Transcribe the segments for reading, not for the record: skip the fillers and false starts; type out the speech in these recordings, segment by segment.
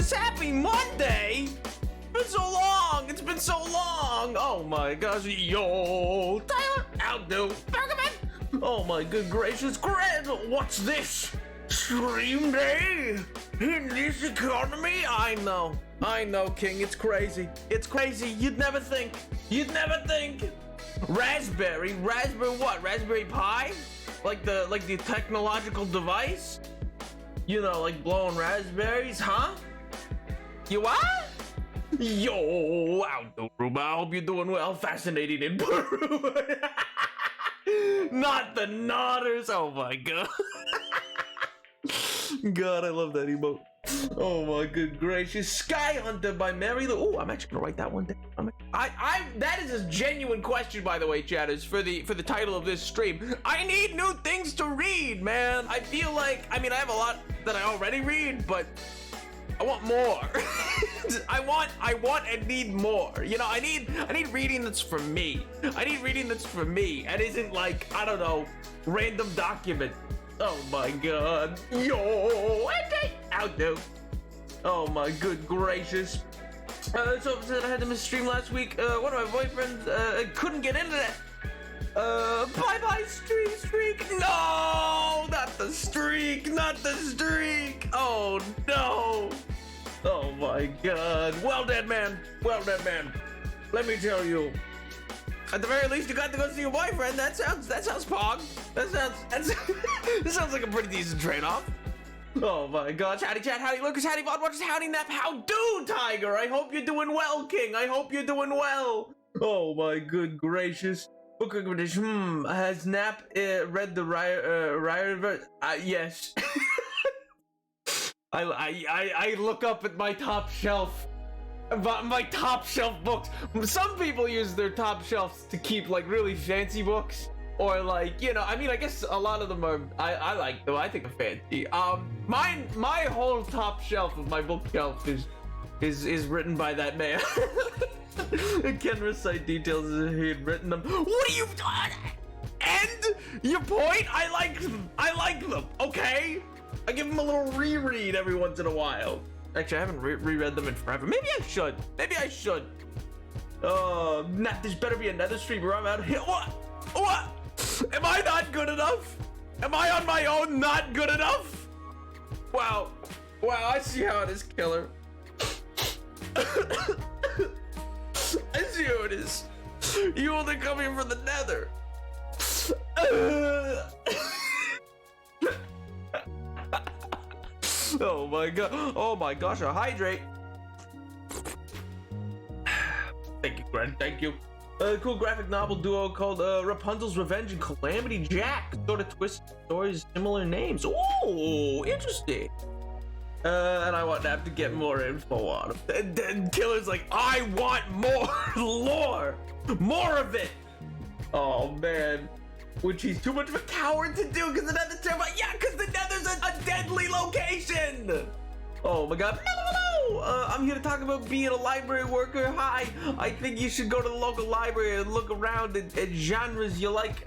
gracious, happy Monday! It's been so long, it's been so long! Oh my gosh, yo, Tyler, outdo, Bergman! Oh my good gracious, Greg, what's this? Stream day? In this economy? I know, King, it's crazy. It's crazy, you'd never think. Raspberry what? Raspberry Pi? Like the technological device? You know, like blowing raspberries, huh? You what? Yo, Aldo Ruba, I hope you're doing well. Fascinating in Peru. Not the Nodders. Oh my god. God, I love that emote. Oh my good gracious. Sky Hunter by Mary Lou. Oh, I'm actually gonna write that one down. That is a genuine question, by the way, chatters, for the title of this stream. I need new things to read, man. I feel like, I mean, I have a lot that I already read, but I want more. I want and need more. You know, I need reading that's for me. I need reading that's for me and isn't like, I don't know, random document. Oh my god. Yo, outdo. Oh my good gracious. So I had to miss stream last week. One of my boyfriends couldn't get into that. Bye streak. No, not the streak. Oh no. Oh my god. Well dead man. Let me tell you. At the very least, you got to go see your boyfriend. That sounds pog. That sounds like a pretty decent trade-off. Oh my gosh. Howdy chat, howdy Lucas, howdy VOD watchers, howdy Nap, how do Tiger? I hope you're doing well, King. I hope you're doing well. Oh my good gracious. Book recommendation. Has Nap read the Riot? Yes. I look up at my top shelf. My top shelf books. Some people use their top shelves to keep like really fancy books, or like, you know, I mean, I guess a lot of them are. I like them. I think they're fancy. My whole top shelf of my bookshelf is written by that man. I can recite details as he had written them. What are you doing? End your point. I like them. Okay. I give them a little reread every once in a while. Actually, I haven't reread them in forever. Maybe I should. There's better be another stream where I'm out here. What? Am I not good enough? Am I on my own not good enough? Wow, I see how it is, killer. I see how it is. You only come here from the nether. Oh my gosh, a hydrate. Thank you, Gren, thank you. Cool graphic novel duo called Rapunzel's Revenge and Calamity Jack. Sort of twist stories, similar names. Ooh, interesting. And I want Nap to get more info on him. And then Killer's like, I want more lore. More of it. Oh man. Which he's too much of a coward to do because the nether's terrifying. Yeah, because the nether's a deadly location. Oh my god. I'm here to talk about being a library worker. Hi. I think you should go to the local library and look around at genres you like.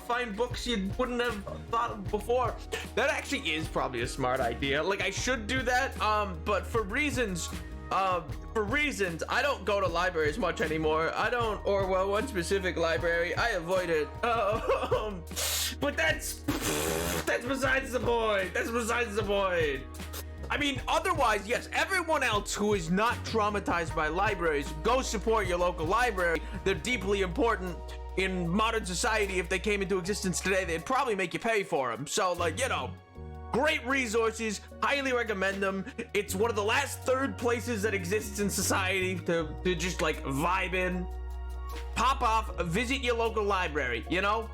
Find books you wouldn't have thought of before. That actually is probably a smart idea. Like, I should do that. But for reasons, I don't go to libraries much anymore. One specific library, I avoid it. But that's besides the point. I mean, otherwise, yes, everyone else who is not traumatized by libraries, go support your local library. They're deeply important in modern society. If they came into existence today, they'd probably make you pay for them. So, like, you know, great resources, highly recommend them. It's one of the last third places that exists in society to just like vibe in. Pop off, visit your local library, you know?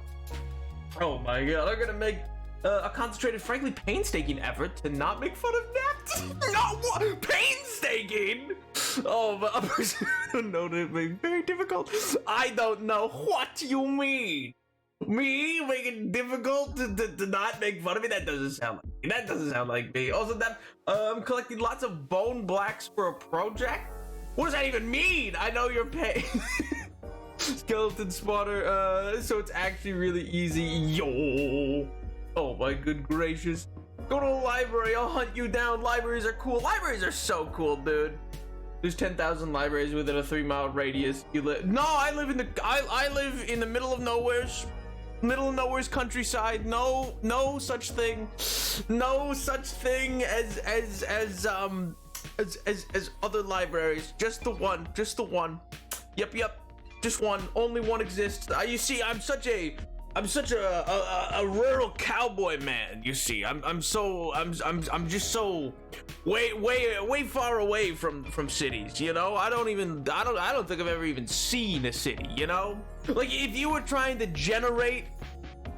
Oh my god, I'm gonna make a concentrated, frankly painstaking effort to not make fun of Nap. Not what? Painstaking? Oh, but a person who don't know that may be very difficult. I don't know what you mean. Me making it difficult to not make fun of me? That doesn't sound like me. Also, that I'm collecting lots of bone blacks for a project. What does that even mean? I know you're paying. Skeleton spotter. So it's actually really easy. Yo. Oh my good gracious. Go to a library. I'll hunt you down. Libraries are cool. Libraries are so cool, dude. There's 10,000 libraries within a 3-mile radius. You live? No, I live in the. I live in the middle of nowhere's. Middle of nowhere's countryside. No such thing. No such thing as other libraries. Just the one. Just the one. Yep. Just one. Only one exists. You see, I'm such a rural cowboy man. You see, I'm just so way far away from cities. You know, I don't think I've ever even seen a city. You know, like if you were trying to generate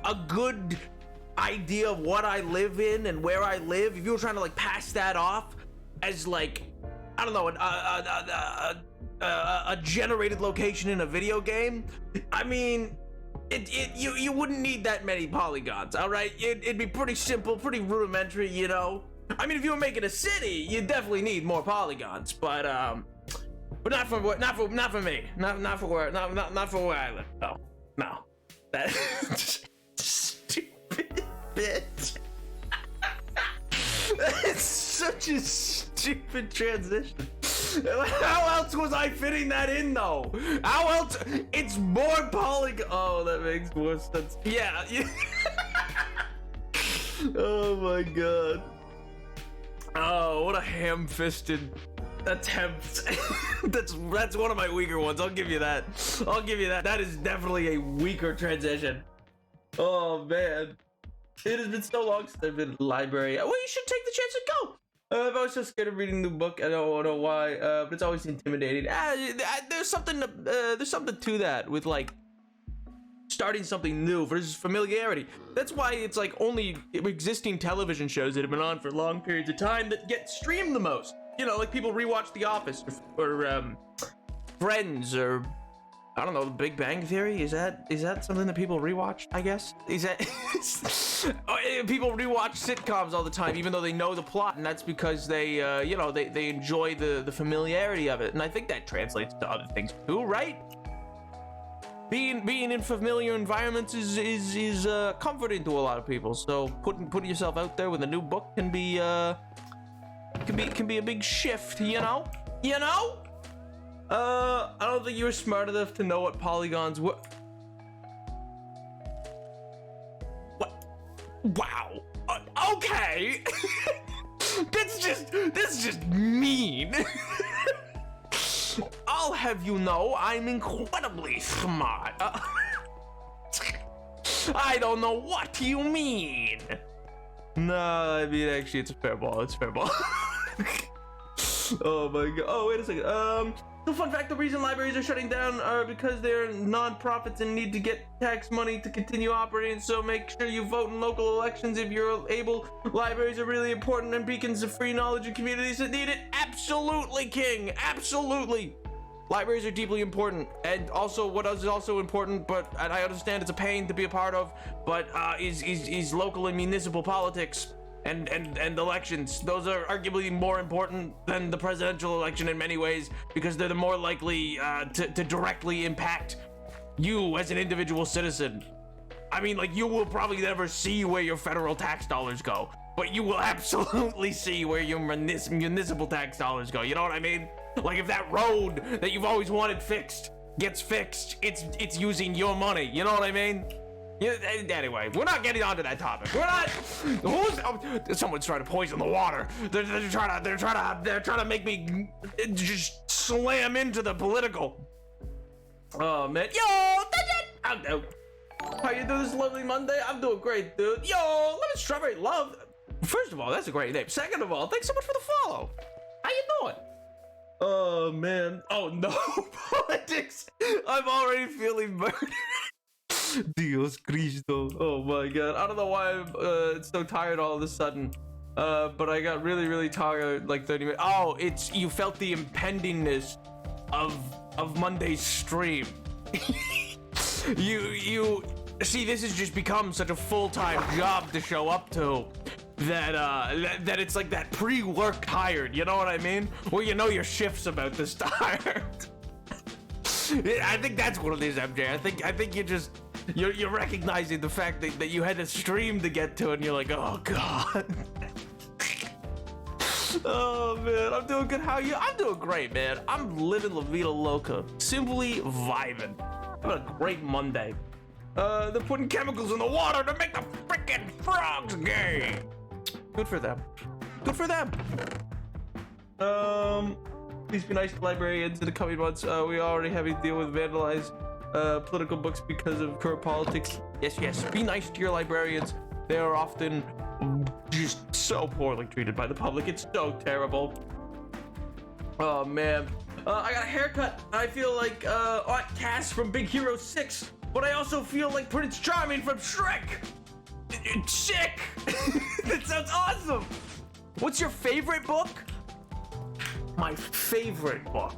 a good idea of what I live in and where I live, if you were trying to like pass that off as like, I don't know, a generated location in a video game, I mean, you wouldn't need that many polygons, all right? It'd be pretty simple, pretty rudimentary, you know. I mean, if you were making a city, you definitely need more polygons, but not for me, not for where I live. No, that stupid bitch. It's such a stupid transition. How else was I fitting that in though? How else? It's more polygon. Oh, that makes more sense. Yeah. Oh my god. Oh, what a ham-fisted attempt. That's one of my weaker ones. I'll give you that. That is definitely a weaker transition. Oh man. It has been so long since I've been in the library. Well, you should take the chance to go. I was so scared of reading the book. I don't know why, but it's always intimidating. There's something to that with like starting something new versus familiarity. That's why it's like only existing television shows that have been on for long periods of time that get streamed the most. You know, like people rewatch The Office or Friends or I don't know, The Big Bang Theory. Is that something that people rewatch? I guess is that people rewatch sitcoms all the time, even though they know the plot, and that's because they they enjoy the familiarity of it, and I think that translates to other things too, right? Being in familiar environments is comforting to a lot of people. So putting yourself out there with a new book can be a big shift, you know. I don't think you were smart enough to know what polygons were. What? Wow. Okay. That's just mean. I'll have you know, I'm incredibly smart. I don't know what you mean. No, I mean actually, it's a fair ball. Oh my god. Oh, wait a second. So fun fact, the reason libraries are shutting down are because they're non-profits and need to get tax money to continue operating, so make sure you vote in local elections if you're able. Libraries are really important and beacons of free knowledge in communities that need it. Absolutely, King. Absolutely. Libraries are deeply important, and also what is also important, but and I understand it's a pain to be a part of, but is local and municipal politics. And elections. Those are arguably more important than the presidential election in many ways, because they're the more likely to directly impact you as an individual citizen. I mean, like, you will probably never see where your federal tax dollars go, but you will absolutely see where your municipal tax dollars go. You know what I mean? Like, if that road that you've always wanted fixed gets fixed, it's using your money. You know what I mean? Yeah, anyway, we're not getting onto that topic. We're not. Someone's trying to poison the water. They're trying to make me just slam into the political. Oh man, yo, I'm out. How you doing this lovely Monday? I'm doing great, dude. Yo, lemon strawberry love. First of all, that's a great name. Second of all, thanks so much for the follow. How you doing? Oh man. Oh no, politics. I'm already feeling murdered. Dios Cristo. Oh my god. I don't know why I'm so tired all of a sudden. But I got really tired like 30 minutes. Oh, you felt the impendingness of Monday's stream. you see, this has just become such a full-time job to show up to that it's like that pre-work tired, you know what I mean? Where you know your shift's about to start. I think that's what it is, MJ. I think you're recognizing the fact that you had a stream to get to, and you're like, oh god. Oh man, I'm doing good. How are you? I'm doing great, man. I'm living La Vida Loca, simply vibing. Having a great Monday. They're putting chemicals in the water to make the freaking frogs gay. Good for them. Good for them. Please be nice to librarians in the coming months. We already have to deal with vandalized political books because of current politics. Yes, yes. Be nice to your librarians. They are often just so poorly treated by the public. It's so terrible. Oh man. I got a haircut. I feel like Aunt Cass from Big Hero 6, but I also feel like Prince Charming from Shrek. Sick. That sounds awesome. What's your favorite book? My favorite book.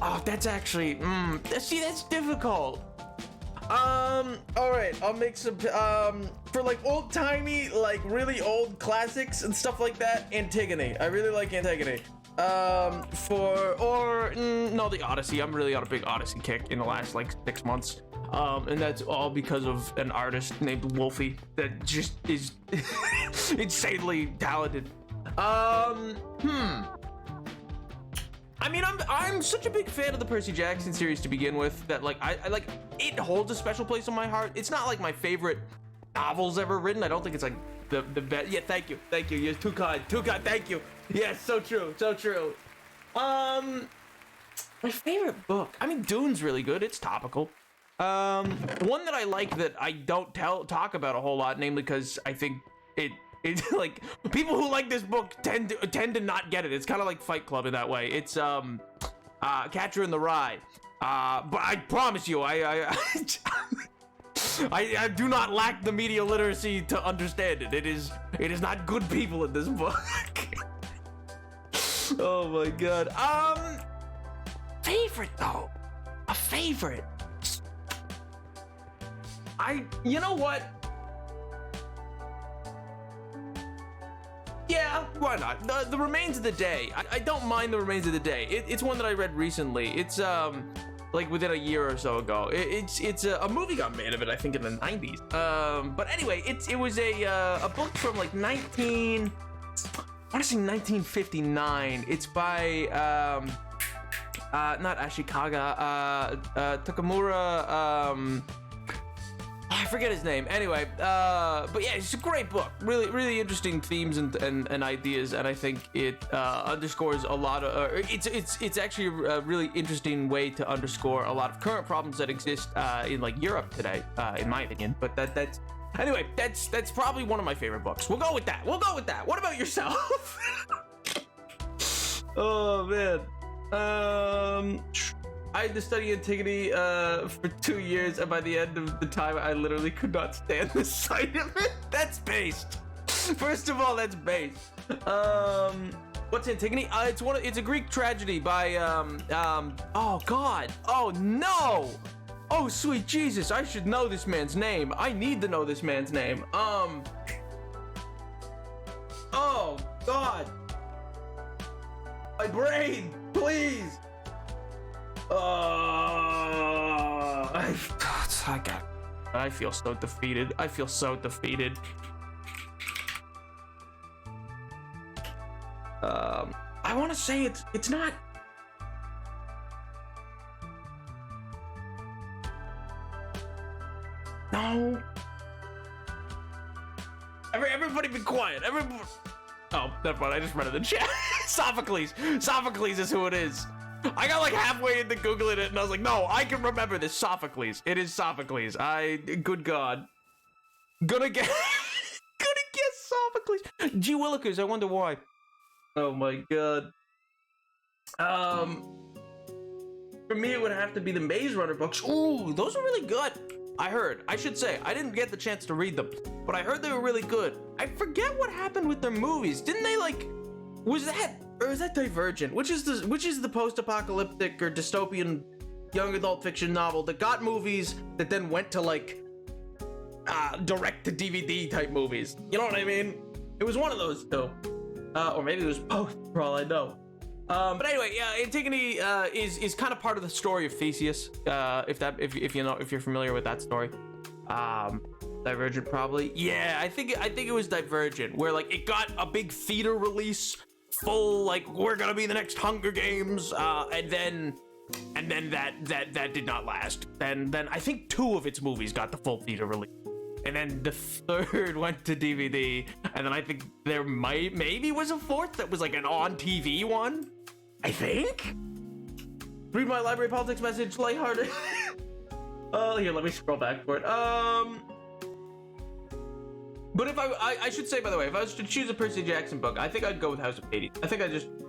Oh, that's actually, see, that's difficult. All right, I'll make some, for like old timey, like really old classics and stuff like that, Antigone. I really like Antigone. No, the Odyssey. I'm really on a big Odyssey kick in the last like 6 months. And that's all because of an artist named Wolfie that just is insanely talented. I mean, I'm such a big fan of the Percy Jackson series to begin with that like I like it holds a special place in my heart. It's not like my favorite novels ever written. I don't think it's like the best. Yeah, thank you. You're too kind. Thank you. Yes, so true. My favorite book. I mean, Dune's really good. It's topical. One that I like that I don't talk about a whole lot, namely because I think it's like people who like this book tend to not get it. It's kind of like Fight Club in that way. It's Catcher in the Rye. But I promise you, I do not lack the media literacy to understand it. It is not good people in this book. Oh my god. Favorite though. A favorite. You know what? Yeah, why not? The Remains of the Day. I don't mind The Remains of the Day. It's one that I read recently. It's like within a year or so ago. It's a movie got made of it, I think in the 90s. But anyway, it was a book from like 1959. It's by not Ashikaga, Takamura, I forget his name. Anyway, but yeah, it's a great book. Really interesting themes and ideas, and I think it underscores a lot of. It's actually a really interesting way to underscore a lot of current problems that exist in like Europe today, in my opinion. But that's anyway. That's probably one of my favorite books. We'll go with that. What about yourself? Oh man. I had to study Antigone for 2 years, and by the end of the time, I literally could not stand the sight of it. That's based. First of all, that's based. What's Antigone? It's a Greek tragedy by oh god. Oh no. Oh sweet Jesus, I should know this man's name. I need to know this man's name. Oh god. My brain, please. I feel so defeated. I want to say it's not. No. Everybody be quiet. Everybody. Oh, never mind. I just read it in the chat. Sophocles. Sophocles is who it is. I got like halfway into Googling it and I was like, no, I can remember this. Sophocles. It is Sophocles. Good God. Gonna guess Sophocles. G. Willikers, I wonder why. Oh my God. For me, it would have to be the Maze Runner books. Ooh, those are really good. I should say, I didn't get the chance to read them, but I heard they were really good. I forget what happened with their movies. Didn't they like, was that Divergent? Which is the post-apocalyptic or dystopian young adult fiction novel that got movies that then went to like direct to DVD type movies. You know what I mean? It was one of those two. Or maybe it was both, for all I know. But anyway, yeah, Antigone is kind of part of the story of Theseus. If you're familiar with that story. Divergent probably. Yeah, I think it was Divergent, where like it got a big theater release full like we're gonna be the next Hunger Games, and then that did not last. Then I think 2 of its movies got the full theater release, and then the 3rd went to DVD, and then I think there maybe was a 4th that was like an on TV one. I think. Read my library politics message, lighthearted. Oh, here, let me scroll back for it. But if I should say, by the way, if I was to choose a Percy Jackson book, I think I'd go with House of Hades.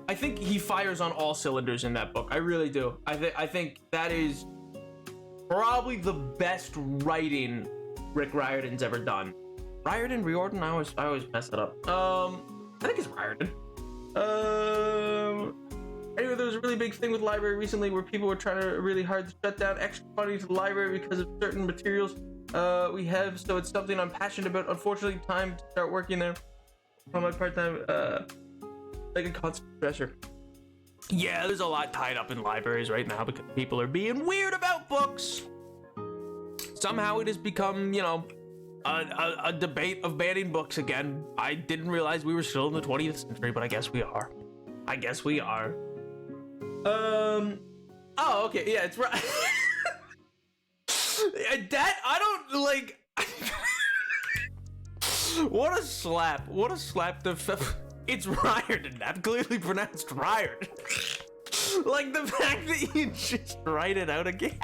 I think he fires on all cylinders in that book. I really do. I think that is probably the best writing Rick Riordan's ever done. Riordan? I always mess it up. I think it's Riordan. Anyway, there was a really big thing with the library recently where people were trying to really hard to shut down extra funding to the library because of certain materials we have, so it's something I'm passionate about. Unfortunately, time to start working there on my part-time, like a constant stressor. Yeah, there's a lot tied up in libraries right now because people are being weird about books. Somehow it has become, you know, a debate of banning books again. I didn't realize we were still in the 20th century, but I guess we are. Oh, okay, yeah, it's right. That, I don't, like... What a slap. It's Riordan. I've clearly pronounced Riordan. Like, the fact that you just write it out again.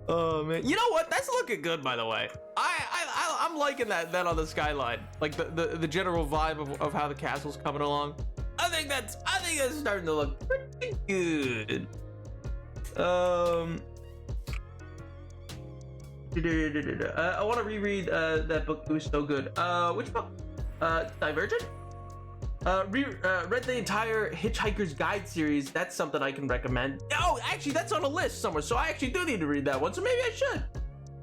Oh, man. You know what? That's looking good, by the way. I'm liking that on the skyline. Like, the general vibe of how the castle's coming along. I think that's starting to look pretty good. I want to reread that book. It was so good. Which book? Divergent? Read the entire Hitchhiker's Guide series. That's something I can recommend. Oh, actually, that's on a list somewhere, so I actually do need to read that one, so maybe I should.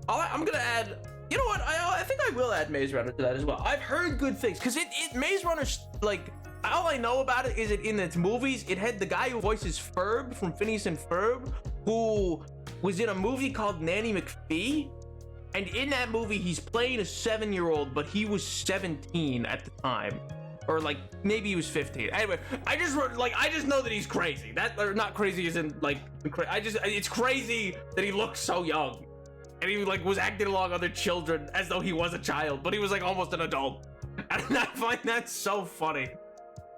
I'm gonna add... You know what? I think I will add Maze Runner to that as well. I've heard good things, because Maze Runner's, like... All I know about it is that in its movies, it had the guy who voices Ferb from Phineas and Ferb, who was in a movie called Nanny McPhee. And in that movie, he's playing a 7-year-old, but he was 17 at the time. Or like, maybe he was 15. Anyway, I just know that he's crazy. Or not crazy as in like, it's crazy that he looks so young. And he like was acting along other children as though he was a child, but he was like almost an adult. And I find that so funny.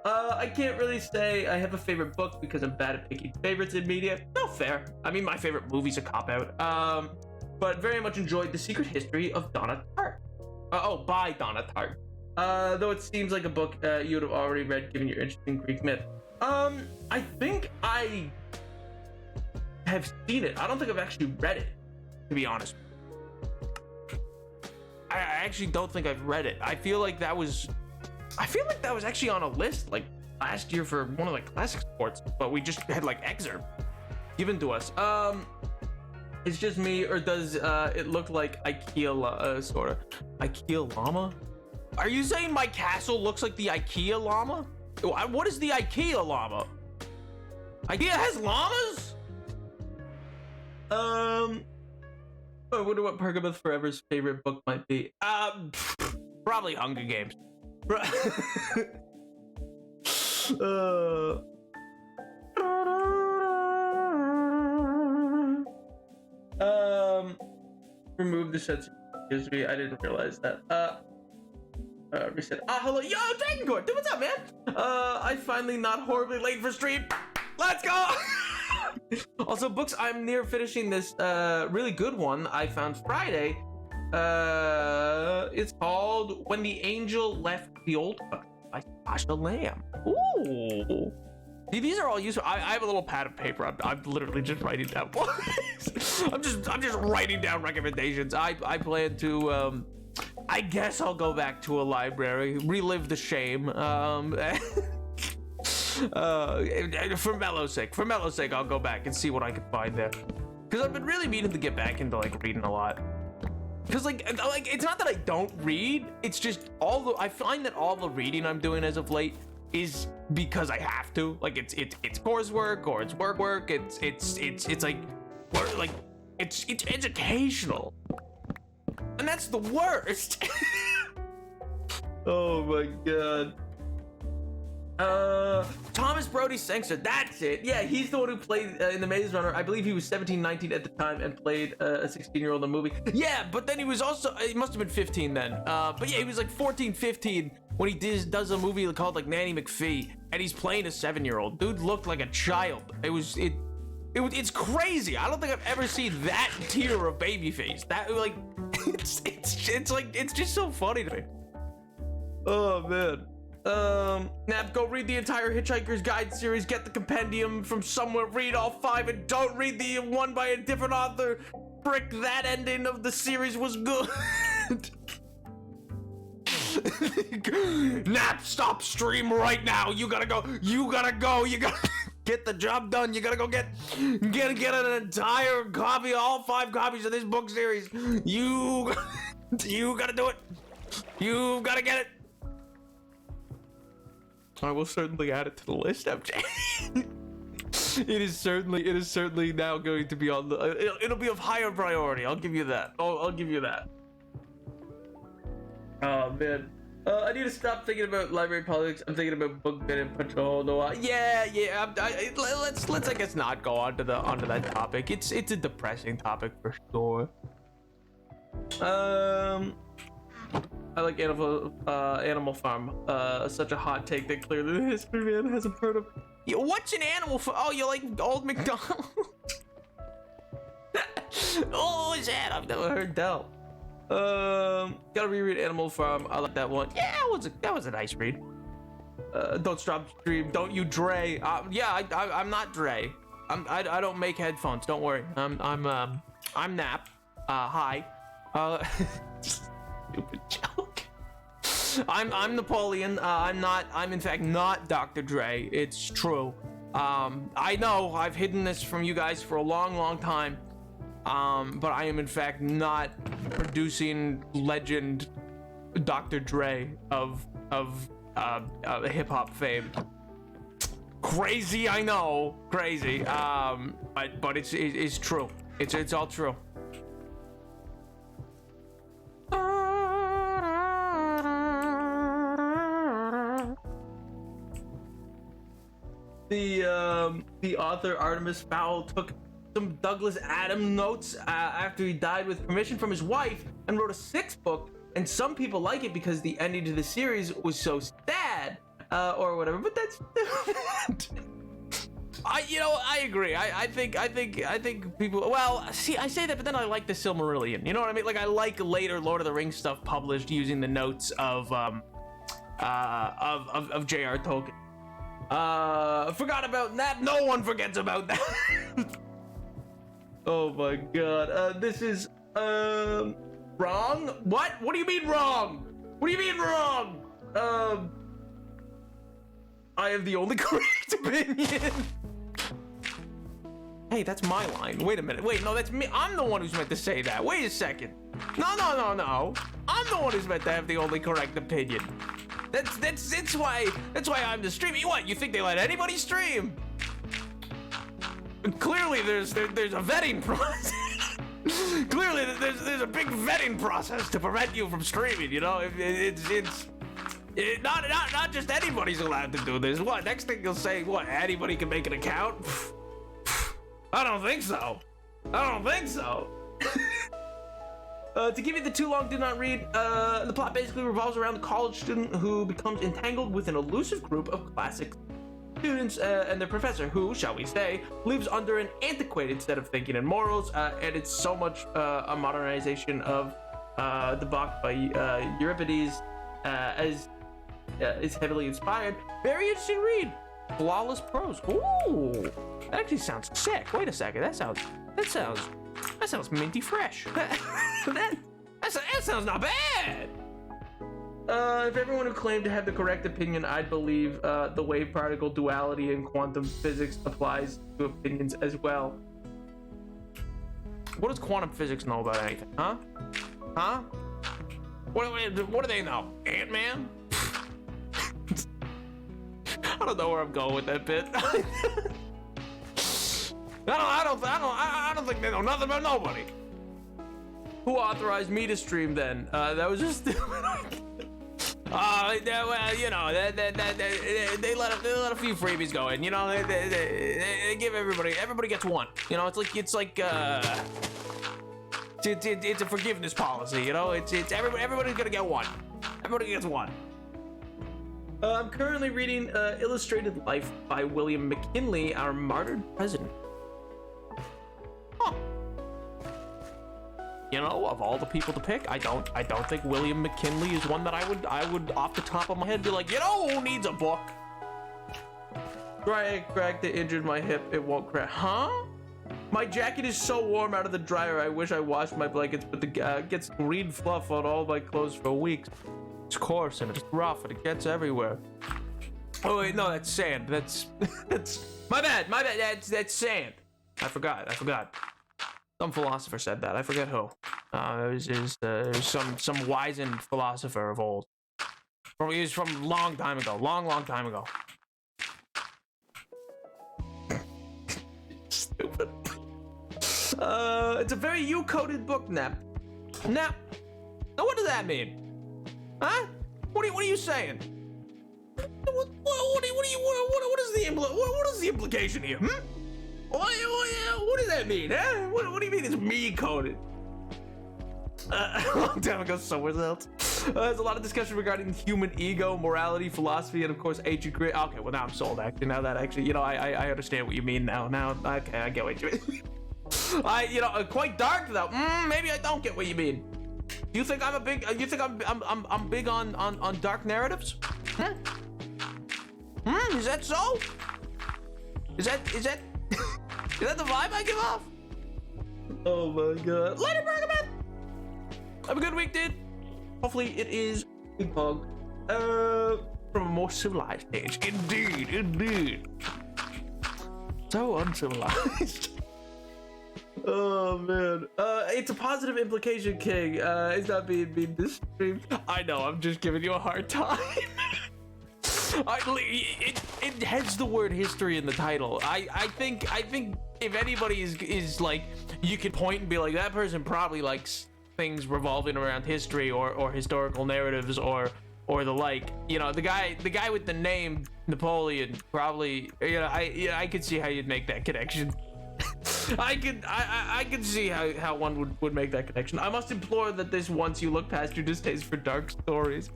I can't really say I have a favorite book because I'm bad at picking favorites in media. No, fair. I mean, my favorite movie's a cop-out. But very much enjoyed The Secret History of Donna Tartt. By Donna Tartt. Though it seems like a book you would have already read given your interest in Greek myth. I think I have seen it. I don't think I've actually read it, to be honest. I actually don't think I've read it. I feel like that was actually on a list like last year for one of the classic sports, but we just had like excerpt given to us. It's just me, or does it look like IKEA sort of IKEA llama? Are you saying my castle looks like the IKEA llama? What is the IKEA llama? IKEA has llamas? I wonder what Pergamos Forever's favorite book might be. Probably Hunger Games. Remove the sense of history. I didn't realize that. Reset. Hello. Yo, Dragon Court. Dude, what's up, man? I finally not horribly late for stream. Let's go. Also, books. I'm near finishing this really good one I found Friday. It's called When the Angel Left the Old Country by Sasha Lamb. Ooh. See, these are all useful. I have a little pad of paper. I'm literally just writing down. I'm just writing down recommendations. I plan to I guess I'll go back to a library, relive the shame. For Mellow's sake, I'll go back and see what I can find there. Because I've been really meaning to get back into like reading a lot. Because like it's not that I don't read, it's just I find that all the reading I'm doing as of late is because I have to. Like it's coursework or it's work. It's like it's educational, and that's the worst. Oh my god. Thomas Brody Sangster, that's it. Yeah, he's the one who played in The Maze Runner. I believe he was 17, 19 at the time and played a 16-year-old in the movie. Yeah, but then he was also, he must have been 15 then. But yeah, he was like 14, 15 when he does a movie called like Nanny McPhee, and he's playing a 7-year-old. Dude looked like a child. It's crazy. I don't think I've ever seen that tier of babyface. That like, it's just so funny to me. Oh man. Nap, go read the entire Hitchhiker's Guide series, get the compendium from somewhere, read all 5, and don't read the one by a different author. Frick, that ending of the series was good. Nap, stop stream right now. You gotta go. You gotta get the job done. You gotta go get an entire copy, all 5 copies of this book series. You gotta do it. You gotta get it. I will certainly add it to the list, MJ. It is certainly now going to be on the. It'll be of higher priority. I'll give you that. I'll give you that. Oh man, I need to stop thinking about library politics. I'm thinking about Bookman and Patrol. Yeah. Let's I guess not go onto that topic. It's a depressing topic for sure. I like Animal Farm. Such a hot take that clearly the history man hasn't heard of. What's an Animal Farm? Oh, you like Old MacDonald? Oh, is that? I've never heard Del. Gotta reread Animal Farm. I like that one. Yeah, that was a nice read. Don't stop stream. Don't you Dre? Yeah, I'm not Dre. I don't make headphones. Don't worry. I'm Nap. Hi. Stupid joke. I'm Napoleon. I'm in fact not Dr. Dre. It's true. I know I've hidden this from you guys for a long time. But I am in fact not producing legend Dr. Dre of hip hop fame. Crazy, I know, crazy. But it's true. It's all true. The author Artemis Fowl took some Douglas Adams notes after he died with permission from his wife and wrote a 6th book, and some people like it because the ending to the series was so sad or whatever, but that's I agree. I think people, well, see, I say that, but then I like the Silmarillion, you know what I mean? Like I like later Lord of the Rings stuff published using the notes of J.R. Tolkien. Forgot about that. No one forgets about that. Oh my god. This is wrong? What do you mean wrong? What do you mean wrong? I have the only correct opinion. Hey, that's my line. Wait a minute. Wait, no, that's me. I'm the one who's meant to say that. Wait a second. No. I'm the one who's meant to have the only correct opinion. That's why I'm the streamer. What, you think they let anybody stream? Clearly there's a vetting process. Clearly there's a big vetting process to prevent you from streaming, you know? Not just anybody's allowed to do this. What, next thing you'll say, what, anybody can make an account? I don't think so. To give you the too long did not read, the plot basically revolves around the college student who becomes entangled with an elusive group of classic students and their professor, who, shall we say, lives under an antiquated set of thinking and morals, and it's so much a modernization of the book by Euripides, as is heavily inspired. Very interesting read. Flawless prose. Ooh, that actually sounds sick. Wait a second, that sounds minty fresh. that sounds not bad. If everyone who claimed to have the correct opinion, I'd believe the wave particle duality in quantum physics applies to opinions as well. What does quantum physics know about anything? Huh? What do they know? Ant-Man? I don't know where I'm going with that bit. I don't think they know nothing about nobody. Who authorized me to stream then? That was just stupid. Well, you know, they let a few freebies go in. You know, they give everybody gets one. You know, it's like it's a forgiveness policy. You know, it's everybody's gonna get one. Everybody gets one. I'm currently reading Illustrated Life by William McKinley, our martyred president. Huh. You know, of all the people to pick, I don't think William McKinley is one that I would off the top of my head be like, you know, who needs a book? Dry egg cracked it, injured my hip, it won't crack. Huh? My jacket is so warm out of the dryer, I wish I washed my blankets, but the gets green fluff on all my clothes for weeks. It's coarse and it's rough and it gets everywhere. Oh wait, no, that's sand. That's my bad. That's sand. I forgot. Some philosopher said that. I forget who. It was some wizened philosopher of old. He was from a long time ago. Long time ago. Stupid. It's a very you-coded book, Nap. Now, what does that mean? Huh? What are you saying? What is the implication here? What does that mean? Huh? What do you mean it's me coded? A long time ago, somewhere else. There's a lot of discussion regarding human ego, morality, philosophy, and of course ancient Greek. Okay, well now I'm sold. Actually, now that you know, I understand what you mean now. Okay, I get what you mean. Quite dark though. Maybe I don't get what you mean. You think I'm I'm big on dark narratives? Is that so? Is that is that the vibe I give off? Oh my god. Later, Bergman! Have a good week, dude. Hopefully it is Big Pog. From a more civilized age. Indeed. So uncivilized. Oh man, it's a positive implication, King. It's not being mean this stream. I know, I'm just giving you a hard time. It has the word history in the title. I think if anybody is like, you can point and be like, that person probably likes things revolving around history or historical narratives or the like. You know, the guy with the name Napoleon probably. You know, I could see how you'd make that connection. I can see how one would make that connection. I must implore that this once you look past your distaste for dark stories.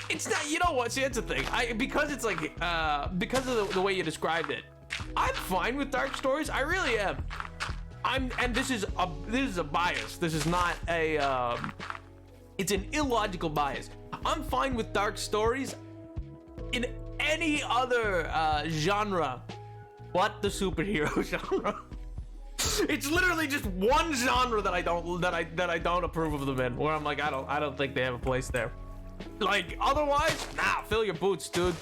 It's not, you know what, see, that's the thing. Because it's like, because of the way you described it, I'm fine with dark stories. I really am. And this is a bias. This is not a, it's an illogical bias. I'm fine with dark stories in any other genre but the superhero genre. It's literally just one genre that I don't approve of them in, where I'm like, I don't think they have a place there. Like, otherwise, nah, fill your boots, dude.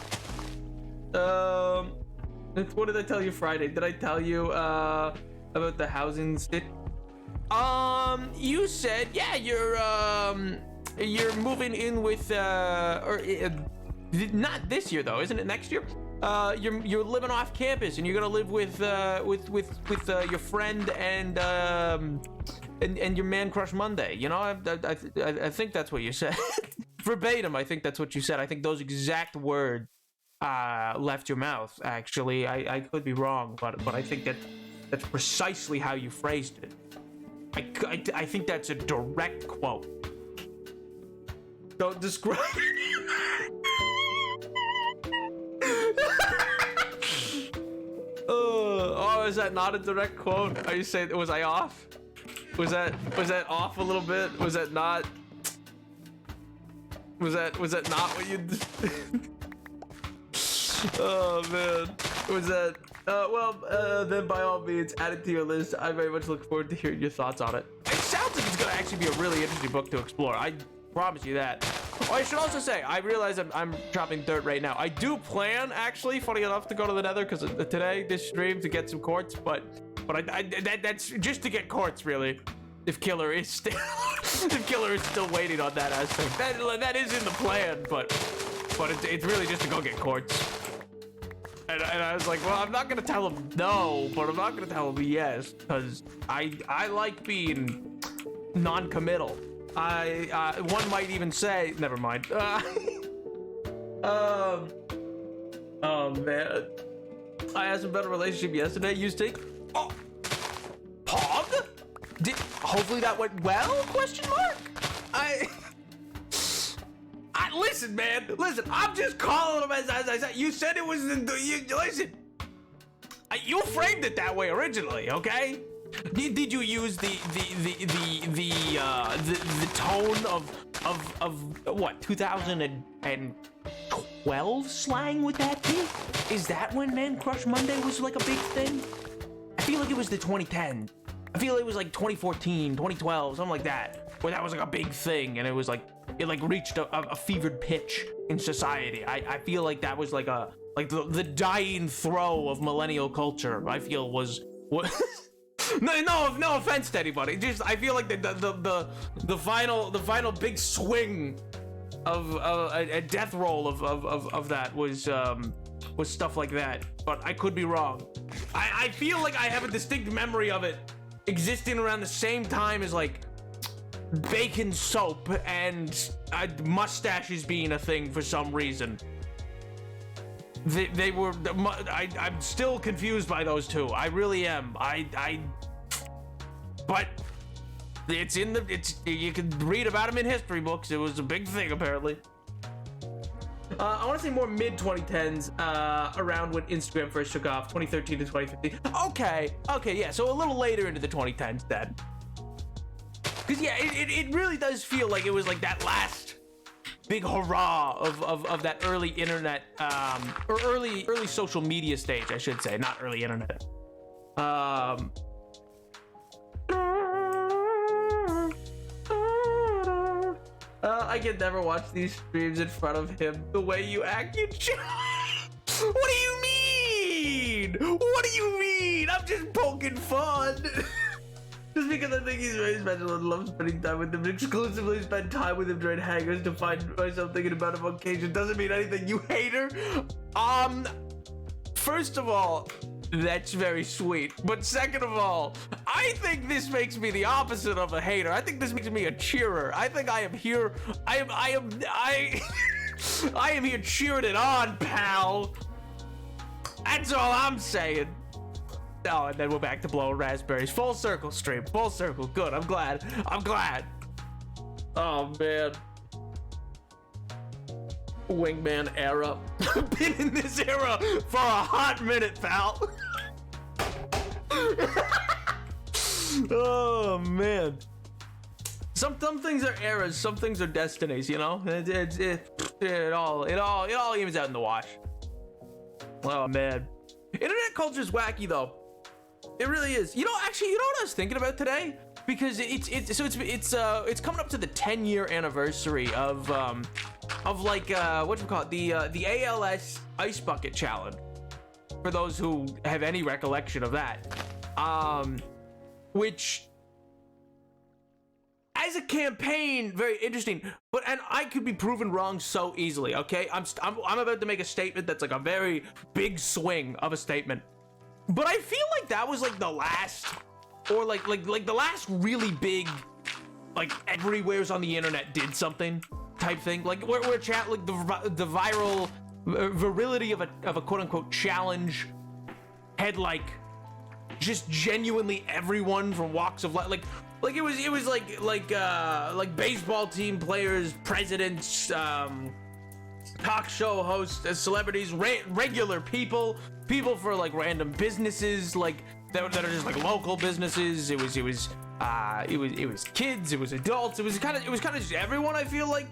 What did I tell you Friday? Did I tell you about the housing sit? You said, yeah, you're moving in with not this year though, isn't it next year? You're living off campus and you're gonna live with your friend and your man crush Monday. You know, I think that's what you said. Verbatim, I think that's what you said. I think those exact words left your mouth. Actually, I could be wrong, but I think that's precisely how you phrased it. I think that's a direct quote. Don't describe it. Oh, is that not a direct quote? Are you saying, was I off? Was that off a little bit? Was that not? Was that not what you? Oh man, was that? Then by all means, add it to your list. I very much look forward to hearing your thoughts on it. It sounds like it's gonna actually be a really interesting book to explore. I promise you that. Oh, I should also say, I realize I'm dropping dirt right now. I do plan, actually, funny enough, to go to the Nether because today, this stream, to get some quartz, but that's just to get quartz, really. If Killer is still waiting on that aspect, that is in the plan, but it's really just to go get quartz. And I was like, well, I'm not gonna tell him no, but I'm not gonna tell him yes, because I like being non-committal. One might even say, never mind. Oh man. I had some better relationship yesterday. You think? Oh, Pog? Hopefully that went well? Question mark. I listen, man. Listen, I'm just calling him as I said. You said it was. Listen. You framed it that way originally, okay? Did you use the tone of what 2012 slang? Would that be? Is that when Man Crush Monday was like a big thing? I feel like it was the 2010. I feel like it was like 2014, 2012, something like that, where that was like a big thing, and it was like it like reached a fevered pitch in society. I feel like that was like the dying throe of millennial culture. I feel was what. No offense to anybody. Just I feel like the final big swing of a death roll of that was stuff like that. But I could be wrong. I feel like I have a distinct memory of it existing around the same time as like bacon soap and mustaches being a thing for some reason. They were. I'm still confused by those two. I really am. But it's in the. You can read about them in history books. It was a big thing apparently. I want to say more mid 2010s, around when Instagram first took off, 2013 to 2015. Okay, yeah. So a little later into the 2010s then. Because yeah, it really does feel like it was like that last big hurrah of that early internet, or early social media stage, I should say, not early internet. I can never watch these streams in front of him. The way you act, you. What do you mean? What do you mean? I'm just poking fun. Just because I think he's very special and love spending time with him, exclusively spend time with him during hangers to find myself thinking about him on occasion doesn't mean anything, you hater. First of all, that's very sweet. But second of all, I think this makes me the opposite of a hater. I think this makes me a cheerer. I think I am here. I am here cheering it on, pal. That's all I'm saying. Oh, and then we're back to blowing raspberries. Full circle stream. Full circle. Good. I'm glad. Oh, man. Wingman era. Been in this era for a hot minute, pal. Oh, man. Some things are eras. Some things are destinies, you know? It all evens out in the wash. Oh, man. Internet culture is wacky, though. It really is. You know what I was thinking about today? Because it's coming up to the 10-year anniversary of like the ALS Ice Bucket Challenge. For those who have any recollection of that, which as a campaign, very interesting. And I could be proven wrong so easily. Okay, I'm about to make a statement that's like a very big swing of a statement. But I feel like that was like the last, or like the last really big, like everywhere's on the internet did something type thing. Like where chat, like the viral virility of a quote unquote challenge had like just genuinely everyone from walks of life. Like it was like baseball team players, presidents, talk show hosts, celebrities, regular people for like random businesses, like that are just like local businesses. It was kids, it was adults, it was kind of just everyone. I feel like,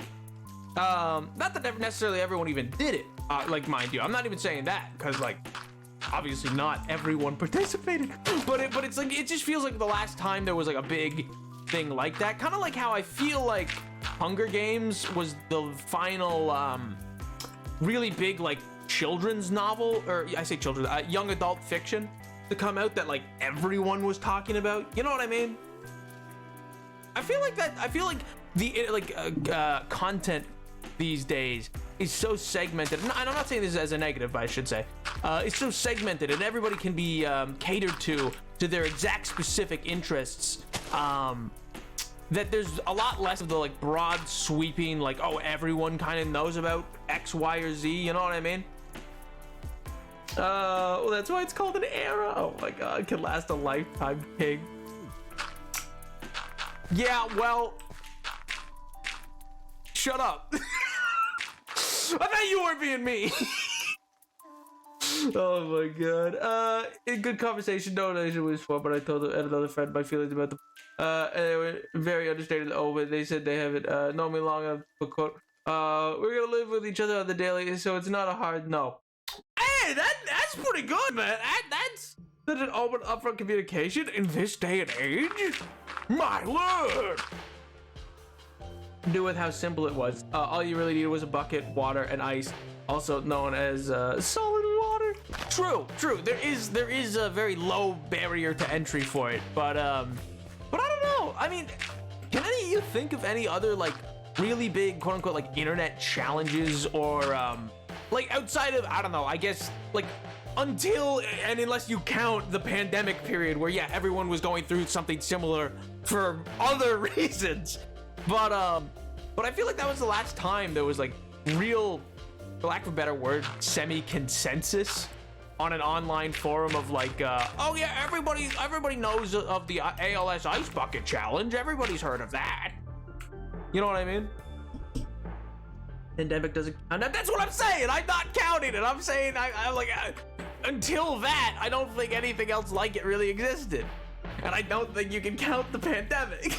not that necessarily everyone even did it. Like, mind you, I'm not even saying that because like obviously not everyone participated, but it's like it just feels like the last time there was like a big thing like that. Kind of like how I feel like Hunger Games was the final really big like children's novel, or I say children's, young adult fiction to come out that like everyone was talking about. You know what I mean? I feel like the content these days is so segmented, and I'm not saying this as a negative, but I should say it's so segmented, and everybody can be catered to their exact specific interests that there's a lot less of the like broad sweeping, like, oh, everyone kind of knows about X, Y, or Z, you know what I mean? Well, that's why it's called an era. Oh my god, it can last a lifetime, king. Yeah, well, shut up. I thought you were being me. Oh my god. In good conversation, no donation was for, but I told another friend my feelings about them. And they were very understated over. They said they haven't known me long enough to quote, we're gonna live with each other on the daily, so it's not a hard no. Hey, that's pretty good, man. That's an open, upfront communication in this day and age. My word. Do with how simple it was. All you really needed was a bucket, water, and ice, also known as solid water. True. There is a very low barrier to entry for it, but I don't know. I mean, can any of you think of any other like really big quote unquote like internet challenges or like outside of, I don't know, I guess like until and unless you count the pandemic period where yeah everyone was going through something similar for other reasons. But I feel like that was the last time there was like real, for lack of a better word, semi-consensus on an online forum of like, oh yeah, everybody knows of the ALS Ice Bucket Challenge. Everybody's heard of that. You know what I mean? Pandemic doesn't count. That's what I'm saying. I'm not counting it. I'm saying I'm like, until that, I don't think anything else like it really existed, and I don't think you can count the pandemic.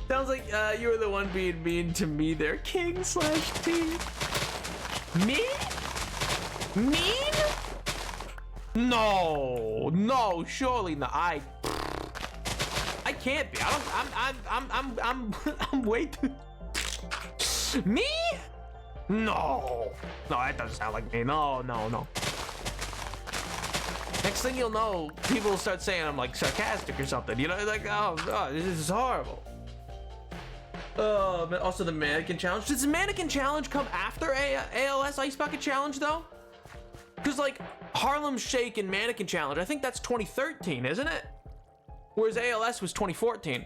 Sounds like you were the one being mean to me there, King/T. Me? Mean? No, surely not. I can't be. I'm way too. Me? No, that doesn't sound like me. No. Next thing you'll know, people will start saying I'm like sarcastic or something. You know, like, oh god, this is horrible. But also the mannequin challenge. Does the mannequin challenge come after ALS Ice Bucket Challenge though? Because like Harlem Shake and mannequin challenge, I think that's 2013, isn't it? Whereas ALS was 2014.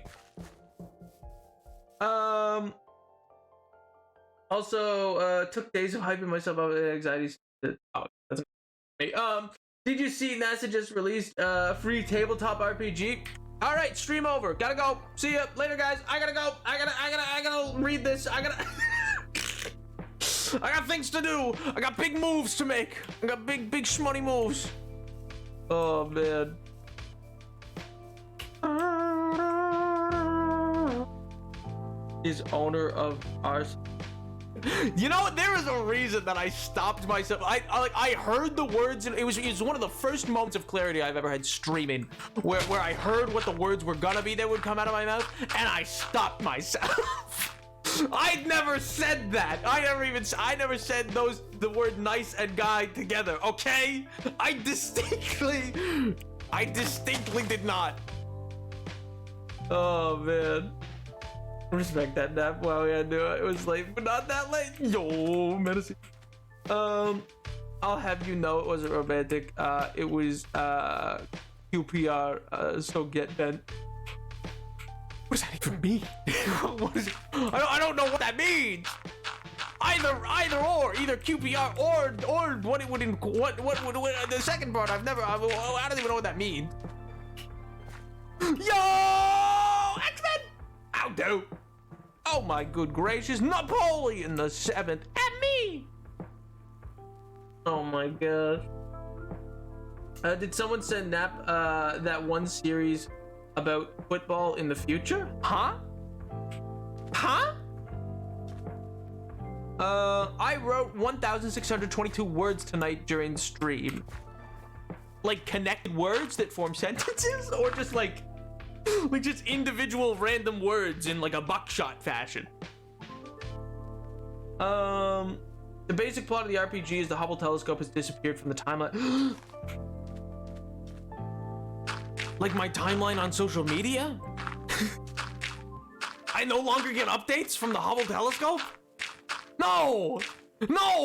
Also, took days of hyping myself up with anxiety. Oh, that's me. Did you see NASA just released free tabletop RPG? All right, stream over. Gotta go. See ya later, guys. I gotta go. I gotta read this. I got things to do. I got big moves to make. I got big shmoney moves. Oh man. Is owner of ours. You know, there is a reason that I stopped myself. I heard the words, and it was one of the first moments of clarity I've ever had streaming, where I heard what the words were gonna be that would come out of my mouth, and I stopped myself. I'd never said that. I never said the word nice and guy together. Okay, I distinctly did not. Oh man. Respect that nap. Wow, yeah, I knew it was late, but not that late. Yo, menacing. I'll have you know it wasn't romantic. It was QPR. So get bent. What does that even mean? What is it? I don't know what that means. Either or, either QPR or what it would what the second part. I don't even know what that means. Yo, X-Men. How do? Oh my good gracious, Napoleon the 7th and me. Oh my god. Did someone send Nap that one series about football in the future? Huh? I wrote 1,622 words tonight during stream. Like connected words that form sentences, or just like just individual random words in like a buckshot fashion. The basic plot of the RPG is the Hubble telescope has disappeared from the timeline. Like my timeline on social media? I no longer get updates from the Hubble telescope? No,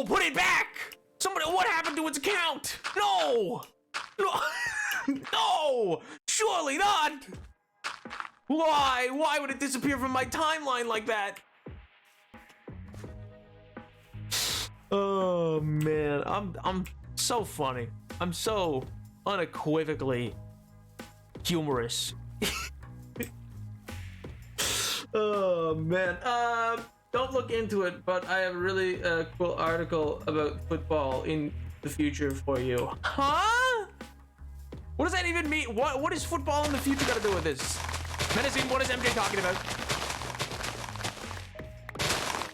put it back. Somebody, what happened to its account? No, surely not. Why? Why would it disappear from my timeline like that? Oh man, I'm so funny. I'm so unequivocally humorous. Oh man. Don't look into it, but I have a really cool article about football in the future for you. Huh? What does that even mean? What is football in the future got to do with this? Menacing, what is MJ talking about?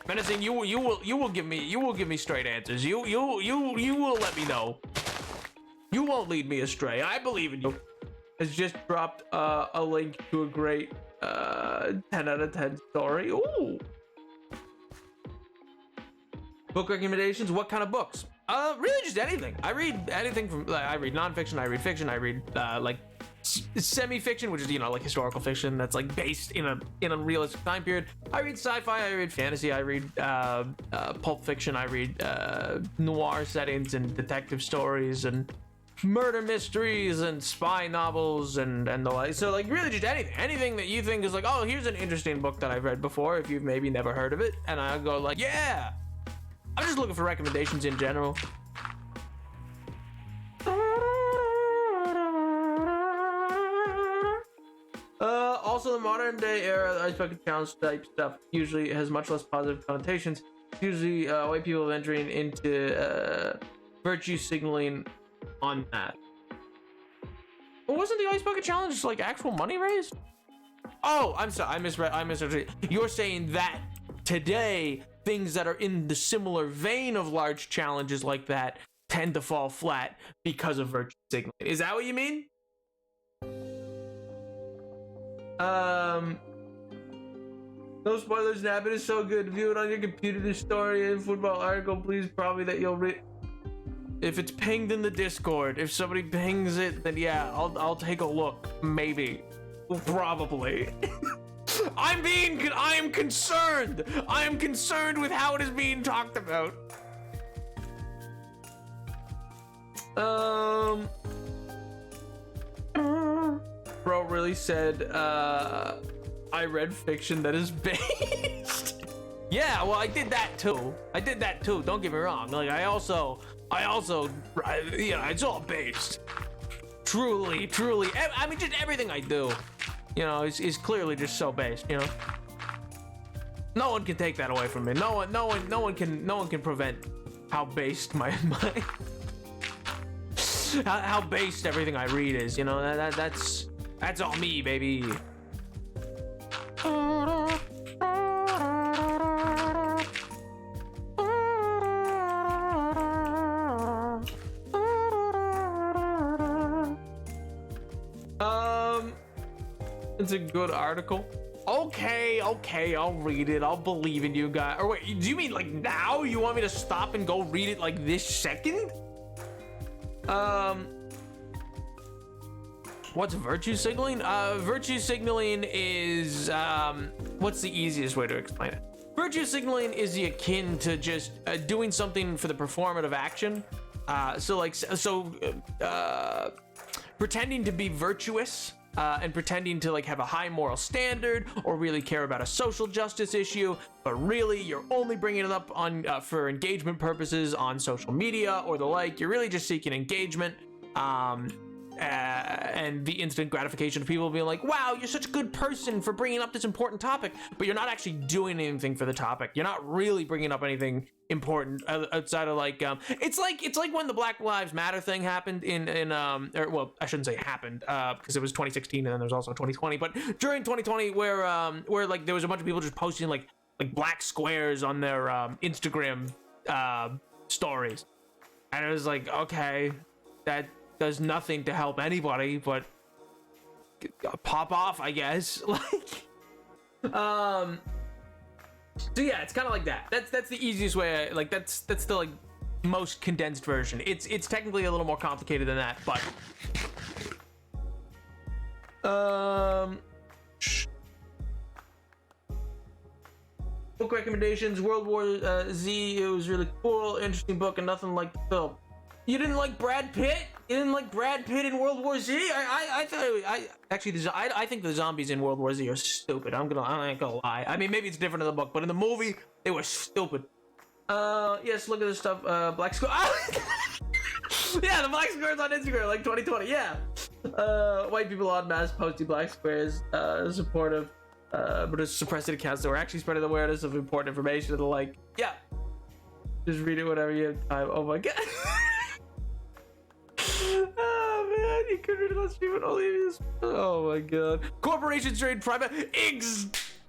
Menacing, you will give me straight answers. You will let me know. You won't lead me astray. I believe in you. Has just dropped a link to a great 10 out of 10 story. Ooh. Book recommendations? What kind of books? Really just anything. I read anything from, I read nonfiction, I read fiction, I read like semi-fiction, which is, you know, like historical fiction that's like based in a realistic time period. I read sci-fi, I read fantasy, I read pulp fiction, I read noir settings and detective stories and murder mysteries and spy novels and the like. So like really just anything that you think is like, oh, here's an interesting book that I've read before if you've maybe never heard of it, and I go like, yeah. I'm just looking for recommendations in general. Also, the modern day era, the Ice Bucket Challenge type stuff usually has much less positive connotations. Usually, white people entering into virtue signaling on that. Well, wasn't the Ice Bucket Challenge like actual money raised? Oh, I'm sorry, I misread. You're saying that today, things that are in the similar vein of large challenges like that tend to fall flat because of virtue signaling. Is that what you mean? No spoilers, Nap. It is so good. View it on your computer. The story and football article, please. Probably that you'll read. If it's pinged in the Discord, if somebody pings it, then yeah, I'll take a look. Maybe. Probably. I am concerned. I am concerned with how it is being talked about. Bro really said, I read fiction that is based. Yeah, well, I did that too. Don't get me wrong. Like, I also, you know, it's all based. Truly. I mean, just everything I do, you know, is clearly just so based, you know. No one can take that away from me. No one can prevent how based how based everything I read is, you know. That's all me, baby. It's a good article. Okay, I'll read it. I'll believe in you guys. Or wait, do you mean like now? You want me to stop and go read it like this second? What's virtue signaling? Virtue signaling is, what's the easiest way to explain it? Virtue signaling is akin to just doing something for the performative action. Pretending to be virtuous, and pretending to like have a high moral standard or really care about a social justice issue, but really you're only bringing it up on for engagement purposes on social media or the like. You're really just seeking engagement, and the instant gratification of people being like, wow, you're such a good person for bringing up this important topic, but you're not actually doing anything for the topic. You're not really bringing up anything important outside of like, it's like when the Black Lives Matter thing happened or well, I shouldn't say happened, because it was 2016 and then there was also 2020, but during 2020 where like there was a bunch of people just posting like black squares on their Instagram stories, and it was like, okay, that does nothing to help anybody, but pop off, I guess. Like, so yeah, it's kind of like that. That's the easiest way. Like that's the like most condensed version. It's technically a little more complicated than that, but book recommendations: World War Z. It was really cool, interesting book, and nothing like the film. You didn't like Brad Pitt? in like Brad Pitt in World War Z. I thought I think the zombies in World War Z are stupid. I ain't gonna lie. I mean, maybe it's different in the book, but in the movie, they were stupid. Yes, look at this stuff. Black Square. Yeah, the black squares on Instagram, like 2020. Yeah. White people en masse posting black squares, supportive, but it's suppressing accounts that were actually spreading awareness of important information and the like. Yeah. Just read it whenever you have time. Oh my god. Oh man, you could read less people only use. Oh my god. Corporations trade private.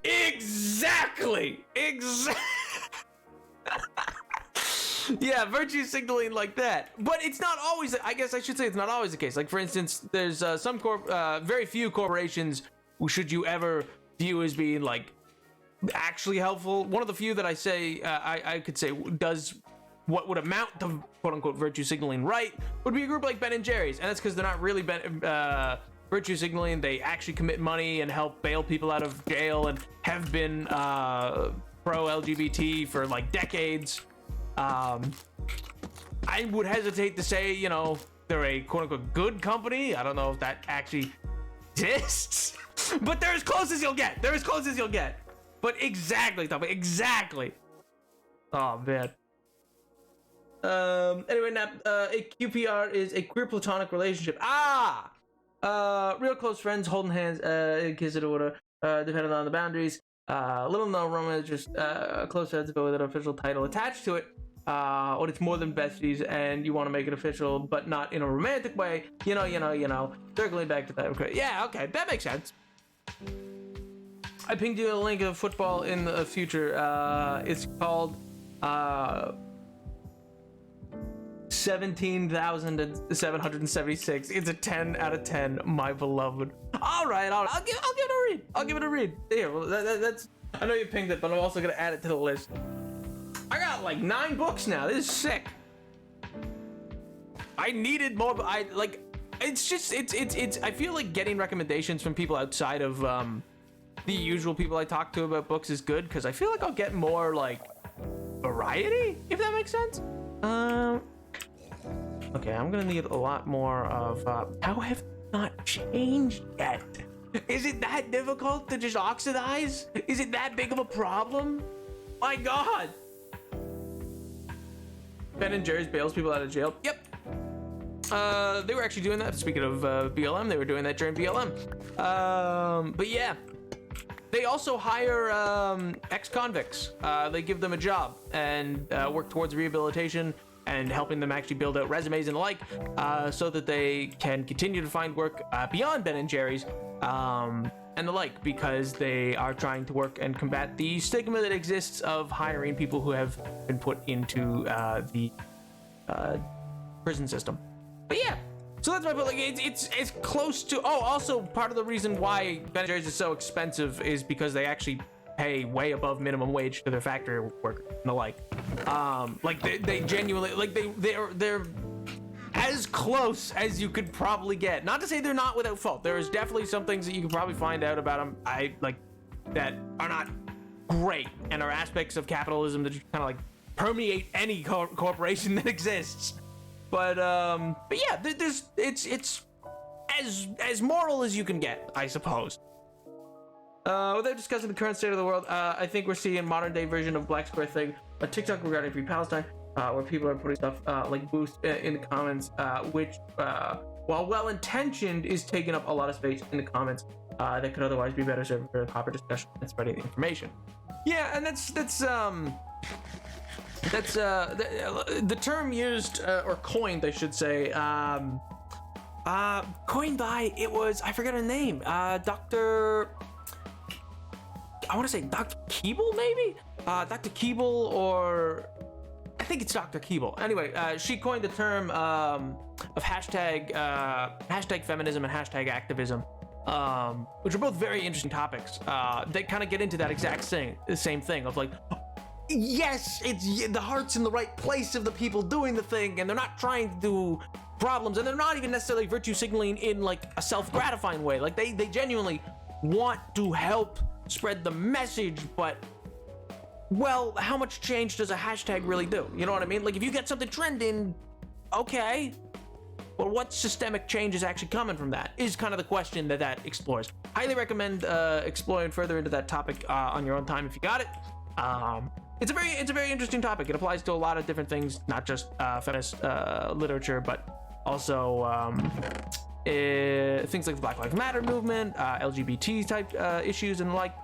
Exactly. Yeah, virtue signaling like that. But it's not always, I guess I should say it's not always the case. Like, for instance, there's very few corporations who should you ever view as being, like, actually helpful. One of the few that I say, I could say does what would amount to quote-unquote virtue signaling right would be a group like Ben & Jerry's. And that's because they're not really virtue signaling. They actually commit money and help bail people out of jail and have been pro-LGBT for, like, decades. I would hesitate to say, you know, they're a quote-unquote good company. I don't know if that actually exists, but they're as close as you'll get. They're as close as you'll get. But exactly, Tommy, exactly. Oh, man. Anyway, now, a QPR is a queer platonic relationship. Real close friends holding hands, kissing or whatever, depending on the boundaries. Little known romance, just close friends, but with an official title attached to it. When it's more than besties and you want to make it official, but not in a romantic way. You know. Circling back to that. Okay. Yeah, okay, that makes sense. I pinged you a link of football in the future. It's called 17,776. It's a 10 out of 10, my beloved. All right. I'll give it a read. Here, well, that's. I know you pinged it, but I'm also gonna add it to the list. I got like 9 books now. This is sick. I needed more. It's. I feel like getting recommendations from people outside of the usual people I talk to about books is good because I feel like I'll get more like variety, if that makes sense. Okay, I'm gonna need a lot more of. How have not changed yet? Is it that difficult to just oxidize? Is it that big of a problem? My God. Ben & Jerry's bails people out of jail. Yep. They were actually doing that. Speaking of BLM, they were doing that during BLM. But yeah. They also hire ex-convicts. They give them a job and work towards rehabilitation and helping them actually build out resumes and the like, so that they can continue to find work beyond Ben & Jerry's and the like, because they are trying to work and combat the stigma that exists of hiring people who have been put into the prison system. But yeah, so that's my point. Like, it's close to. Oh, also part of the reason why Ben & Jerry's is so expensive is because they actually pay way above minimum wage to their factory workers and the like. Like they genuinely, like they're as close as you could probably get. Not to say they're not without fault. There is definitely some things that you can probably find out about them. That are not great and are aspects of capitalism that just kind of like permeate any corporation that exists. But yeah, it's as moral as you can get, I suppose. Without discussing the current state of the world, I think we're seeing a modern day version of Black Square thing, a TikTok regarding Free Palestine, where people are putting stuff like boost in the comments, which, while well intentioned, is taking up a lot of space in the comments that could otherwise be better served for a proper discussion and spreading the information. Yeah, and that's the term used or coined, I should say. Coined by, it was, I forget her name, Dr. I want to say Dr. Keeble, maybe? Dr. Keeble, or I think it's Dr. Keeble. Anyway, she coined the term of hashtag feminism and hashtag activism, which are both very interesting topics. They kind of get into that exact same thing of like, yes, it's the heart's in the right place of the people doing the thing, and they're not trying to do problems, and they're not even necessarily virtue signaling in like a self-gratifying way. Like they genuinely want to help spread the message, but well, how much change does a hashtag really do? You know what I mean? Like if you get something trending, okay, But what systemic change is actually coming from that is kind of the question that explores. Highly recommend exploring further into that topic on your own time if you got it. It's a very interesting topic. It applies to a lot of different things, not just feminist literature, but also things like the Black Lives Matter movement, LGBT type issues and the like.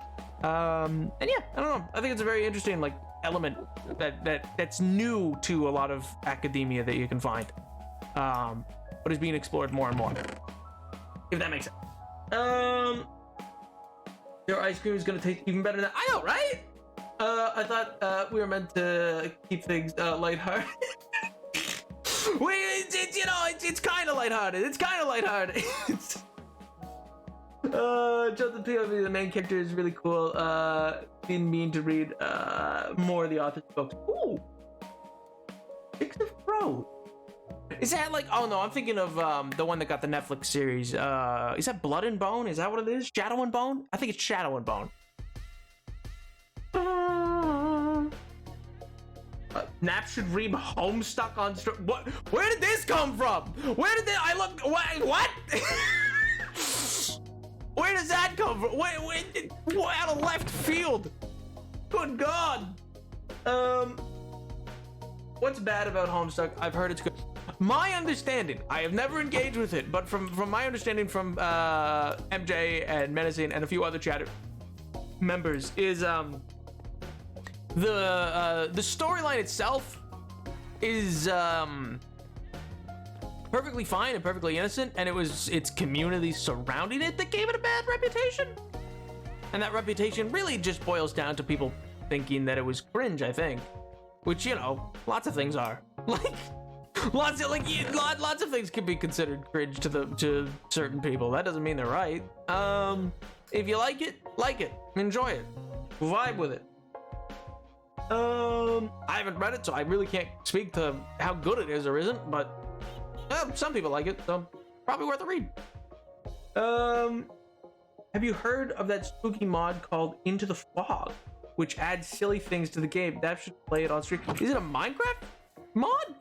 And yeah, I don't know. I think it's a very interesting like element that's new to a lot of academia that you can find, but is being explored more and more. If that makes sense. Your ice cream is gonna taste even better than I know, right? I thought we were meant to keep things lighthearted. It's kind of lighthearted. It's kind of lighthearted. Jonathan POV, the main character, is really cool. Didn't mean to read more of the author's books. Ooh, Six of Crows. Is that like? Oh no, I'm thinking of the one that got the Netflix series. Is that Blood and Bone? Is that what it is? Shadow and Bone? I think it's Shadow and Bone. Nap should read Homestuck on what? Where did this come from? Where did I look? What? Where does that come from? Wait, out of left field. Good God. What's bad about Homestuck? I've heard it's good. My understanding, I have never engaged with it, but from my understanding from MJ and Menacing and a few other chat members is the storyline itself is perfectly fine and perfectly innocent, and it was its community surrounding it that gave it a bad reputation. And that reputation really just boils down to people thinking that it was cringe, I think. Which, you know, lots of things are. Lots of things can be considered cringe to certain people. That doesn't mean they're right. If you like it, enjoy it, vibe with it. I haven't read it, so I really can't speak to how good it is or isn't, but some people like it, so probably worth a read. Have you heard of that spooky mod called Into the Fog, which adds silly things to the game? That should play it on stream. Is it a Minecraft mod?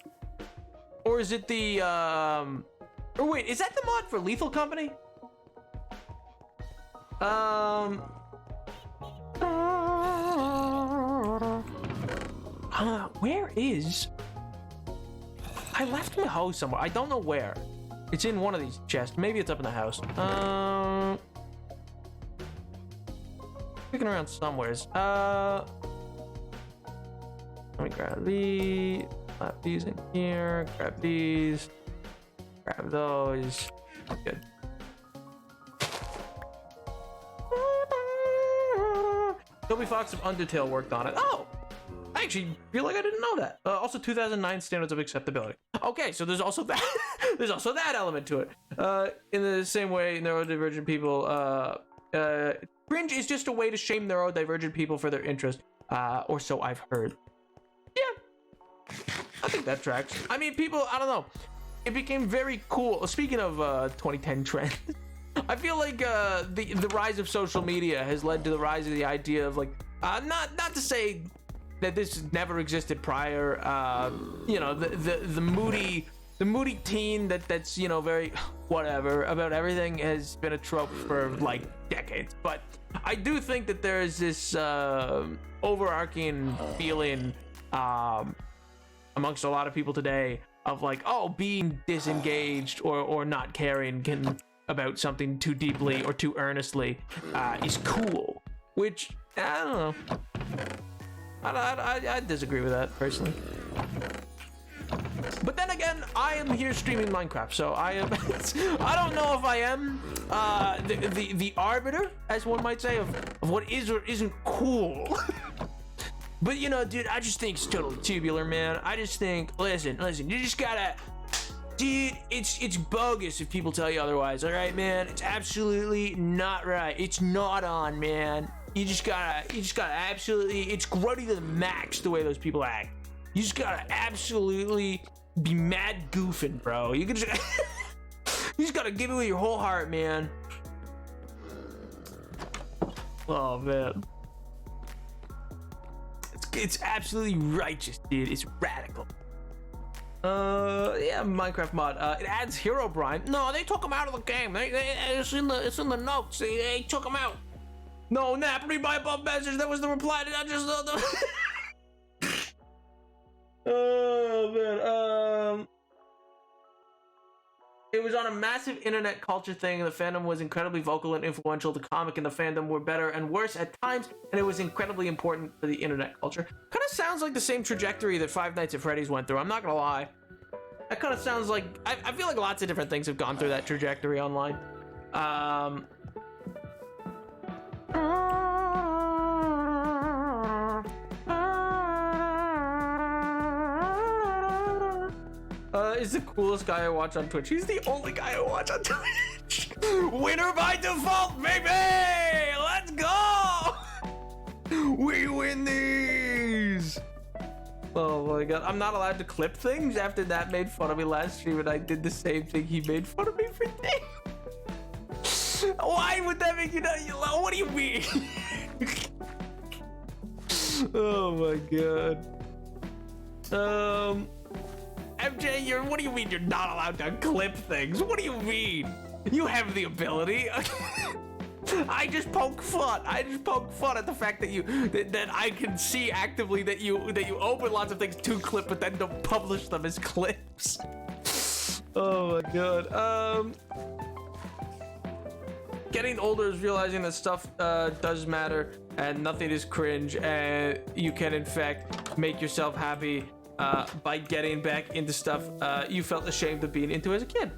Or is it the, or wait, is that the mod for Lethal Company? Where is... I left my hose somewhere. I don't know where. It's in one of these chests. Maybe it's up in the house. Picking around somewheres. Let me grab these. Slap these in here. Grab these. Grab those. Good. Toby Fox of Undertale worked on it. Oh! I actually feel like I didn't know that. Also, 2009 standards of acceptability. Okay, so there's also that. There's also that element to it. In the same way, neurodivergent people, cringe is just a way to shame neurodivergent people for their interest, or so I've heard. Yeah, I think that tracks. I mean, people, I don't know. It became very cool. Speaking of 2010 trends, I feel like the rise of social media has led to the rise of the idea of like, not to say that this never existed prior. You know, the moody teen that's, you know, very whatever about everything has been a trope for like decades. But I do think that there is this overarching feeling amongst a lot of people today of like, oh, being disengaged or not caring about something too deeply or too earnestly is cool, which I don't know. I disagree with that personally. But then again, I am here streaming Minecraft, so I am. I don't know if I am the arbiter, as one might say, of what is or isn't cool. But you know, dude, I just think it's totally tubular, man. I just think, listen, you just gotta, dude, it's bogus if people tell you otherwise. All right, man, it's absolutely not right. It's not on, man. You just gotta absolutely, it's grody to the max the way those people act. You just gotta absolutely be mad goofing, bro. You just gotta give it with your whole heart, man. Oh man, it's absolutely righteous, dude. It's radical. Yeah, Minecraft mod. It adds Herobrine. No, they took him out of the game. It's in the notes. They took him out. No, Nap, read my above message. That was the reply to that. Just oh man. It was on a massive internet culture thing, and the fandom was incredibly vocal and influential. The comic and the fandom were better and worse at times, and it was incredibly important for the internet culture. Kind of sounds like the same trajectory that Five Nights at Freddy's went through. I'm not gonna lie. That kind of sounds like I feel like lots of different things have gone through that trajectory online. Is the coolest guy I watch on Twitch. He's the only guy I watch on Twitch. Winner by default, baby! Let's go! We win these! Oh my god, I'm not allowed to clip things after that made fun of me last stream and I did the same thing he made fun of me for doing. Why would that make you not yellow? What do you mean? Oh my god. MJ, what do you mean you're not allowed to clip things? What do you mean? You have the ability. I just poke fun. I just poke fun at the fact that that I can see actively that you open lots of things to clip, but then don't publish them as clips. Oh my god. Getting older is realizing that stuff does matter and nothing is cringe, and you can in fact make yourself happy by getting back into stuff you felt ashamed of being into as a kid.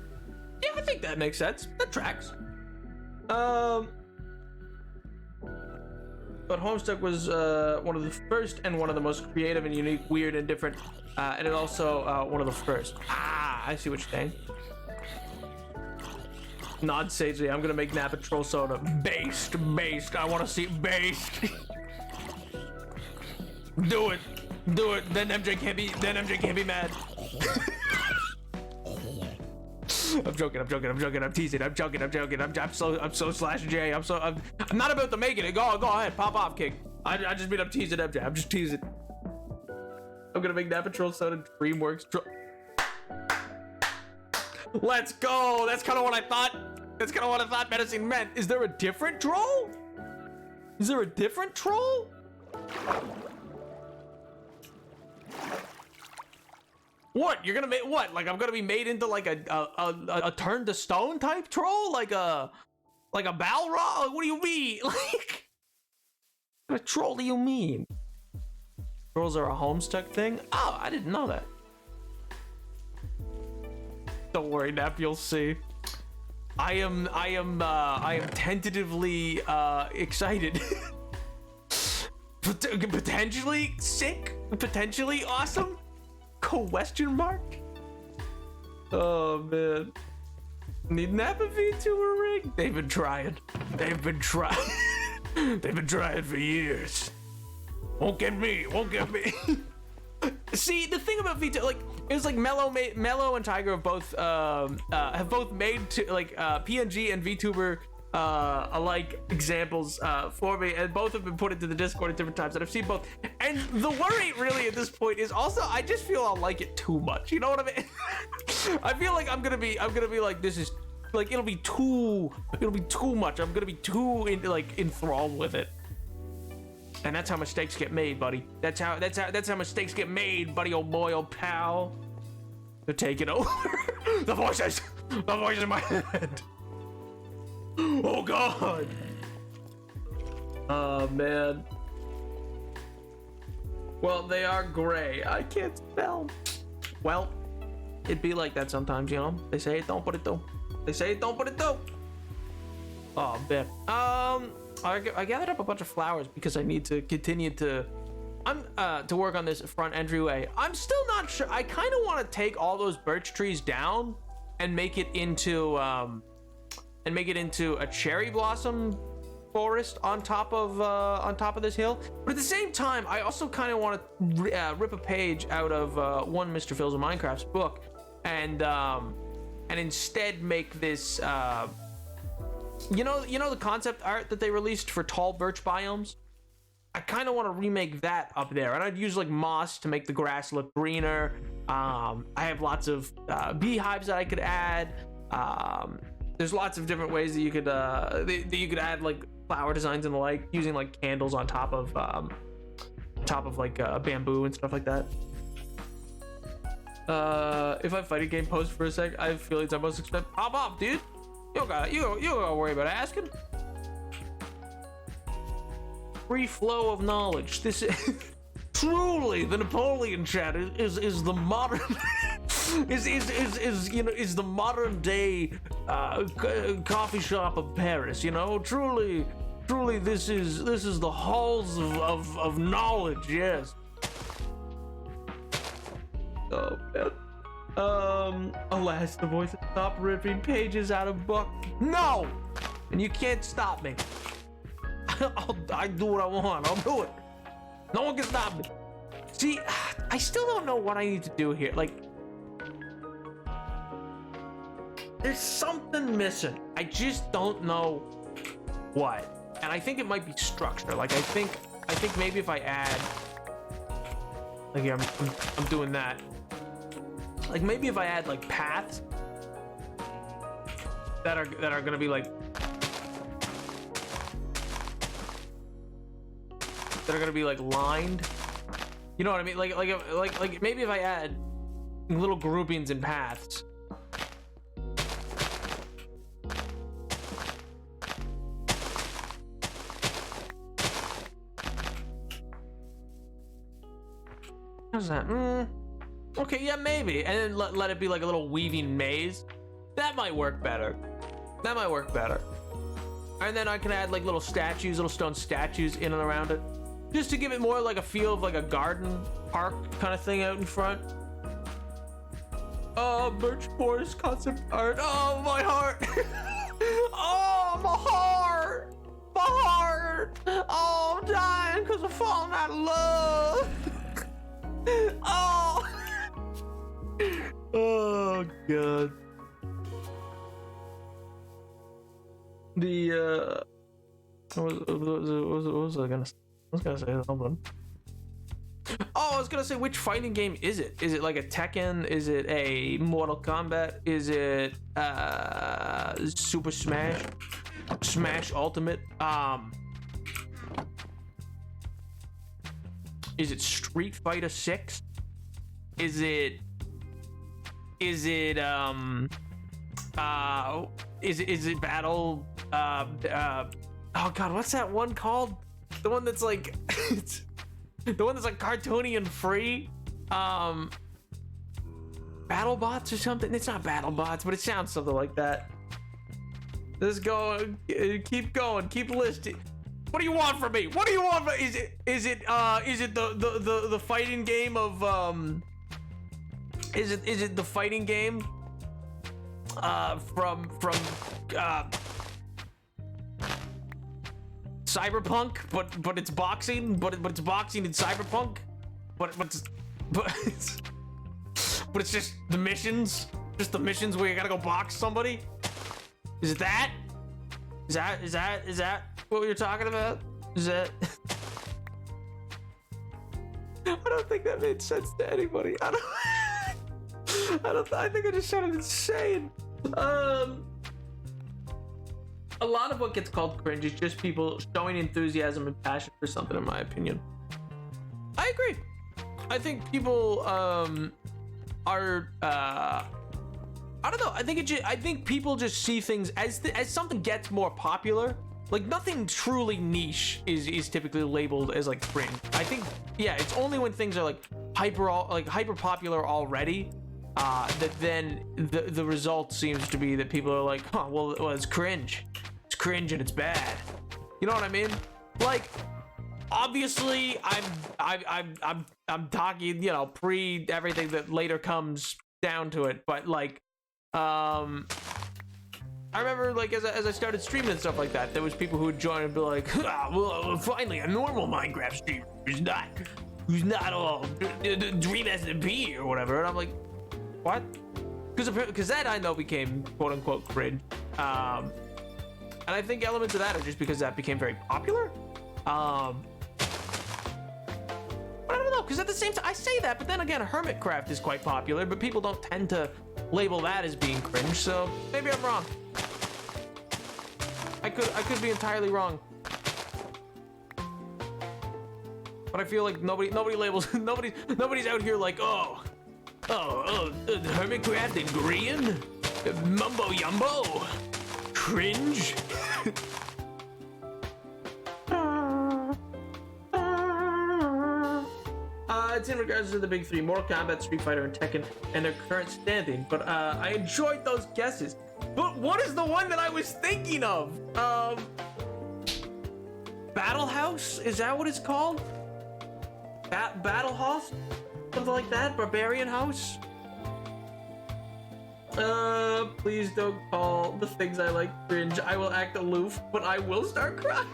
Yeah, I think that makes sense. That tracks. But Homestuck was one of the first and one of the most creative and unique, weird and different, and it also one of the first. Ah, I see what you're saying. Nod sagely. I'm gonna make Napa Troll Soda based. I want to see it based. Do it. Then MJ can't be mad. I'm joking. I'm teasing. I'm joking. I'm so slash J. I'm not about to make it. Go ahead. Pop off, King. I just mean I'm teasing MJ. I'm just teasing. I'm gonna make Napa Troll Soda DreamWorks. Let's go. That's kind of what I thought medicine meant. Is there a different troll? What? You're gonna make what? Like I'm gonna be made into like a turn to stone type troll? Like a Balrog? What do you mean? Like what troll do you mean? Trolls are a Homestuck thing? Oh, I didn't know that. Don't worry, Nap, you'll see. I am tentatively excited. Potentially sick, potentially awesome. Question mark? Oh man. Need Napa VTuber ring? They've been trying for years. Won't get me. See, the thing about VTuber, like, it was like Mello and Tiger have both made to like PNG and VTuber alike examples for me, and both have been put into the Discord at different times, and I've seen both. And the worry really at this point is also I just feel I'll like it too much. You know what I mean? I feel like I'm gonna be like, this is like, it'll be too much. I'm gonna be too enthralled with it. And that's how mistakes get made, buddy. That's how mistakes get made, buddy, old boy, old pal. They're taking over. The voices in my head. Oh god. Oh man. Well, they are gray. I can't spell. Well, it'd be like that sometimes, you know. They say it don't, but it do. Oh man. I gathered up a bunch of flowers because I need to continue to work on this front entryway. I'm still not sure. I kind of want to take all those birch trees down and make it into a cherry blossom forest on top of this hill. But at the same time, I also kind of want to rip a page out of one Mr. Phil's of Minecraft's book and instead make this you know the concept art that they released for tall birch biomes? I kind of want to remake that up there, and I'd use like moss to make the grass look greener. I have lots of beehives that I could add. There's lots of different ways that you could add like flower designs and the like, using like candles on top of like bamboo and stuff like that. If I fight a game post for a sec, I have feelings I must expect. Pop off, dude. You don't gotta worry about asking. Free flow of knowledge. This is truly the Napoleon chat is the modern is the modern day coffee shop of Paris. You know, truly this is the halls of knowledge. Yes. Oh man. Alas, the voice has stopped ripping pages out of book. No, and you can't stop me. I do what I want. I'll do it. No one can stop me. See, I still don't know what I need to do here. Like, there's something missing. I just don't know what. And I think it might be structure. Like, I think maybe if I add, like, here, I'm doing that. Like, maybe if I add like paths that are gonna be like, that are gonna be like lined. You know what I mean? Like maybe if I add little groupings and paths. How's that? Okay, yeah, maybe. And then let it be like a little weaving maze. That might work better. That might work better. And then I can add like little statues, little stone statues in and around it, just to give it more like a feel of like a garden park kind of thing out in front. Oh, Birch Forest concept art. Oh, my heart. Oh, my heart. My heart. Oh, I'm dying because I'm falling out of love. Oh. Oh, God. The, what was I gonna say? I was gonna say, hold on. Oh, I was gonna say, which fighting game is it? Is it like a Tekken? Is it a Mortal Kombat? Is it Super Smash? Smash Ultimate? Is it Street Fighter 6? Is it Battle oh god, what's that one called? The one that's like the one that's like cartoony and free. BattleBots or something? It's not BattleBots, but it sounds something like that. Let's go. Keep going. Keep listing. What do you want from me? What do you want from? Is it the fighting game of Is it the fighting game from Cyberpunk, but it's boxing, but it's boxing in Cyberpunk, but it's just the missions, where you gotta go box somebody. Is it that? Is that what you're talking about? Is that? I don't think that made sense to anybody. I think I just sounded insane. A lot of what gets called cringe is just people showing enthusiasm and passion for something, in my opinion. I agree. I think people are I don't know. I think people just see things as something gets more popular. Like, nothing truly niche is typically labeled as like cringe. I think, yeah, it's only when things are like hyper popular already that then the result seems to be that people are like, huh, well it's cringe. It's cringe and it's bad. You know what I mean? Like, obviously I'm talking, you know, pre everything that later comes down to it, but like I remember, like, as I started streaming and stuff like that, there was people who would join and be like, ah, well, finally a normal Minecraft streamer who's not all Dream SMP or whatever. And I'm like, what? Because that I know became quote unquote cringe. And I think elements of that are just because that became very popular. But I don't know, because at the same time, I say that, but then again, Hermitcraft is quite popular, but people don't tend to label that as being cringe, so maybe I'm wrong. I could be entirely wrong. But I feel like nobody labels, nobody's out here like, Hermitcraft and Green? Mumbo Yumbo? Cringe? It's in regards to the big three, Mortal Kombat, Street Fighter, and Tekken, and their current standing, but I enjoyed those guesses. But what is the one that I was thinking of? Battle House? Is that what it's called? Battle House? Something like that? Barbarian House? Please don't call the things I like cringe. I will act aloof, but I will start crying.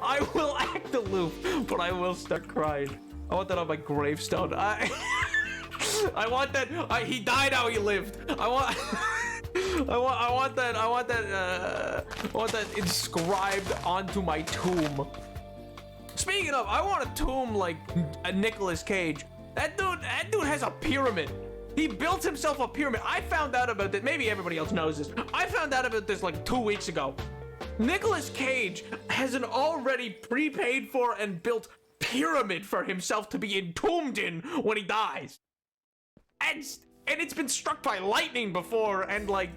I will act aloof, but I will start crying. I want that on my gravestone. I want that. He died how he lived. I want that inscribed onto my tomb. Speaking of, I want a tomb like a Nicolas Cage. That dude has a pyramid. He built himself a pyramid. I found out about this. Maybe everybody else knows this. I found out about this like 2 weeks ago. Nicolas Cage has an already prepaid for and built pyramid for himself to be entombed in when he dies. And it's been struck by lightning before, and like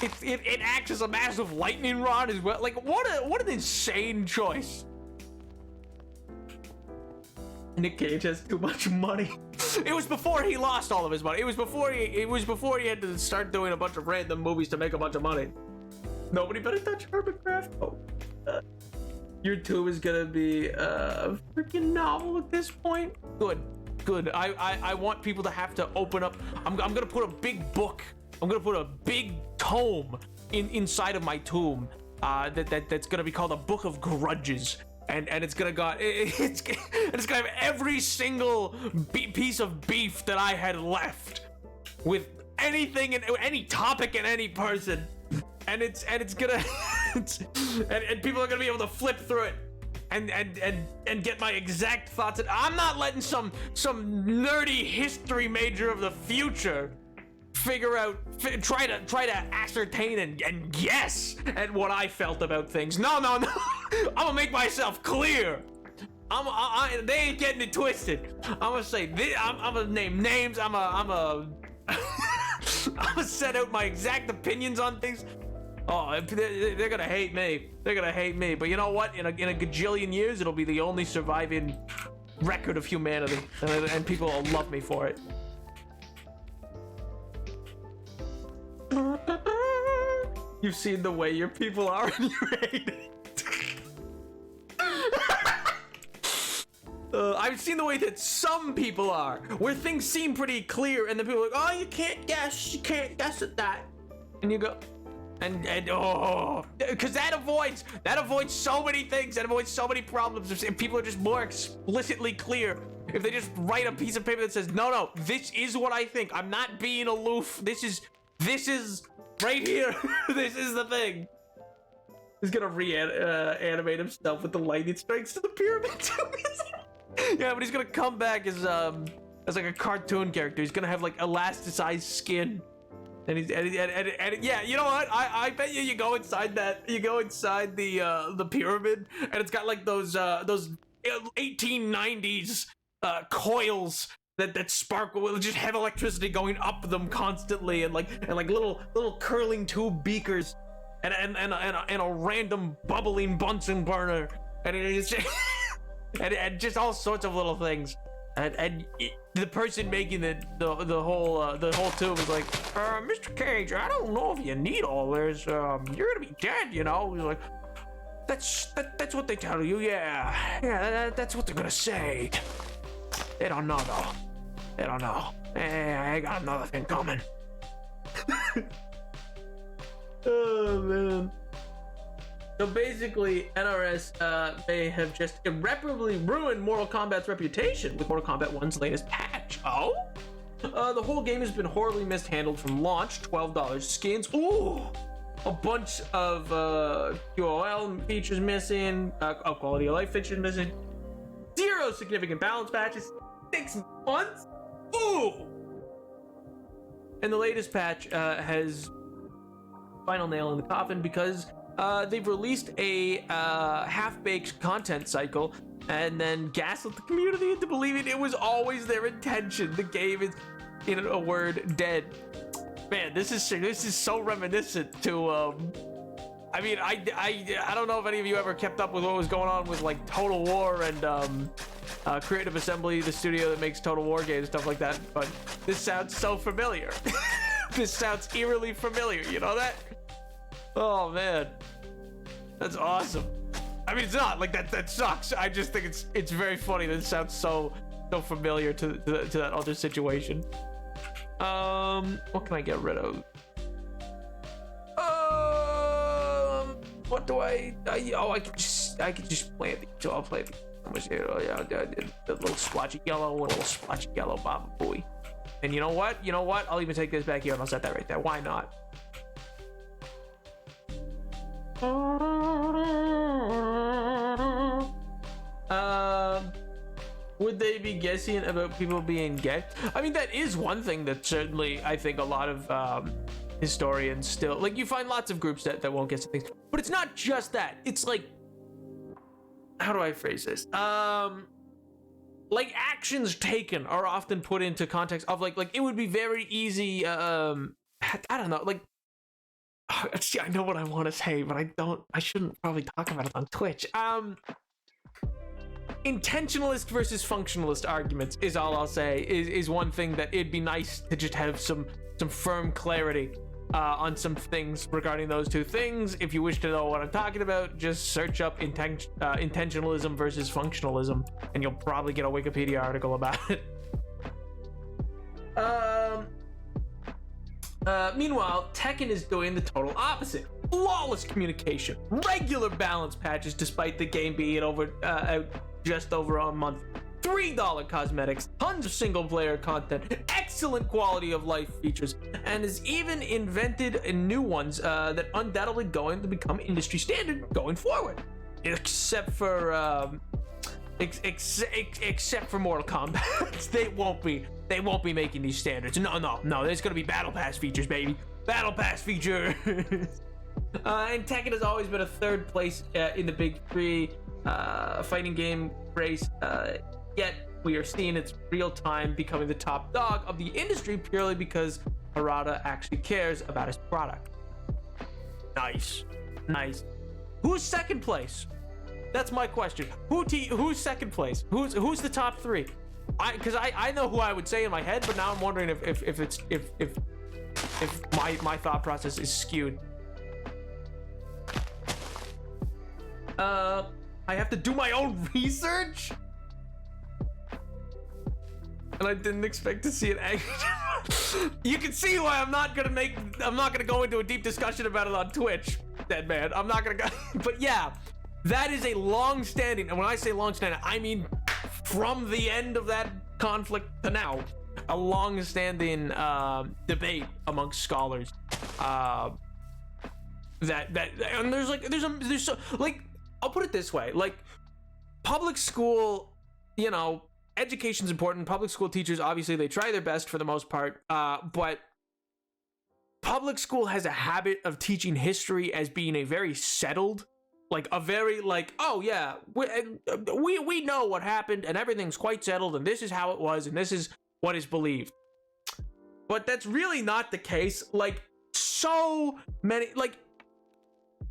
it acts as a massive lightning rod as well. Like what an insane choice. Nick Cage has too much money. It was before he lost all of his money. It was before he had to start doing a bunch of random movies to make a bunch of money. Nobody better touch Hermitcraft. Oh, your tomb is gonna be a freaking novel at this point. Good. I want people to have to open up. I'm gonna put a big book. I'm gonna put a big tome inside of my tomb. That's gonna be called a Book of Grudges. And it's gonna have every single piece of beef that I had left with anything and any topic and any person. And it's gonna and people are gonna be able to flip through it and get my exact thoughts. And I'm not letting some nerdy history major of the future try to ascertain and guess at what I felt about things. No. I'm gonna make myself clear. They ain't getting it twisted. I'm gonna say this, I'm gonna name names. I'm gonna set out my exact opinions on things. Oh, they're gonna hate me. They're gonna hate me. But you know what? In a gajillion years, it'll be the only surviving record of humanity, and people will love me for it. You've seen the way your people are, and you hate it. I've seen the way that some people are, where things seem pretty clear, and then people are like, "Oh, you can't guess at that," and you go. And because that avoids so many things, that avoids so many problems. If people are just more explicitly clear, if they just write a piece of paper that says, no, this is what I think. I'm not being aloof. This is right here. This is the thing. He's gonna animate himself with the lightning strikes to the pyramid. Yeah, but he's gonna come back as like a cartoon character. He's gonna have like elasticized skin. And yeah, you know what? I bet you go inside the pyramid, and it's got like those 1890s coils that sparkle, will just have electricity going up them constantly, and like little curling tube beakers, and a random bubbling Bunsen burner, and it's just and just all sorts of little things. And the person making the whole tube is like, Mr. Cage, I don't know if you need all this. You're gonna be dead, you know. He's like, that's what they tell you. Yeah, that's what they're gonna say. They don't know though. They don't know. I got another thing coming. Oh man. So basically, NRS, they have just irreparably ruined Mortal Kombat's reputation with Mortal Kombat 1's latest patch. Oh? The whole game has been horribly mishandled from launch. $12 skins. Ooh! a bunch of QOL features missing, quality of life features missing, 0 significant balance patches, 6 months. Ooh! And the latest patch has final nail in the coffin because they've released a half-baked content cycle and then gaslit the community into believing it was always their intention. The game is, in a word, dead. Man, this is so reminiscent to I mean, I don't know if any of you ever kept up with what was going on with like Total War and Creative Assembly, the studio that makes Total War games, stuff like that, but this sounds so familiar. This sounds eerily familiar, you know that? Oh man, that's awesome. I mean, it's not like that sucks. I just think it's very funny that it sounds so familiar to that other situation. What can I get rid of? What do I could just play it. So I'll play it. Oh yeah, the little splotchy yellow Baba Booey. And you know what? I'll even take this back here and I'll set that right there. Why not? Would they be guessing about people being gay? I mean, that is one thing that certainly I think a lot of historians still, like, you find lots of groups that won't guess things, but it's not just that. It's like, how do I phrase this? Like, actions taken are often put into context of like it would be very easy. I don't know, like, see, I know what I want to say, but I shouldn't probably talk about it on Twitch. Intentionalist versus functionalist arguments is all I'll say. Is one thing that it'd be nice to just have some firm clarity on some things regarding those two things. If you wish to know what I'm talking about, just search up intentionalism versus functionalism, and you'll probably get a Wikipedia article about it. Meanwhile, Tekken is doing the total opposite. Flawless communication, regular balance patches despite the game being out just over a month, $3 cosmetics, tons of single player content, excellent quality of life features, and has even invented new ones that undoubtedly going to become industry standard going forward. Except for Mortal Kombat. They won't be making these standards. No, there's gonna be battle pass features, baby. Battle pass features. And Tekken has always been a third place in the big three fighting game race, yet we are seeing its real time becoming the top dog of the industry purely because Harada actually cares about his product. Nice. Who's second place? That's my question. Who's second place? Who's the top three? Because I know who I would say in my head, but now I'm wondering if my thought process is skewed. I have to do my own research, and I didn't expect to see it. You can see why I'm not gonna go into a deep discussion about it on Twitch, dead man. I'm not gonna go. But yeah, that is a long-standing, and when I say long-standing, I mean from the end of that conflict to now, a long-standing debate amongst scholars. And there's so, like, I'll put it this way, like, public school, you know, education's important. Public school teachers, obviously, they try their best for the most part, but public school has a habit of teaching history as being a very settled, like, a very, like, oh yeah, we know what happened and everything's quite settled and this is how it was and this is what is believed. But that's really not the case. Like, so many, like,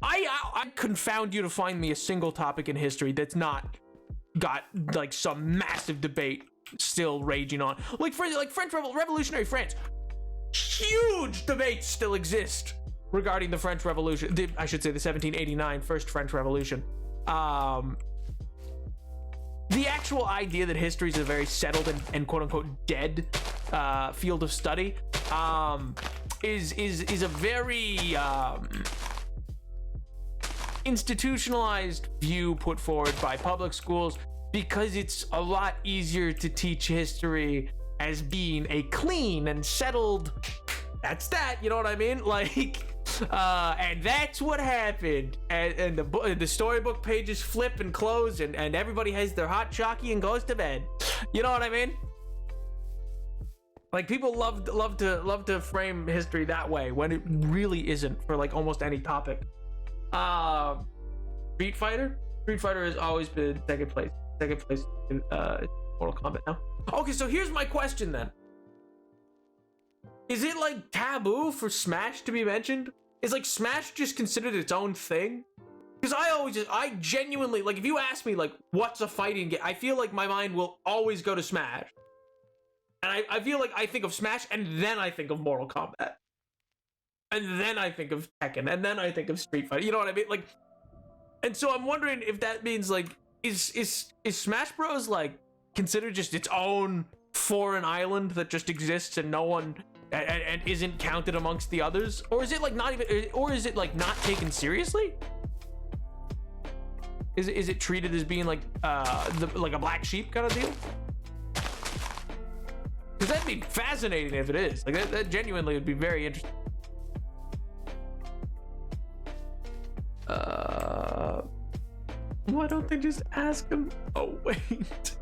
I confound you to find me a single topic in history that's not got like some massive debate still raging on. Like, for like Revolutionary France, huge debates still exist regarding the French Revolution. I should say the 1789 First French Revolution. The actual idea that history is a very settled and quote unquote dead field of study is a very institutionalized view put forward by public schools, because it's a lot easier to teach history as being a clean and settled, that's that, you know what I mean? Like, And that's what happened. And the storybook pages flip and close, and everybody has their hot jockey and goes to bed. You know what I mean? Like, people love to frame history that way when it really isn't for like almost any topic. Street Fighter has always been second place in Mortal Kombat now. Okay, so here's my question then. Is it like taboo for Smash to be mentioned? Is like Smash just considered its own thing? Because I genuinely, like, if you ask me like what's a fighting game, I feel like my mind will always go to Smash. And I feel like I think of Smash and then I think of Mortal Kombat. And then I think of Tekken, and then I think of Street Fighter. You know what I mean? Like, and so I'm wondering if that means like is Smash Bros like considered just its own foreign island that just exists and no one and isn't counted amongst the others, or is it like not even, or is it like not taken seriously? Is it treated as being like like a black sheep kind of deal? Because that'd be fascinating if it is. Like that genuinely would be very interesting. Why don't they just ask him? Oh wait.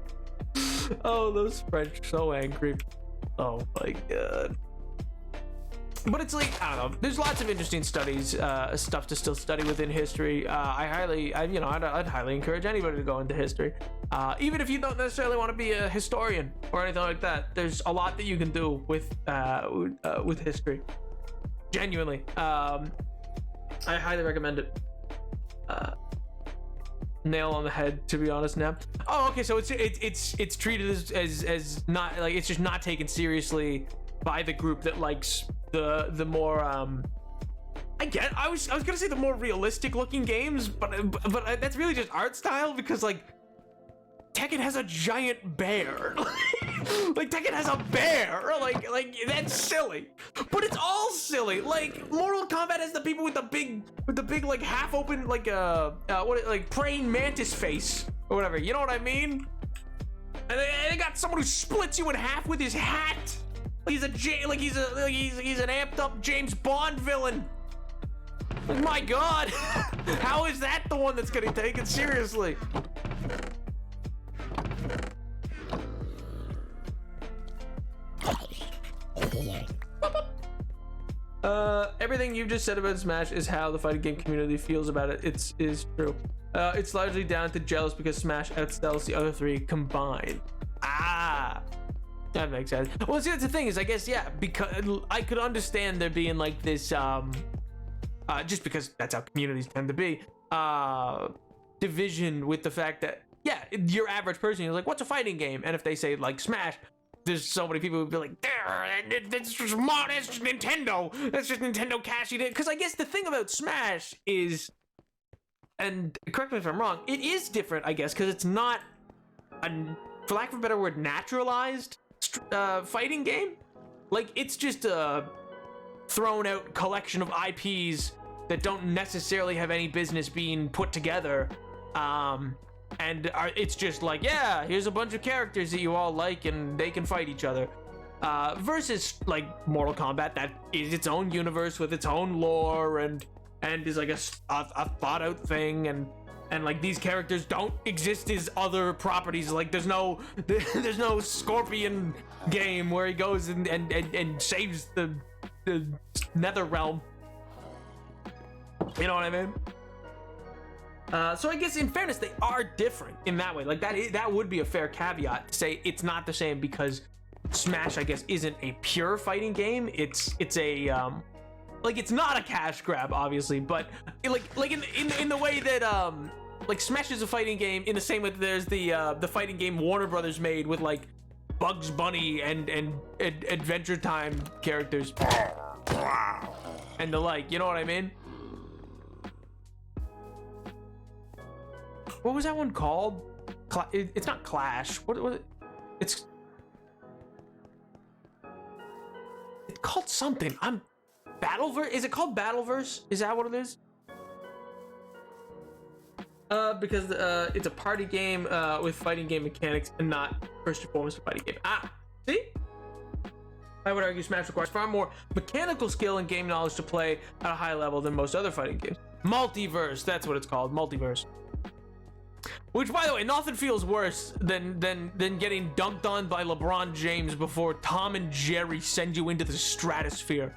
Oh, those French, so angry. Oh my god. But it's like, I don't know, there's lots of interesting studies, stuff to still study within history. I'd highly encourage anybody to go into history, even if you don't necessarily want to be a historian or anything like that. There's a lot that you can do with history. Genuinely, I highly recommend it. Nail on the head, to be honest. Now, oh, okay, so it's treated as not like, it's just not taken seriously by the group that likes the more I was gonna say the more realistic looking games, but that's really just art style, because like Tekken has a giant bear. Like Tekken has a bear. Like that's silly. But it's all silly. Like Mortal Kombat has the people with the big like half open like like praying mantis face or whatever. You know what I mean? And they got someone who splits you in half with his hat. He's an amped up James Bond villain. Oh my god. How is that the one that's getting taken seriously? Everything you've just said about Smash is how the fighting game community feels about it. Is true. It's largely down to jealous because Smash outsells the other three combined. Ah, that makes sense. Well, see, that's the thing is, I guess, yeah, because I could understand there being like this, just because that's how communities tend to be, division with the fact that, yeah, your average person is like, what's a fighting game? And if they say like Smash, there's so many people who'd be like, that's just Nintendo. That's just Nintendo cashing in. Because I guess the thing about Smash is, and correct me if I'm wrong, it is different, I guess, because it's not, for lack of a better word, naturalized fighting game. Like, it's just a thrown out collection of IPs that don't necessarily have any business being put together. It's just like, yeah, here's a bunch of characters that you all like and they can fight each other. Versus like Mortal Kombat, that is its own universe with its own lore and is like a thought out thing, and like these characters don't exist as other properties. Like there's no Scorpion game where he goes and saves the Nether Realm. You know what I mean? So I guess in fairness, they are different in that way. Like that would be a fair caveat to say it's not the same, because Smash, I guess, isn't a pure fighting game. It's a like, it's not a cash grab, obviously, but like in the way that like Smash is a fighting game in the same way that there's the fighting game Warner Brothers made with like Bugs Bunny and Adventure Time characters and the like. You know what I mean? What was that one called? It's not Clash. What was it? It's called something. Battleverse? Is it called Battleverse? Is that what it is? Because it's a party game with fighting game mechanics and not first and foremost a fighting game. Ah, see? I would argue Smash requires far more mechanical skill and game knowledge to play at a high level than most other fighting games. Multiverse, that's what it's called, Multiverse. Which, by the way, nothing feels worse than getting dunked on by LeBron James before Tom and Jerry send you into the stratosphere.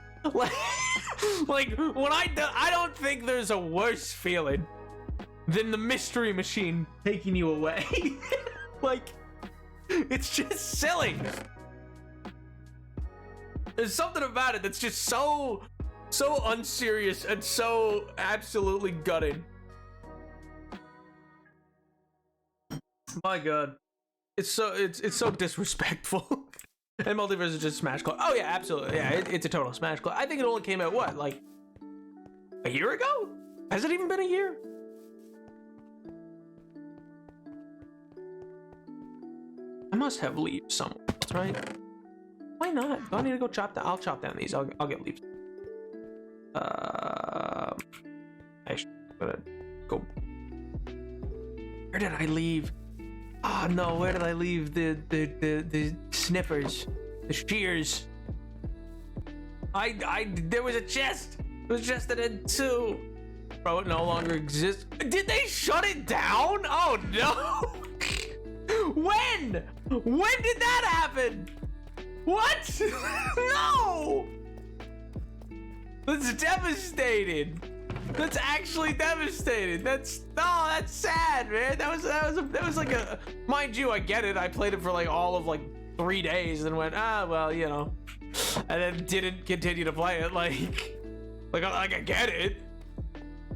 Like when I don't think there's a worse feeling than the Mystery Machine taking you away. Like, it's just silly. There's something about it that's just so unserious and so absolutely gutting. My God, it's so disrespectful. And Multiverse is just Smash Club. Oh yeah, absolutely. Yeah, it's a total Smash Club. I think it only came out what, like a year ago? Has it even been a year? I must have leaves somewhere, right? Why not? Do I need to go chop down? I'll chop down these. I'll get leaves. I should go. Where did I leave? Oh no, where did I leave the snippers? The shears? There was a chest! It was just that it too. Bro, it no longer exists. Did they shut it down? Oh no! When? When did that happen? What? No! That's devastating. That's actually devastating. That's sad, man. That was like a, mind you, I get it. I played it for like all of like 3 days and went, well, you know, and then didn't continue to play it. Like I get it.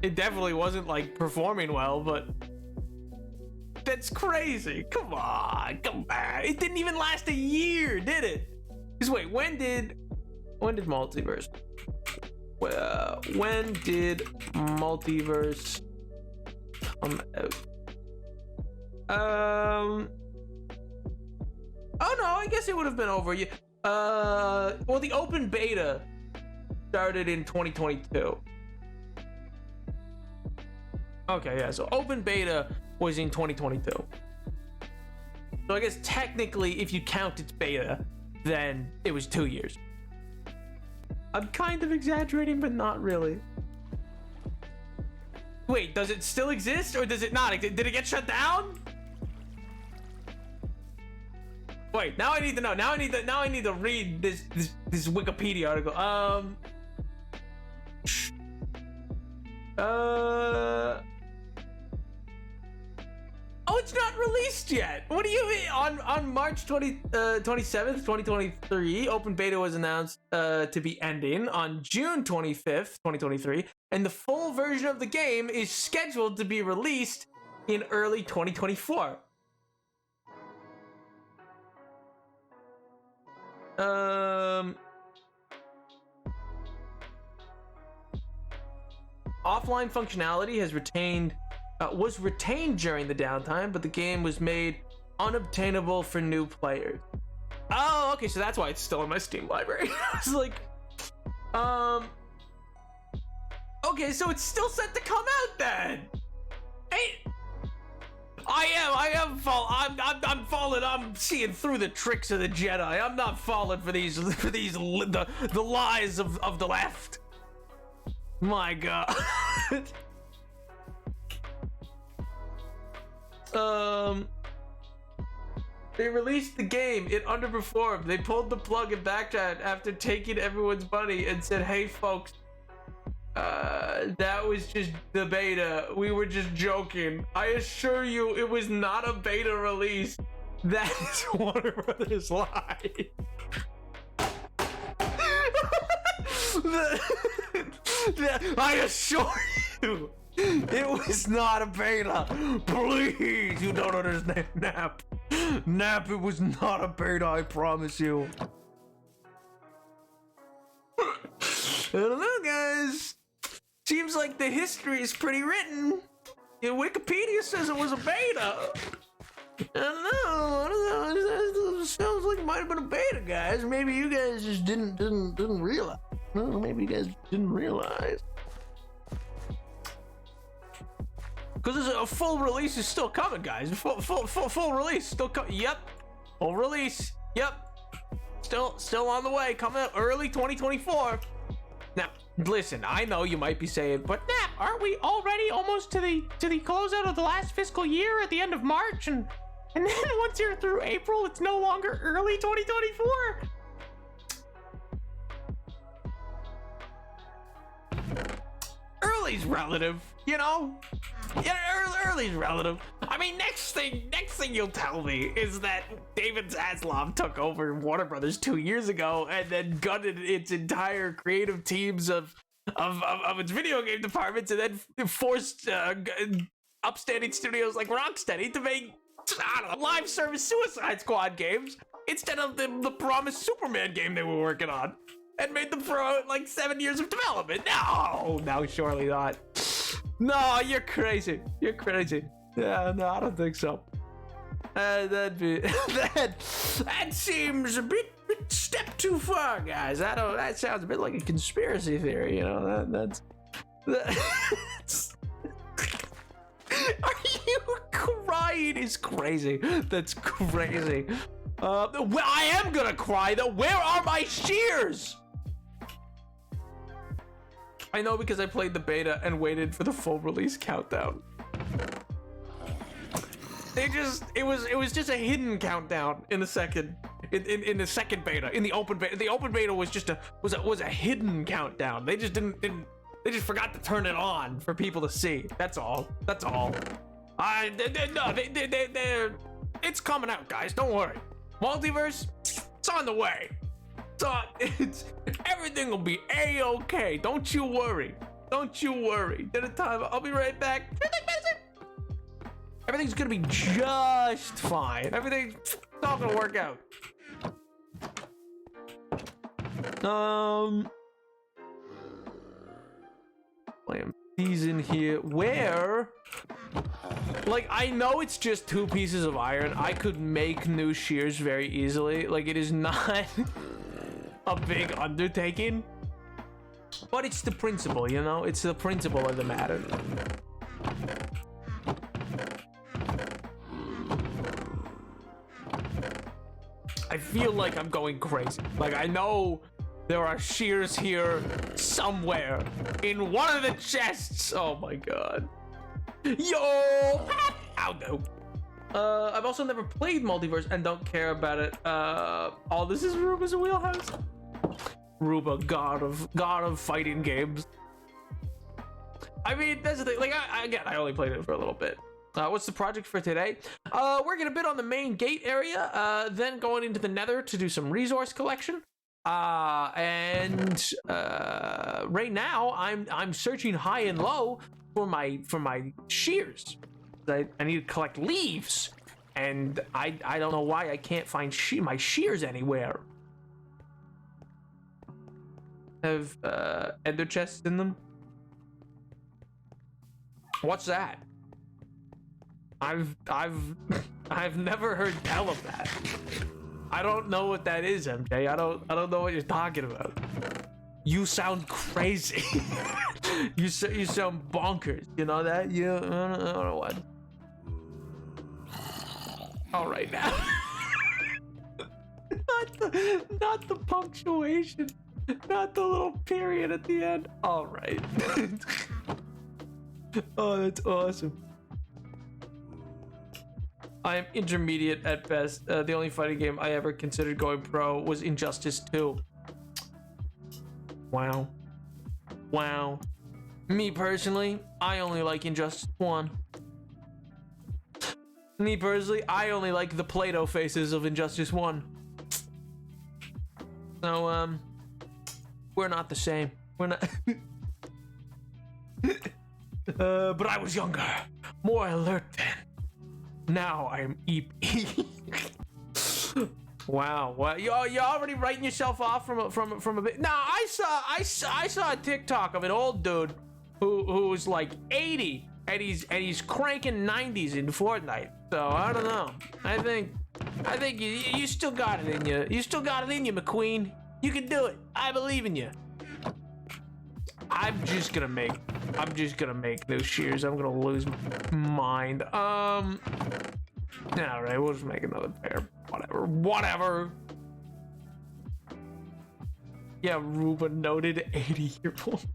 It definitely wasn't like performing well, but that's crazy. Come on. It didn't even last a year, did it? Just wait, when did Multiverse? Well, when did Multiverse come out? Oh no, I guess it would have been over. Well, the open beta started in 2022. Okay, yeah, so open beta was in 2022. So I guess technically, if you count its beta, then it was 2 years. I'm kind of exaggerating, but not really. Wait, does it still exist or does it not? Did it get shut down? Wait, now I need to know. Now I need to read this Wikipedia article. Oh, it's not released yet. What do you mean? On March 27th, 2023, open beta was announced to be ending on June 25th, 2023, and the full version of the game is scheduled to be released in early 2024. Offline functionality was retained during the downtime, but the game was made unobtainable for new players. Oh, okay, so that's why it's still in my Steam library. I was like, okay, so it's still set to come out then. Hey, I'm falling. I'm seeing through the tricks of the Jedi. I'm not falling for the lies of the left. My God. They released the game. It underperformed. They pulled the plug and backtracked after taking everyone's money and said, "Hey, folks, that was just the beta. We were just joking. I assure you, it was not a beta release." That is Warner Brothers lie. I assure you, it was not a beta. Please, you don't understand, Nap. Nap, it was not a beta, I promise you. I don't know, guys. Seems like the history is pretty written. Wikipedia says it was a beta. I don't know. It sounds like it might have been a beta, guys. Maybe you guys just didn't realize. No, maybe you guys didn't realize. Because a full release is still coming, guys. Full release still coming. Yep. Full release. Yep. still on the way. Coming out early 2024. Now, listen, I know you might be saying, but Nap, aren't we already almost to the closeout of the last fiscal year at the end of March, and then once you're through April, it's no longer early 2024? Early's relative, you know? Yeah, early's relative. I mean, next thing you'll tell me is that David Zaslav took over Warner Brothers 2 years ago and then gutted its entire creative teams of its video game departments, and then forced upstanding studios like Rocksteady to make, I don't know, live service Suicide Squad games instead of the promised Superman game they were working on, and made them throw out like 7 years of development. No, surely not. No, you're crazy. You're crazy. Yeah, no, I don't think so. That seems a bit step too far, guys. That sounds a bit like a conspiracy theory, you know. That's Are you crying? Is crazy. That's crazy. Well, I am gonna cry though. Where are my shears? I know, because I played the beta and waited for the full release countdown. It was just a hidden countdown in the second beta, in the open beta. The open beta was just a hidden countdown. They just didn't they just forgot to turn it on for people to see. That's all. It's coming out, guys. Don't worry. Multiverse, it's on the way. Everything will be a-okay. Don't you worry. Dinner time. I'll be right back. Everything's gonna be just fine. Everything's all gonna work out. I am season here. Where? Like, I know it's just 2 pieces of iron. I could make new shears very easily. Like, it is not a big undertaking, but it's the principle, you know? It's the principle of the matter. I feel like I'm going crazy. Like, I know there are shears here somewhere in one of the chests. Oh my god. Yo! I'll do. I've also never played Multiverse and don't care about it. Oh, this is Ruba's wheelhouse. Ruba, god of fighting games. I mean, that's the thing. Like, I only played it for a little bit. What's the project for today? We're gonna bid on the main gate area, then going into the Nether to do some resource collection. And right now I'm searching high and low for my shears. I need to collect leaves, and I don't know why I can't find my shears anywhere. Have ender chests in them? What's that? I've never heard tell of that. I don't know what that is, MJ. I don't know what you're talking about. You sound crazy. you sound bonkers. You know that? I don't know what. All right now. not the punctuation. Not the little period at the end. All right. Oh, that's awesome. I am intermediate at best. The only fighting game I ever considered going pro was Injustice 2. Wow. Me personally, I only like Injustice 1. Me personally, I only like the Play-Doh faces of Injustice 1. So, we're not the same. We're not. But I was younger, more alert then. Now I am EP. Wow. Well, you're already writing yourself off from a bit. Now I saw a TikTok of an old dude who was like 80 and he's cranking 90s in Fortnite. So I don't know. I think you still got it in you. You still got it in you, McQueen. You can do it. I believe in you. I'm just gonna make new shears. I'm gonna lose my mind. All right, we'll just make another pair. Whatever. Yeah, Ruba noted 80-year-old.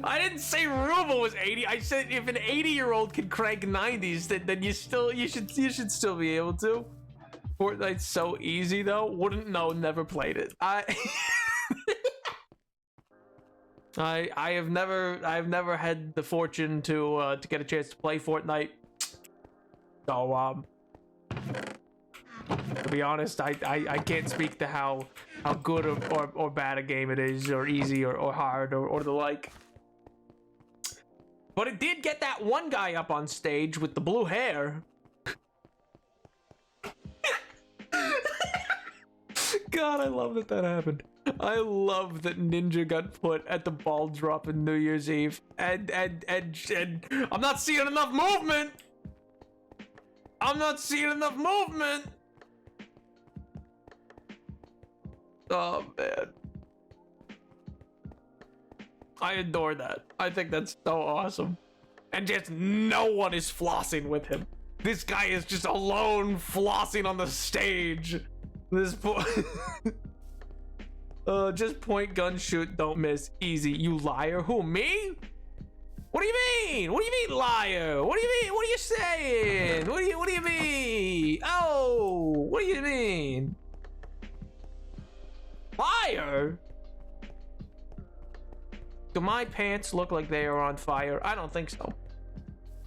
I didn't say Ruba was 80. I said if an 80-year-old can crank 90s, then you should still be able to. Fortnite's so easy though. Wouldn't know. Never played it. I've never had the fortune to get a chance to play Fortnite. So to be honest, I can't speak to how good or bad a game it is, or easy or hard or the like. But it did get that one guy up on stage with the blue hair. God, I love that happened. I love that Ninja got put at the ball drop in New Year's Eve. And I'm not seeing enough movement. I'm not seeing enough movement. Oh, man. I adore that. I think that's so awesome. And just no one is flossing with him. This guy is just alone flossing on the stage. This just point, gun, shoot, don't miss. Easy. You liar. Who, me? What do you mean? What do you mean, liar? What do you mean? What are you saying? What do you mean? Oh, what do you mean? Liar? Do my pants look like they are on fire? I don't think so.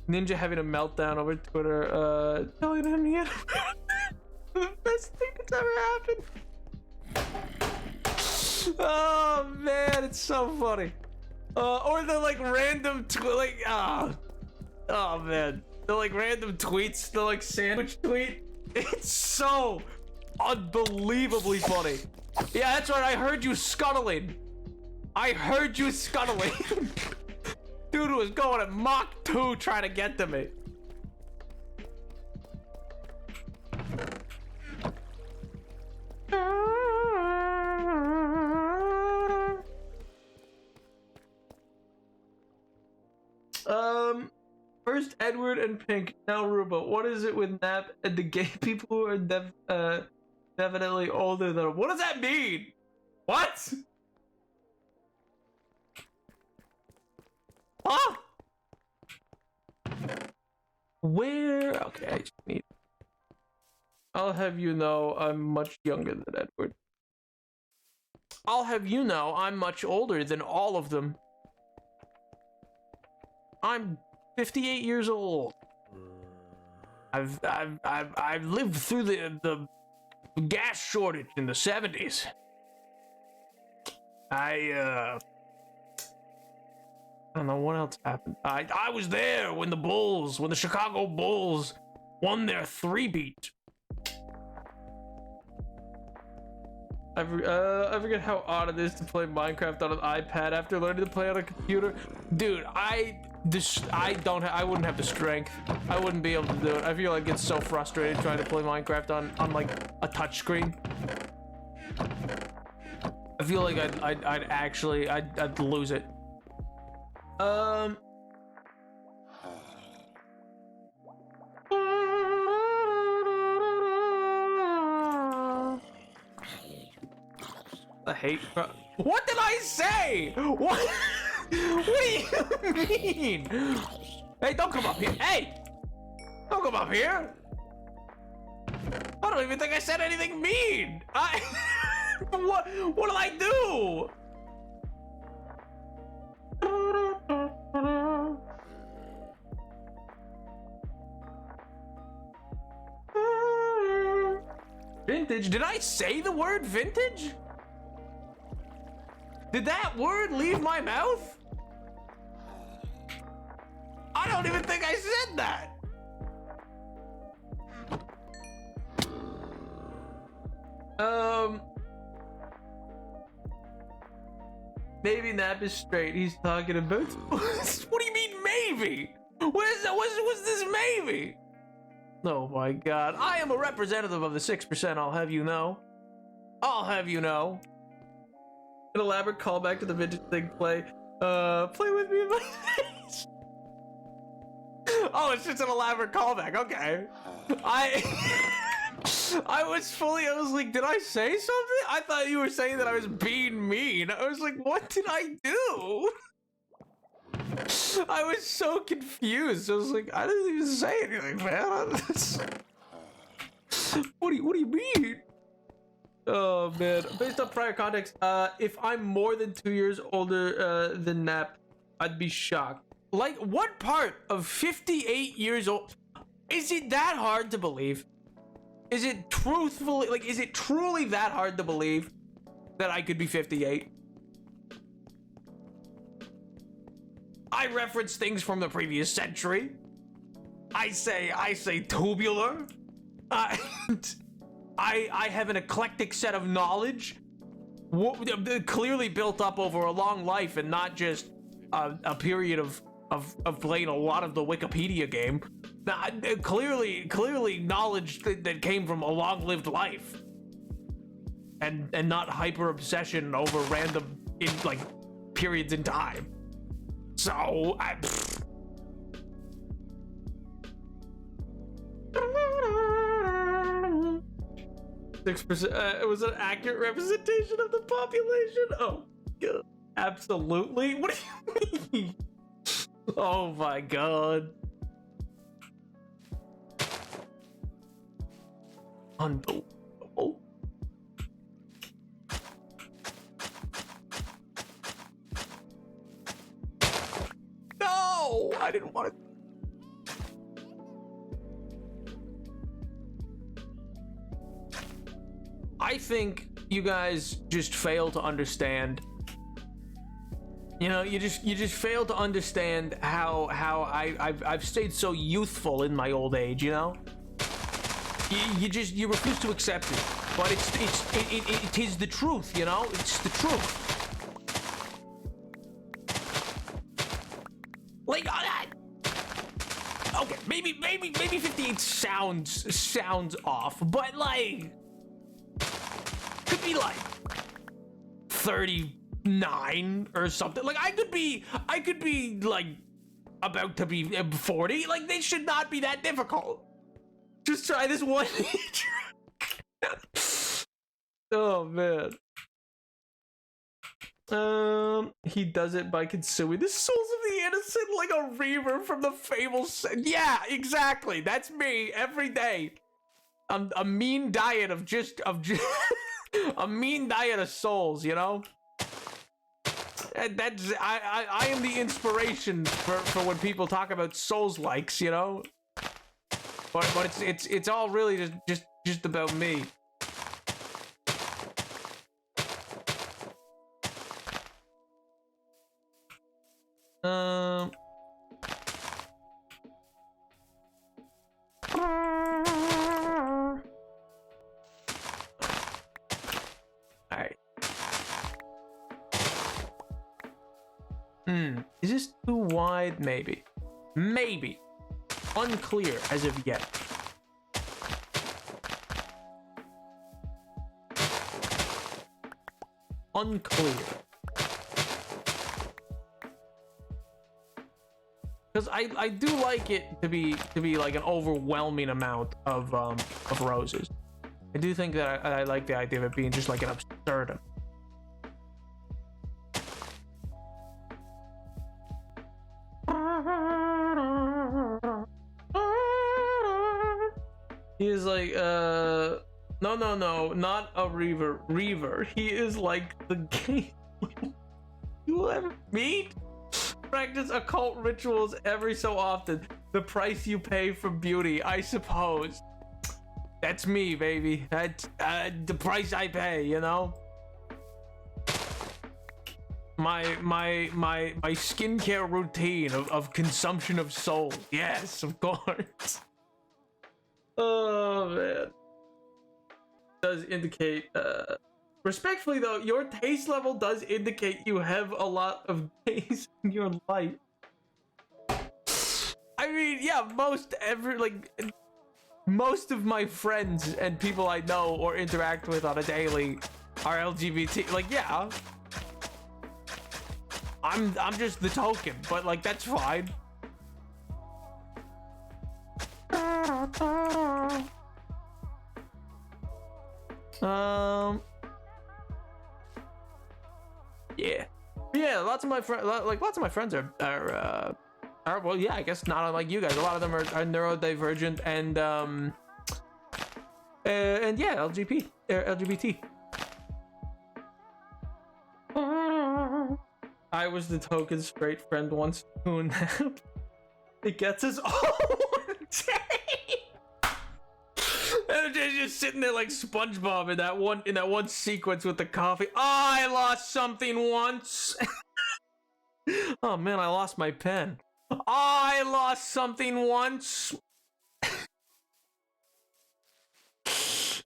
Ninja having a meltdown over Twitter, telling him he had the best thing that's ever happened. Oh man, it's so funny. Or the like random oh man, the like random tweets, the like sandwich tweet. It's so unbelievably funny. Yeah, that's right. I heard you scuttling. Dude was going at Mach 2 trying to get to me. First Edward and Pink, now Ruba. What is it with Nap and the gay people who are definitely older than him? What does that mean? What? Huh? Where? Okay, I just need. I'll have you know I'm much younger than Edward. I'll have you know I'm much older than all of them. I'm 58 years old. I've lived through the gas shortage in the 70s. I don't know what else happened. I was there when the Chicago Bulls won their 3-beat. I forget how odd it is to play Minecraft on an iPad after learning to play on a computer. Dude, I wouldn't have the strength. I wouldn't be able to do it. I feel like it's so frustrating trying to play Minecraft on like a touchscreen. I feel like I'd lose it. I hate. What did I say? What? What do you mean? Hey, don't come up here. Hey, don't come up here. I don't even think I said anything mean. What did I do? Vintage? Did I say the word vintage? Did that word leave my mouth? I don't even think I said that. Maybe Nap is straight. He's talking about. What do you mean, maybe? What is that? What's this maybe? Oh my god. I am a representative of the 6%, I'll have you know. I'll have you know. An elaborate callback to the vintage thing play. Play with me in my face. Oh, it's just an elaborate callback. Okay. I was like, did I say something? I thought you were saying that I was being mean. I was like, what did I do? I was so confused. I was like, I didn't even say anything, man. What do you mean? Oh man. Based on prior context, if I'm more than 2 years older than Nap, I'd be shocked. Like, what part of 58 years old? Is it that hard to believe? Is it truthfully, like, is it truly that hard to believe that I could be 58? I reference things from the previous century. I say tubular. I have an eclectic set of knowledge, clearly built up over a long life and not just a period of playing a lot of the Wikipedia game. Clearly knowledge that came from a long-lived life, and not hyper obsession over random periods in time. So 6%. It was an accurate representation of the population. Oh, God. Absolutely. What do you mean? Oh my God. Unbelievable. No, I didn't want to. I think you guys just fail to understand. You know, you just fail to understand how I've stayed so youthful in my old age. You know, you refuse to accept it, but it is the truth. You know, it's the truth. Like, okay, maybe 58 sounds off, but like, could be like 39 or something. Like, I could be like about to be 40. Like, they should not be that difficult. Just try this one. Oh man. He does it by consuming the souls of the innocent like a reaver from the Fable set. Yeah, exactly. That's me every day. A mean diet of just a mean diet of souls, you know? And that's I am the inspiration for when people talk about souls likes, you know? But it's all really just about me. Alright. Is this too wide? Maybe. Maybe. Unclear as of yet. Unclear. Because I do like it to be like an overwhelming amount of roses. I do think that I like the idea of it being just like an absurdum. He is like no, not a reaver. He is like the game you will ever meet. Practice occult rituals every so often. The price you pay for beauty, I suppose. That's me, baby. That's the price I pay, you know? My skincare routine of consumption of souls. Yes, of course. Oh man. Does indicate respectfully though, your taste level does indicate you have a lot of taste in your life. I mean, yeah, most of my friends and people I know or interact with on a daily are LGBT. Like, yeah, I'm just the token, but like that's fine. Yeah. Yeah, lots of my friends, are well, yeah, I guess not unlike you guys. A lot of them are neurodivergent and yeah, LGBT. I was the token straight friend once too. It gets us all one day. And they're just sitting there like SpongeBob in that one sequence with the coffee. Oh, I lost something once. Oh man, I lost my pen. Oh, I lost something once.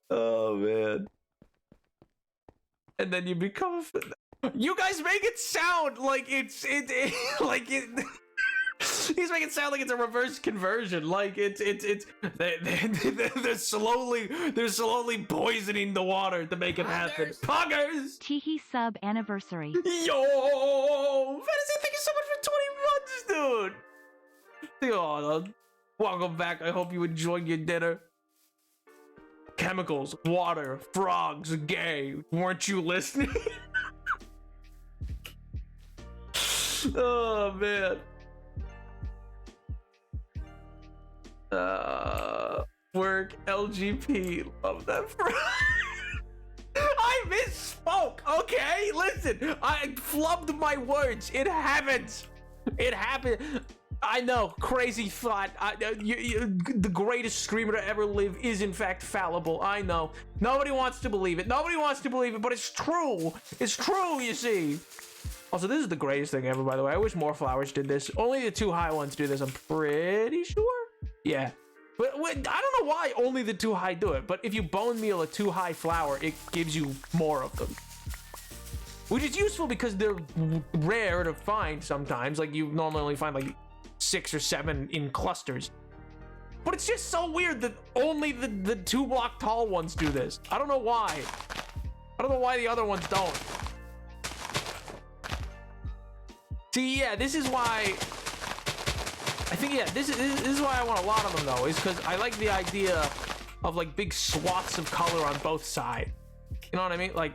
Oh man. And then you become you guys make it sound like it's like it he's making it sound like it's a reverse conversion, like they're slowly poisoning the water to make it happen. Poggers! Teehee sub anniversary. Yo, Fantasy, thank you so much for 20 months, dude. Oh, welcome back. I hope you enjoyed your dinner. Chemicals, water, frogs, gay. Weren't you listening? Oh man. Work LGP. Love that. I misspoke. Okay, listen. I flubbed my words. It happens. It happened. I know, crazy thought. The greatest streamer to ever live is in fact fallible. I know. Nobody wants to believe it. Nobody wants to believe it, but it's true. It's true, you see. Also, this is the greatest thing ever, by the way. I wish more flowers did this. Only the 2 high ones do this, I'm pretty sure. Yeah. But I don't know why only the 2 high do it, but if you bone meal a 2 high flower, it gives you more of them. Which is useful because they're rare to find sometimes. Like, you normally only find like 6 or 7 in clusters. But it's just so weird that only the 2 block tall ones do this. I don't know why. I don't know why the other ones don't. See, yeah, this is why I think, yeah, this is why I want a lot of them though, is because I like the idea of like big swaths of color on both sides. You know what I mean? Like,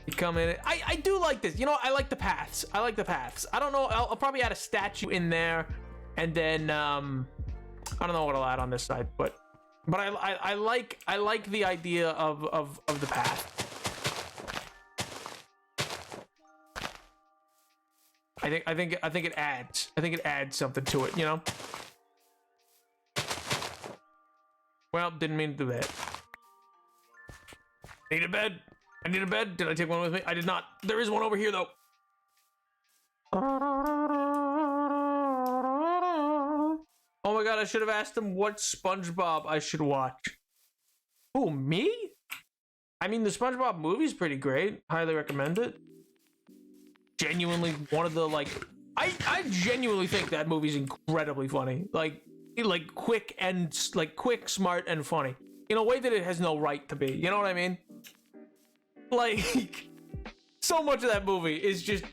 you come in. I do like this. You know, I like the paths. I like the paths. I don't know. I'll probably add a statue in there, and then I don't know what I'll add on this side, but I like the idea of the path. I think it adds. I think it adds something to it. You know. Well, didn't mean to do that. Need a bed. I need a bed. Did I take one with me? I did not. There is one over here, though. Oh my god, I should have asked him what SpongeBob I should watch. Who, me? I mean, the SpongeBob movie's pretty great. Highly recommend it. Genuinely one of the, like... I genuinely think that movie's incredibly funny. Like quick, smart, and funny. In a way that it has no right to be. You know what I mean? Like, so much of that movie is just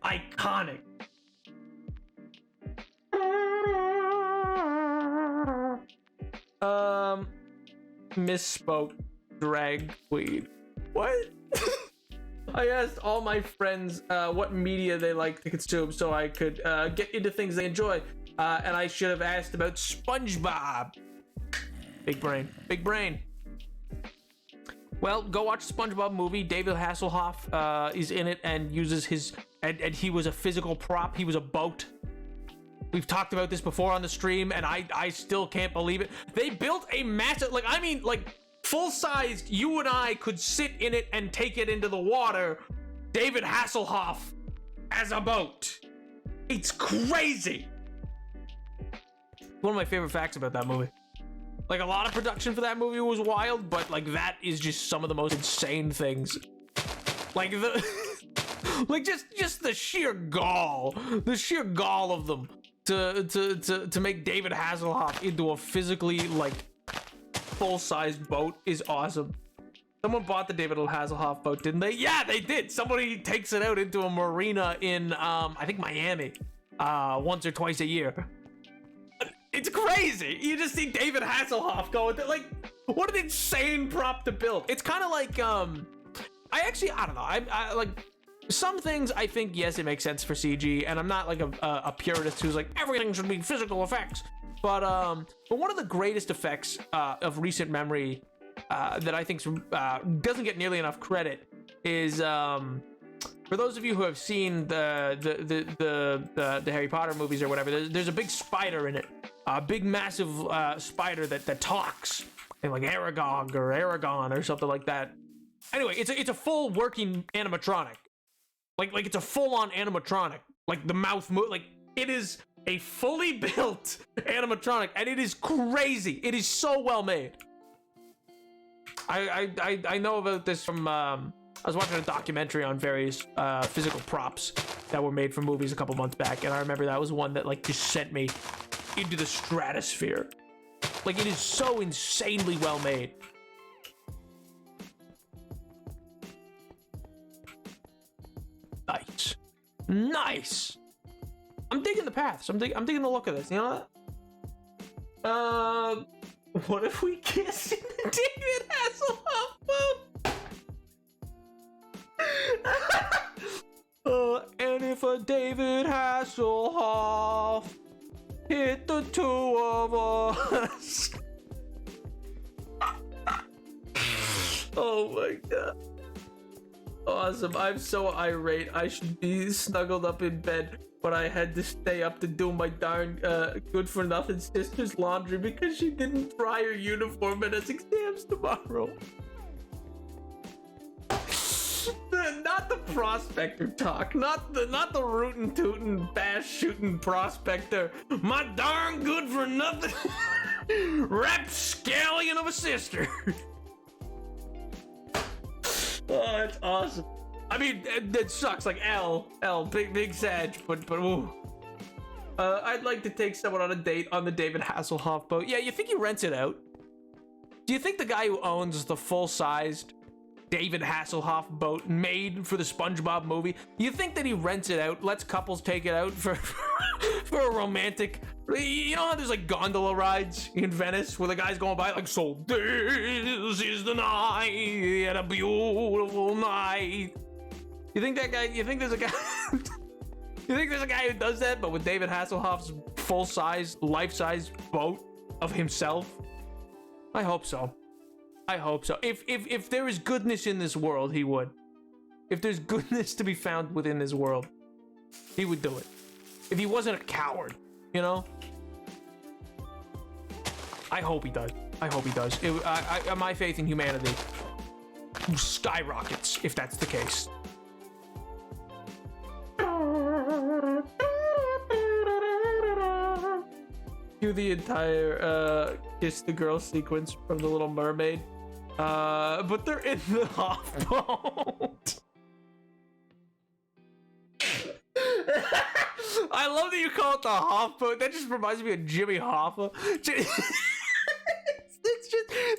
iconic. Misspoke. Drag queen. What? I asked all my friends what media they like to consume so I could get into things they enjoy. And I should have asked about SpongeBob. Big brain. Big brain. Well, go watch SpongeBob movie. David Hasselhoff is in it and uses his... And he was a physical prop. He was a boat. We've talked about this before on the stream, and I still can't believe it. They built a massive... Like, I mean, like, full-sized, you and I could sit in it and take it into the water. David Hasselhoff as a boat. It's crazy. One of my favorite facts about that movie. Like, a lot of production for that movie was wild, but like that is just some of the most insane things. Like the like just the sheer gall of them to make David Hasselhoff into a physically like full-sized boat is awesome. Someone bought the David Hasselhoff boat, didn't they? Yeah, they did. Somebody takes it out into a marina in I think Miami once or twice a year. It's crazy. You just see David Hasselhoff go with it. Like, What an insane prop to build. It's kind of like, I don't know. I like some things I think, yes, it makes sense for CG, and I'm not like a purist who's like, everything should be physical effects. But one of the greatest effects of recent memory that I think doesn't get nearly enough credit is for those of you who have seen the Harry Potter movies or whatever, there's a big spider in it, a big massive spider that talks, and like Aragog or Aragon or something like that. Anyway, it's a full working animatronic, like it's a full on animatronic, like the mouth move, like it is a fully built animatronic, and it is crazy. It is so well made. I know about this from I was watching a documentary on various physical props that were made for movies a couple months back, and I remember that was one that like just sent me into the stratosphere. Like, it is so insanely well made. Nice. I'm digging the paths. I'm digging the look of this. You know that? What if we kiss in the David Hasselhoff? And if a David Hasselhoff hit the two of us. Oh my god. Awesome. I'm so irate. I should be snuggled up in bed, but I had to stay up to do my darn good for nothing sister's laundry because she didn't dry her uniform and has exams tomorrow. Not the prospector talk, not the rootin' tootin' bash shooting prospector. My darn good for nothing rapscallion of a sister. Oh, that's awesome. I mean, that sucks. Like L, big Sag, but ooh. I'd like to take someone on a date on the David Hasselhoff boat. Yeah, you think he rents it out? Do you think the guy who owns the full-sized David Hasselhoff boat made for the SpongeBob movie, you think that he rents it out, lets couples take it out for a romantic, you know how there's like gondola rides in Venice where the guy's going by like, so this is the night and a beautiful night. You think there's a guy who does that, but with David Hasselhoff's full-size, life-size boat of himself? I hope so. If there is goodness in this world, he would. If there's goodness to be found within this world, he would do it. If he wasn't a coward, you know? I hope he does. My faith in humanity skyrockets if that's the case. Do the entire kiss the girl sequence from The Little Mermaid. But they're in the Hoff boat. I love that you call it the Hoff boat. That just reminds me of Jimmy Hoffa.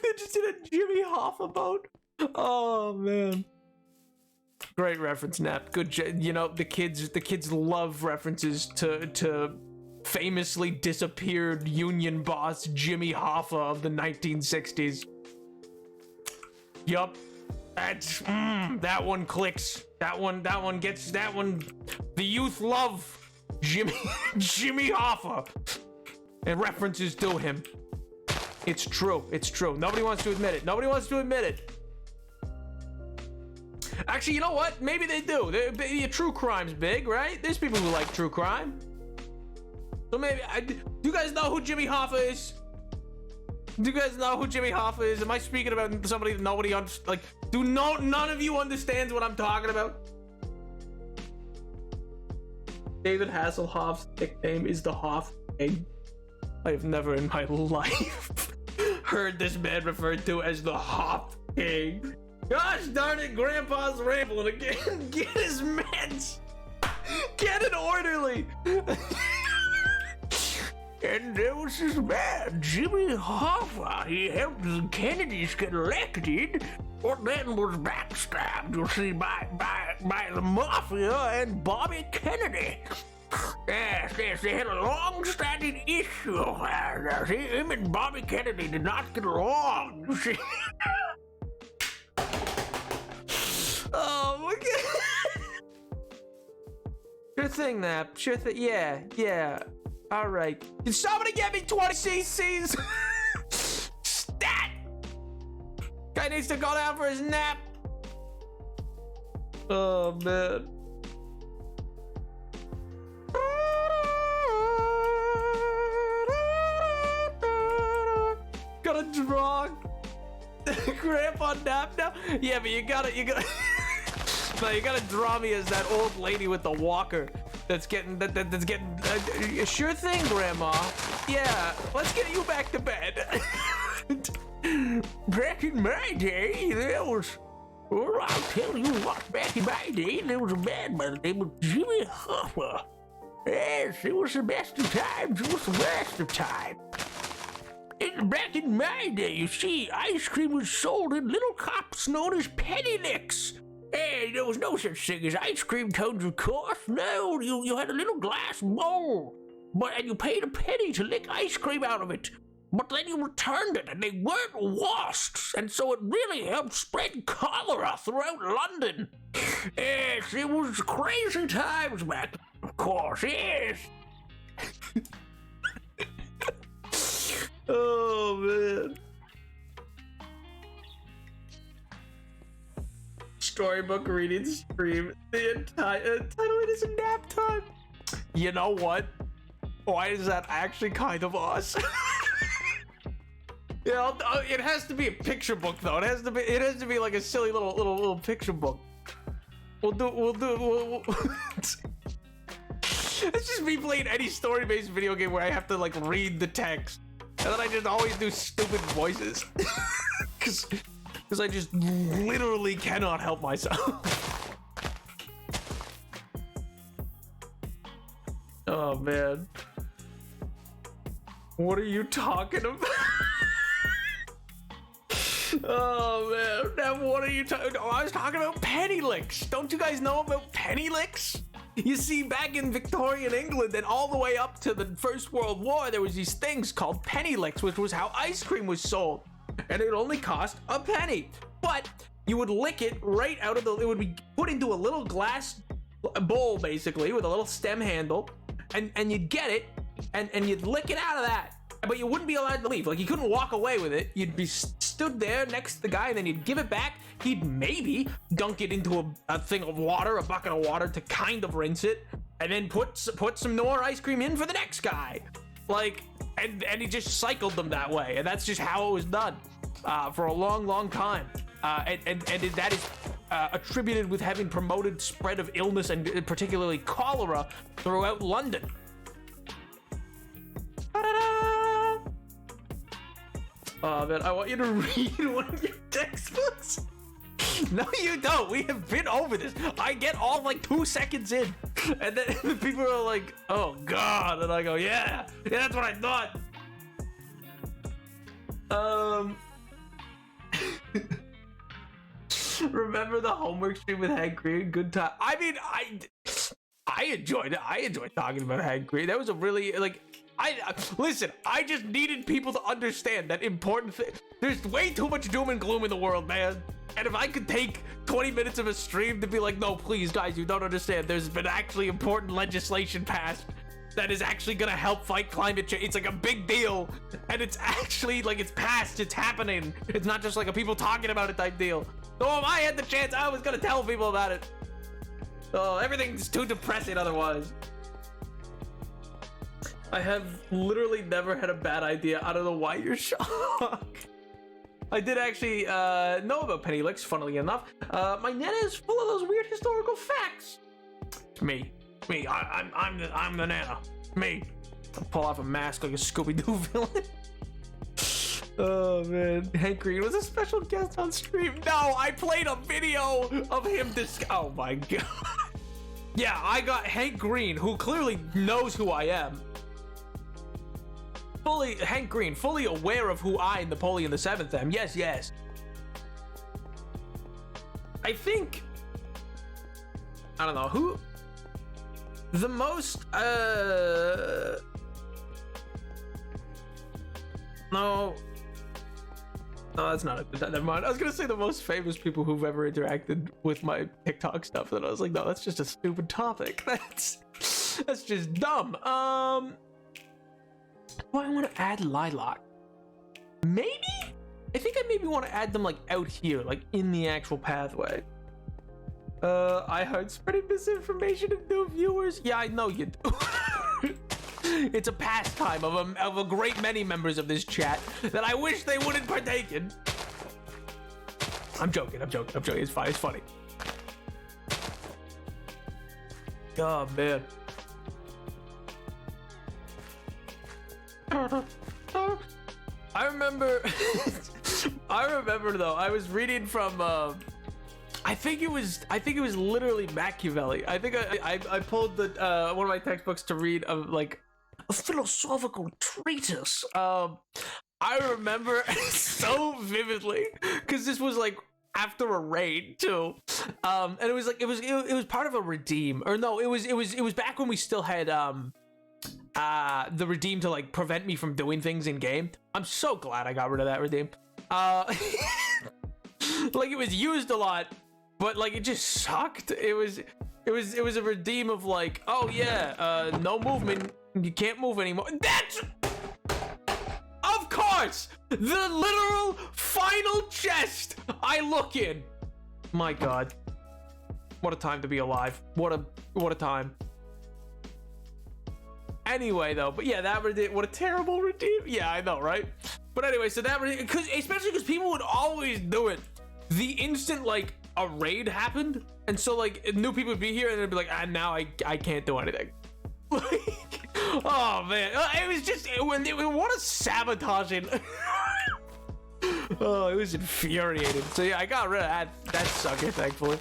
They're just in a Jimmy Hoffa boat. Oh man. Great reference, Nap. Good, you know, the kids love references to famously disappeared union boss Jimmy Hoffa of the 1960s. Yup. That's that one clicks. That one gets that one. The youth love Jimmy Hoffa and references to him. It's true. Nobody wants to admit it. Actually, you know what? Maybe they do. True crime's big, right? There's people who like true crime. So maybe do you guys know who Jimmy Hoffa is? Am I speaking about somebody that nobody like? None of you understands what I'm talking about? David Hasselhoff's nickname is the Hoff King. I have never in my life heard this man referred to as the Hoff King. Gosh darn it, Grandpa's rambling again. Get his meds. Get an orderly. And there was this man, Jimmy Hoffa. He helped the Kennedys get elected, but then was backstabbed, you see, by the mafia and Bobby Kennedy. Yes, they had a long-standing issue. Him and Bobby Kennedy did not get along. You see? Oh my god. Sure thing, Nap. Sure thing. Yeah. All right. Can somebody get me 20 cc's? Stat! Guy needs to go down for his nap. Oh, man. Gotta draw Grandpa Nap now? Yeah, but you gotta no, you gotta draw me as that old lady with the walker that's getting sure thing, Grandma. Yeah, let's get you back to bed. Back in my day, there was, well, I'll tell you what, back in my day, there was a man by the name of Jimmy Hoffa. Yes, it was the best of times, it was the worst of times. Back in my day, you see, ice cream was sold in little cups known as penny licks. Hey, there was no such thing as ice cream cones, of course. No, you had a little glass bowl, and you paid a penny to lick ice cream out of it. But then you returned it, and they weren't washed, and so it really helped spread cholera throughout London. Yes, it was crazy times back then, of course, yes. Oh, man. Storybook reading stream. The entire title, it is a nap time. You know what? Why is that actually kind of us? Yeah, it has to be a picture book though. It has to be like a silly little picture book. We'll It's just me playing any story-based video game where I have to like read the text. And then I just always do stupid voices. Because I just literally cannot help myself. Oh, man. What are you talking about? Oh, man. Now, what are you talking about? Oh, I was talking about penny licks. Don't you guys know about penny licks? You see, back in Victorian England and all the way up to the First World War, there was these things called penny licks, which was how ice cream was sold. And it would only cost a penny. But you would lick it right out of it would be put into a little glass bowl, basically, with a little stem handle. And you'd get it, and you'd lick it out of that. But you wouldn't be allowed to leave. Like, you couldn't walk away with it. You'd be stood there next to the guy, and then you'd give it back. He'd maybe dunk it into a thing of water, a bucket of water to kind of rinse it, and then put some more ice cream in for the next guy. Like, and he just cycled them that way, and that's just how it was done for a long time. And that is attributed with having promoted spread of illness and particularly cholera throughout London. Oh man, I want you to read one of your textbooks. No, you don't. We have been over this. I get all like 2 seconds in, and then the people are like, "Oh God," and I go, "Yeah, that's what I thought." Remember the homework stream with Hank Green? Good time. I mean, I enjoyed it. I enjoyed talking about Hank Green. That was a really listen, I just needed people to understand that important thing. There's way too much doom and gloom in the world, man. And if I could take 20 minutes of a stream to be like, no, please, guys, you don't understand. There's been actually important legislation passed that is actually gonna help fight climate change. It's like a big deal. And it's actually like it's passed, it's happening. It's not just like a people talking about it type deal. So if I had the chance, I was gonna tell people about it. Oh, everything's too depressing otherwise. I have literally never had a bad idea. I don't know why you're shocked. I did actually know about penny licks, funnily enough. My net is full of those weird historical facts. Me, I'm the Nana. Me. I'll pull off a mask like a Scooby-Doo villain. Oh man, Hank Green was a special guest on stream. No, I played a video of him oh my god. Yeah, I got Hank Green, who clearly knows who I am. Hank Green, fully aware of who I, Napoleon VII, am. Yes. I think, I don't know, The most no, that's not it. Never mind. I was gonna say the most famous people who've ever interacted with my TikTok stuff, and I was like, no, that's just a stupid topic. That's just dumb. Do I want to add Lilac? Maybe. I think I maybe want to add them like out here, like in the actual pathway. I heard spreading misinformation of new viewers. Yeah, I know you do. It's a pastime of a great many members of this chat that I wish they wouldn't partake in. I'm joking. It's fine. It's funny. Oh, man. I remember though, I was reading from I think it was literally Machiavelli. I think I pulled the one of my textbooks to read of like a philosophical treatise. I remember so vividly because this was like after a raid too, and it was like it was part of a redeem, or no, it was back when we still had the redeem to like prevent me from doing things in game. I'm so glad I got rid of that redeem. Like it was used a lot, but like it just sucked. It was a redeem of like, oh yeah, no movement, you can't move anymore. That's of course the literal final chest I look in. My God, what a time to be alive. What a time. Anyway, though, but yeah, that redeem, what a terrible redeem. Yeah, I know, right? But anyway, so that redeem, especially because people would always do it the instant like a raid happened, and so like new people would be here, and they'd be like, now I can't do anything. Like, oh man, it was just what a sabotaging. Oh, it was infuriating. So yeah, I got rid of that sucker, thankfully.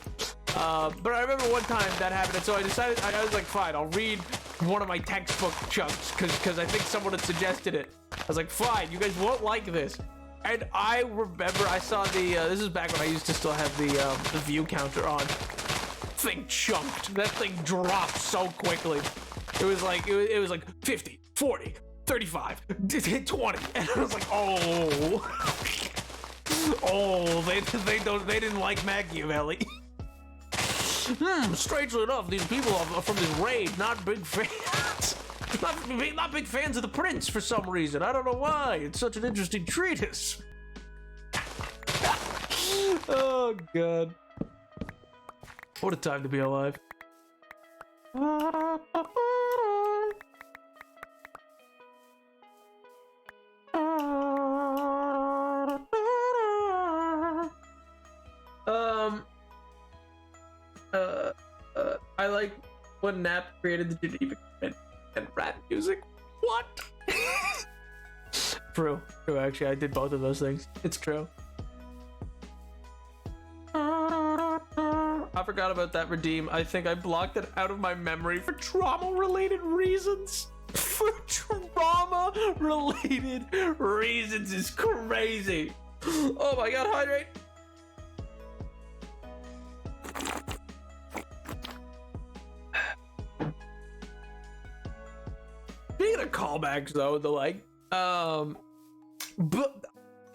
But I remember one time that happened, and so I decided, I was like, fine, I'll read one of my textbook chunks, because I think someone had suggested it. I was like, fine, you guys won't like this. And I remember I saw the, this is back when I used to still have the view counter on. Thing chunked. That thing dropped so quickly. It was like, it was like 50, 40, 35, 20. And I was like, oh. Oh, they didn't like Machiavelli. Strangely enough, these people are from this raid, not big fans. Not big fans of the prince for some reason. I don't know why. It's such an interesting treatise. Oh God. What a time to be alive. I like when Nap created the Geneva and rap music. What? True, actually, I did both of those things. It's true. I forgot about that redeem. I think I blocked it out of my memory for trauma-related reasons. For trauma-related reasons is crazy. Oh my God, hydrate. Speaking of callbacks, though, the like, but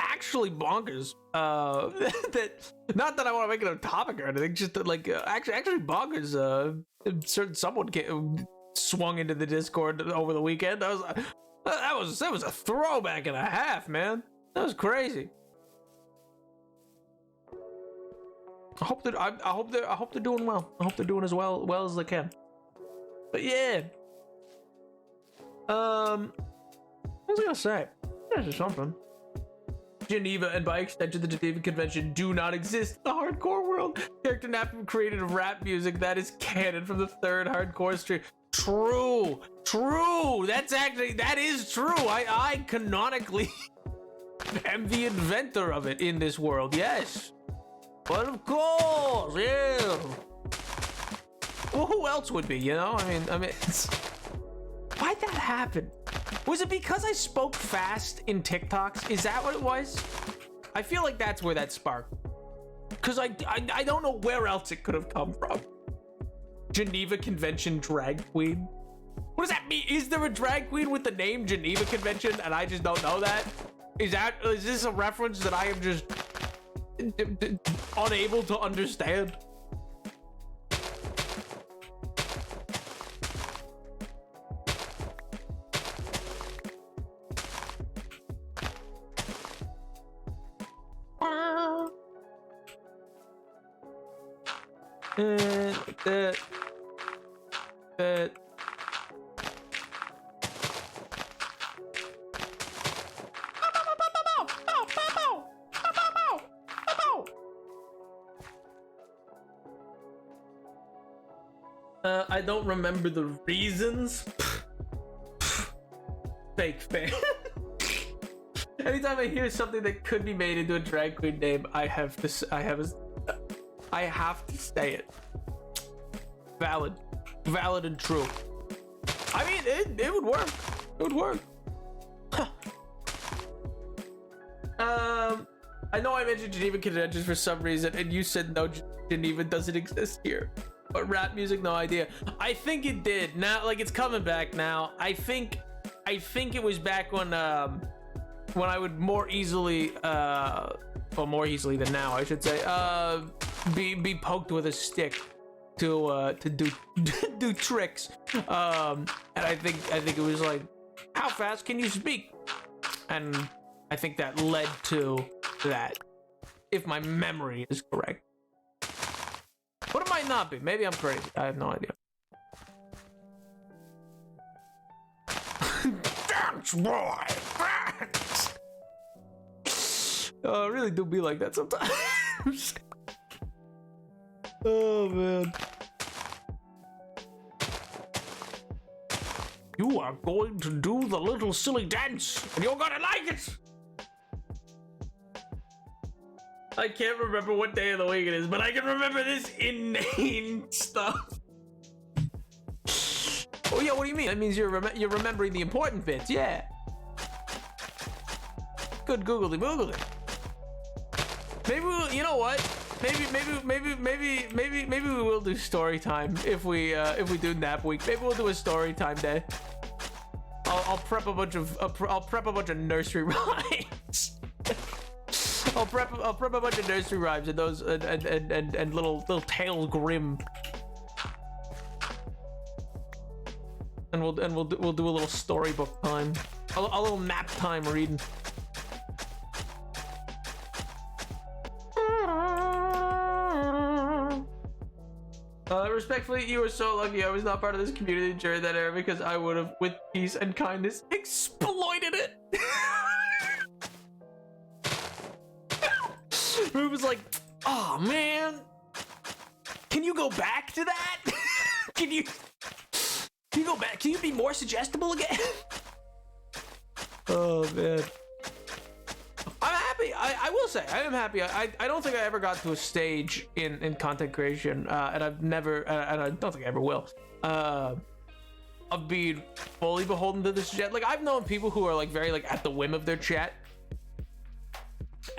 actually bonkers. That not that I want to make it a topic or anything, just that like actually bonkers. Certain someone swung into the Discord over the weekend. That was a throwback and a half, man. That was crazy. I hope they're doing well. I hope they're doing as well as they can. But yeah. What was I gonna say? There's something. Geneva, and by extension the Geneva Convention, do not exist in the hardcore world. Character Nap created rap music that is canon from the third hardcore stream. True. That is true. I canonically am the inventor of it in this world. Yes. But of course, yeah. Well, who else would be? You know, I mean, why'd that happen? Was it because I spoke fast in TikToks? Is that what it was? I feel like that's where that sparked. Because I don't know where else it could have come from. Geneva Convention drag queen. What does that mean? Is there a drag queen with the name Geneva Convention and I just don't know that? Is this a reference that I am just unable to understand? That. I don't remember the reasons. Fake fan. Anytime I hear something that could be made into a drag queen name, I have to say it. Valid and true. I mean, it would work. It would work. Huh. I know I mentioned Geneva Conventions for some reason, and you said no, Geneva doesn't exist here. But rap music, no idea. I think it did. Now, like, it's coming back now. I think it was back when I would more easily, well, more easily than now, I should say, be poked with a stick to do tricks. And I think it was like, how fast can you speak? And I think that led to that, if my memory is correct. But it might not be. Maybe I'm crazy. I have no idea. Dance, boy! Dance! I really do be like that sometimes. Oh, man. You are going to do the little silly dance, and you're gonna like it! I can't remember what day of the week it is, but I can remember this inane stuff. Oh yeah, what do you mean? That means you're remembering the important bits, yeah. Good googly moogly. Maybe we'll, you know what? Maybe we will do story time if we do nap week. Maybe we'll do a story time day. I'll prep a bunch of nursery rhymes. I'll prep a bunch of nursery rhymes and those and little tales grim. And we'll do a little storybook time. A little nap time reading. Respectfully, you were so lucky I was not part of this community during that era because I would have, with peace and kindness, exploited it. Rube was like, oh man, can you go back to that? Can you go back? Can you be more suggestible again? Oh man. I'm happy. I will say I am happy. I don't think I ever got to a stage in content creation, and I've never, and I don't think I ever will, of being fully beholden to this chat. Like, I've known people who are like very like at the whim of their chat,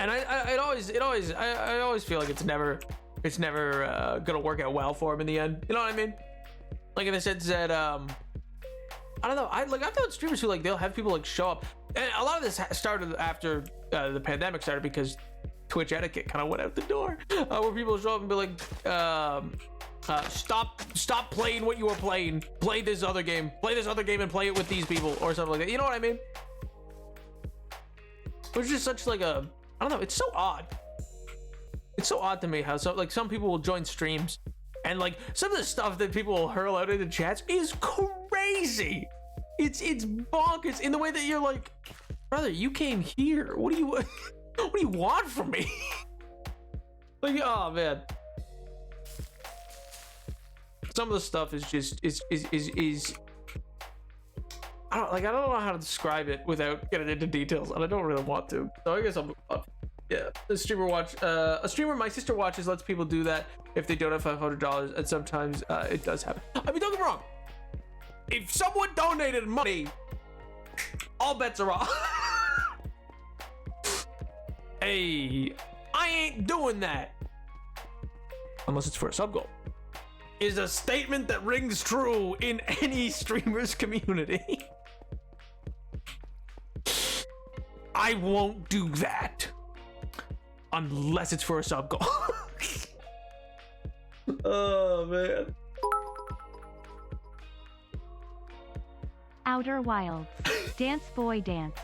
and I always feel like it's never gonna work out well for them in the end. You know what I mean? Like in the sense that I don't know. I've known streamers who like they'll have people like show up, and a lot of this started after the pandemic started because Twitch etiquette kind of went out the door, where people show up and be like, stop playing what you were playing. Play this other game and play it with these people or something like that. You know what I mean? Which is such like a, I don't know. It's so odd. It's so odd to me how some people will join streams and like some of the stuff that people will hurl out into chats is crazy. It's bonkers in the way that you're like, brother, you came here. What do you want from me? Like, oh man. Some of the stuff is just is I don't know how to describe it without getting into details, and I don't really want to. So I guess I'll move on. Yeah, a streamer my sister watches lets people do that if they don't have $500, and sometimes it does happen. I mean, don't get me wrong. If someone donated money, all bets are off. Hey, I ain't doing that unless it's for a sub goal. is a statement that rings true in any streamer's community. I won't do that unless it's for a sub goal. Oh man. Outer Wilds. Dance Boy Dance.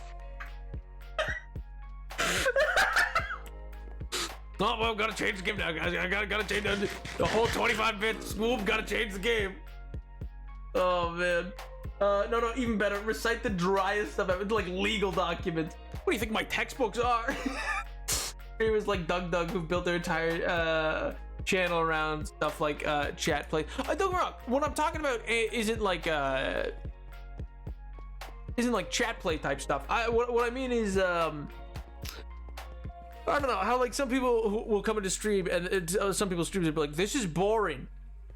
Oh, well, gotta change the game now, guys. I gotta change the whole 25-bit swoop. Gotta change the game. Oh man. No, even better. Recite the driest stuff ever, like legal documents. What do you think my textbooks are? It was like Doug who built their entire channel around stuff like chat play. Don't get me wrong. What I'm talking about isn't like chat play type stuff. What I mean is I don't know how like some people who will come into stream and some people's streams will be like, this is boring.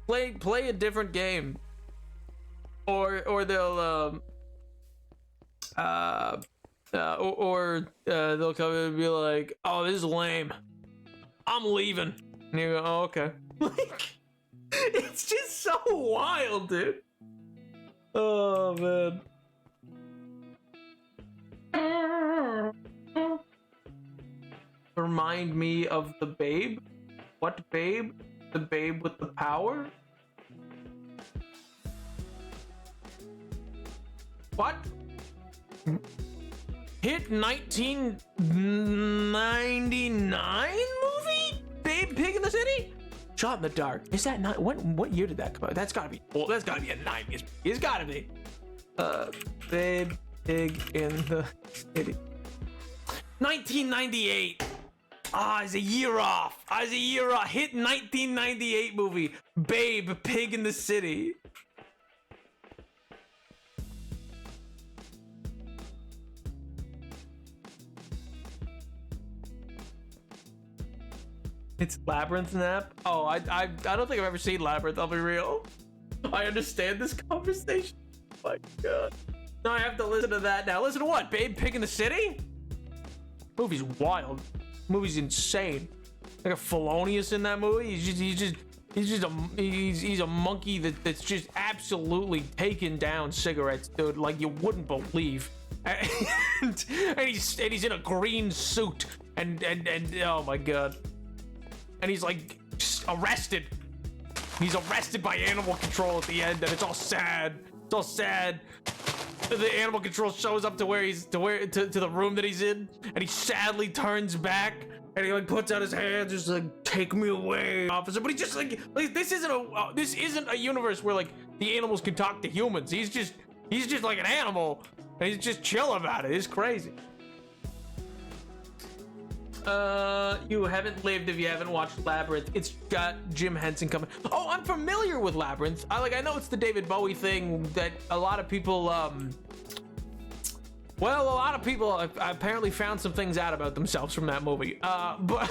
Play a different game. Or they'll they'll come in and be like, oh, this is lame. I'm leaving. And you go, oh, okay. Like, it's just so wild, dude. Oh man. Remind me of the babe? What babe? The babe with the power? What? Hit 1999 movie? Babe Pig in the City? Shot in the Dark. Is that not what year did that come out? That's gotta be old. That's gotta be a 90s. It's gotta be. Babe Pig in the City. 1998. I was a year off. Hit 1998 movie. Babe, Pig in the City. It's Labyrinth Nap? Oh, I don't think I've ever seen Labyrinth, I'll be real. I understand this conversation. Oh my god. Now I have to listen to that now. Listen to what? Babe, Pig in the City? Movie's wild. Movie's insane. Like a Felonious in that movie. He's a monkey that's just absolutely taking down cigarettes, dude, like you wouldn't believe. And he's in a green suit and oh my god. And he's like arrested. He's arrested by animal control at the end, and it's all sad. It's all sad. The animal control shows up to the room that he's in, and he sadly turns back, and he like puts out his hands, just like, take me away, officer. But he just like this isn't a universe where like the animals can talk to humans. He's just like an animal, and he's just chill about it. It's crazy. You haven't lived if you haven't watched Labyrinth. It's got Jim Henson coming. Oh, I'm familiar with Labyrinth. I know it's the David Bowie thing that a lot of people, apparently found some things out about themselves from that movie. But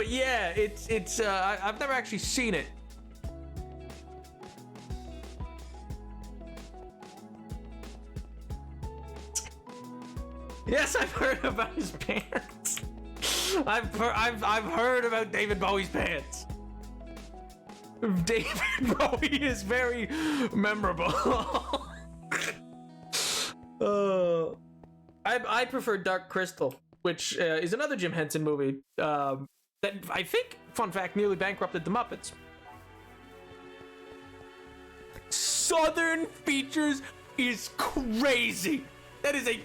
yeah, it's I've never actually seen it. Yes, I've heard about his pants. I've heard about David Bowie's pants. David Bowie is very memorable. I prefer Dark Crystal, which is another Jim Henson movie that I think, fun fact, nearly bankrupted the Muppets. Southern Features is crazy. That is a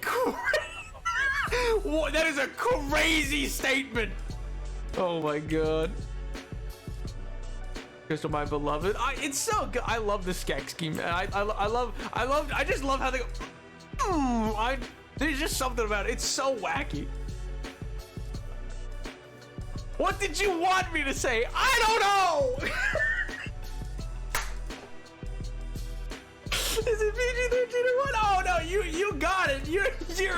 that is a crazy statement. Oh my god. Crystal, my beloved. It's so good. I love the Skek scheme. I just love how they go. There's just something about it. It's so wacky. What did you want me to say? I don't know. Is it PG-13 or what? Oh no, you got it. You're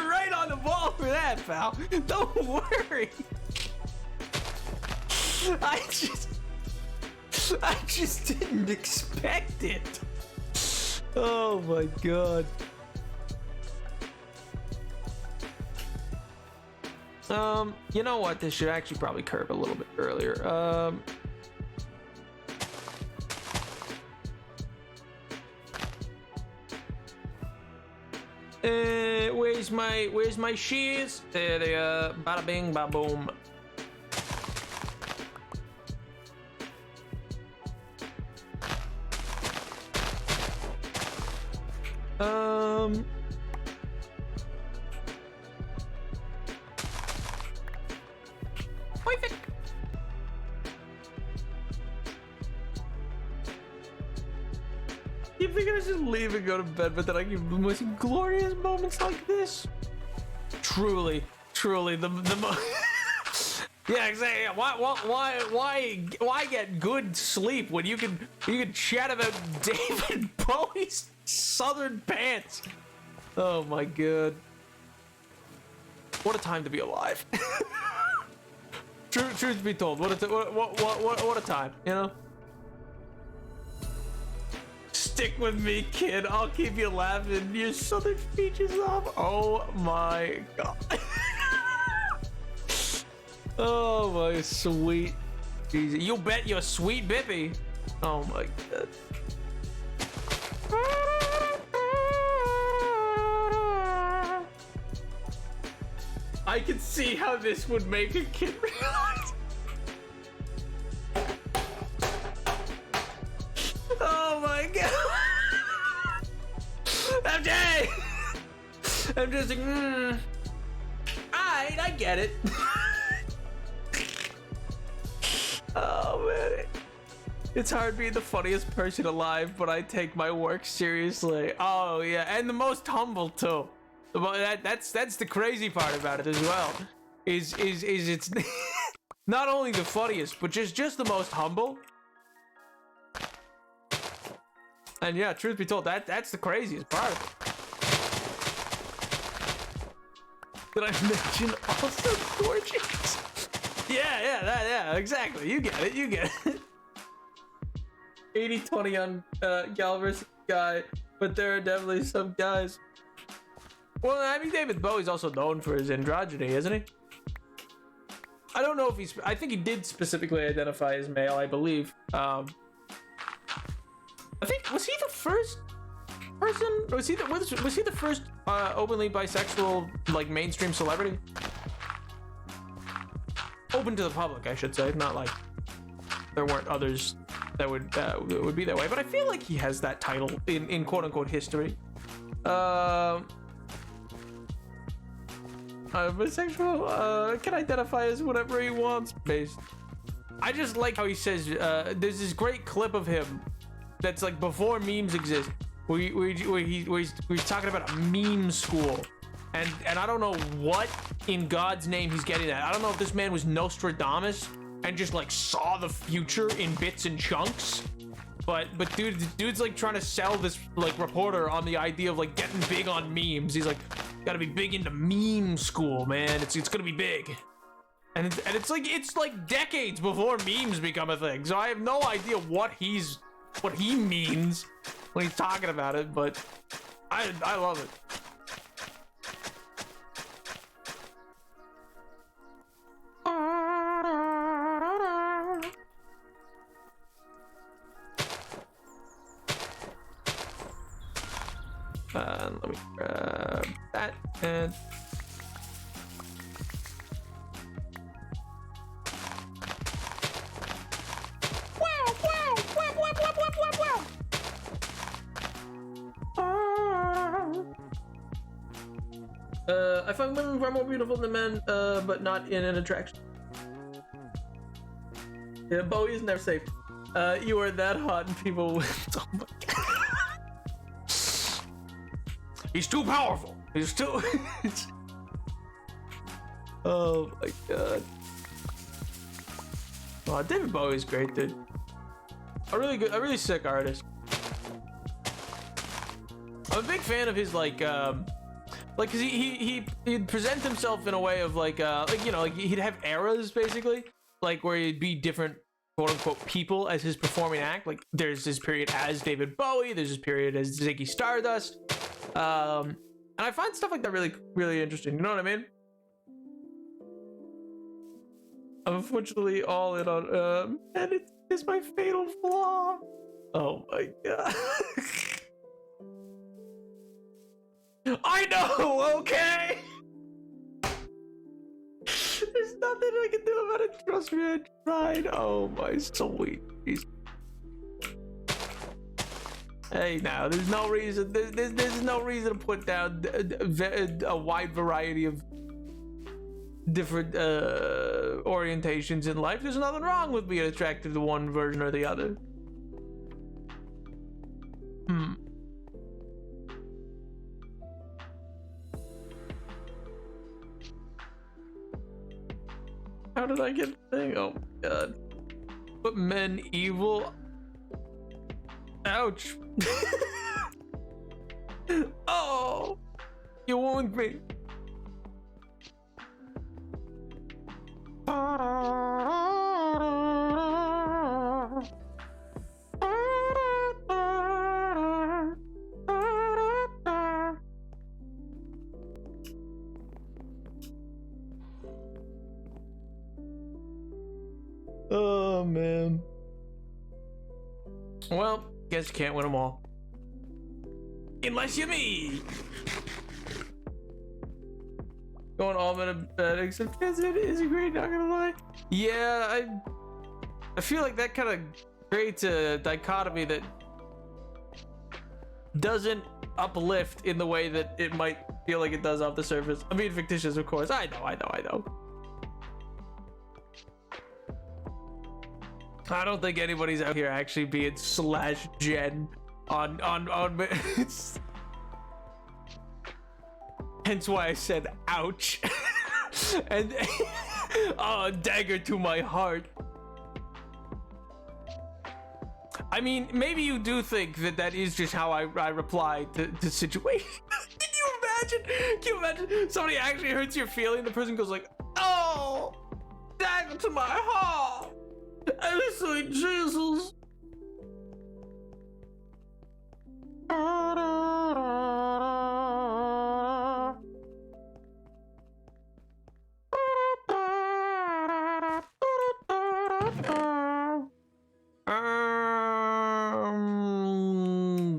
right on the ball for that, pal. Don't worry. I just didn't expect it. Oh my god. You know what? This should actually probably curve a little bit earlier. Where's my shears? There they are. Bada bing, ba boom. Perfect. You think I should leave and go to bed, but then I give the most glorious moments like this? Truly, the yeah, exactly. Yeah. Why get good sleep when you can chat about David Bowie's Southern Pants? Oh my god! What a time to be alive. Truth be told, what a time, you know. Stick with me, kid. I'll keep you laughing. Your southern features off. Oh my god. Oh my sweet Jesus. You bet your sweet bippy. Oh my god. I can see how this would make a kid realize. Oh my god. MJ! I'm just like, Alright, I get it. Oh man. It's hard being the funniest person alive, but I take my work seriously. Oh yeah, and the most humble too. That's the crazy part about it as well. Is it's not only the funniest, but just the most humble. And yeah, truth be told, that's the craziest part of it. Did I mention also gorgeous? Yeah, exactly. You get it. 80-20 on gal versus guy, but there are definitely some guys. Well, I mean, David Bowie's also known for his androgyny, isn't he? I don't know if he's. I think he did specifically identify as male, I believe. I think, was he the first person? Was he the first openly bisexual, like, mainstream celebrity? Open to the public, I should say. Not like there weren't others that would be that way. But I feel like he has that title in quote unquote history. Bisexual can identify as whatever he wants. Based. I just like how he says. There's this great clip of him that's like before memes exist. He's talking about a meme school, and I don't know what in God's name he's getting at. I don't know if this man was Nostradamus and just like saw the future in bits and chunks. But dude's like trying to sell this like reporter on the idea of like getting big on memes. He's like, gotta be big into meme school, man. It's gonna be big. And it's like decades before memes become a thing. So I have no idea what he means when he's talking about it, but I love it. Let me grab that and I find women far more beautiful than men, but not in an attraction. Yeah, Bowie is never safe. You are that hot and people will. Oh my god. He's too powerful. He's too. Oh my god. Oh, David Bowie's great, dude. A really sick artist. I'm a big fan of his cause he'd present himself in a way of like he'd have eras basically, like where he'd be different quote unquote people as his performing act. Like there's this period as David Bowie, there's this period as Ziggy Stardust. And I find stuff like that really, really interesting. You know what I mean? I'm unfortunately all in on and it's my fatal flaw. Oh my god. I know, okay? There's nothing I can do about it. Trust me, I tried. Oh my sweet. Hey, now there's no reason. There's no reason to put down a wide variety of different orientations in life. There's nothing wrong with being attracted to one version or the other. How did I get the thing? Oh my god. But men evil. Ouch. Oh, you wound me. Oh man. Well, guess you can't win them all. Unless you're me. Going all men except President is great, not gonna lie. Yeah, I feel like that kind of creates a dichotomy that doesn't uplift in the way that it might feel like it does off the surface. I mean, fictitious, of course. I know. I don't think anybody's out here actually being /gen on hence why I said ouch. And oh, dagger to my heart. I mean, maybe you do think that is just how I reply to situations. Can you imagine somebody actually hurts your feeling, the person goes like, oh, dagger to my heart. Oh, sweet Jesus.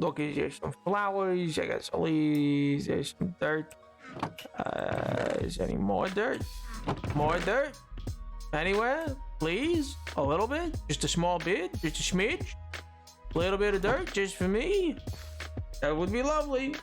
Okay, there's some flowers. I got some leaves. There's some dirt. Is there any more dirt? More dirt? Anywhere? Please? A little bit? Just a small bit? Just a smidge? A little bit of dirt just for me? That would be lovely.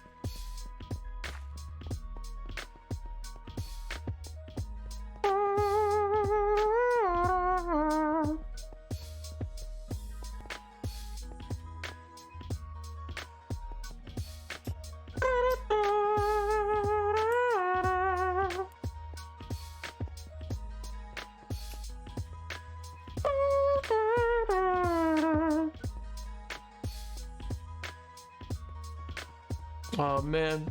Oh man.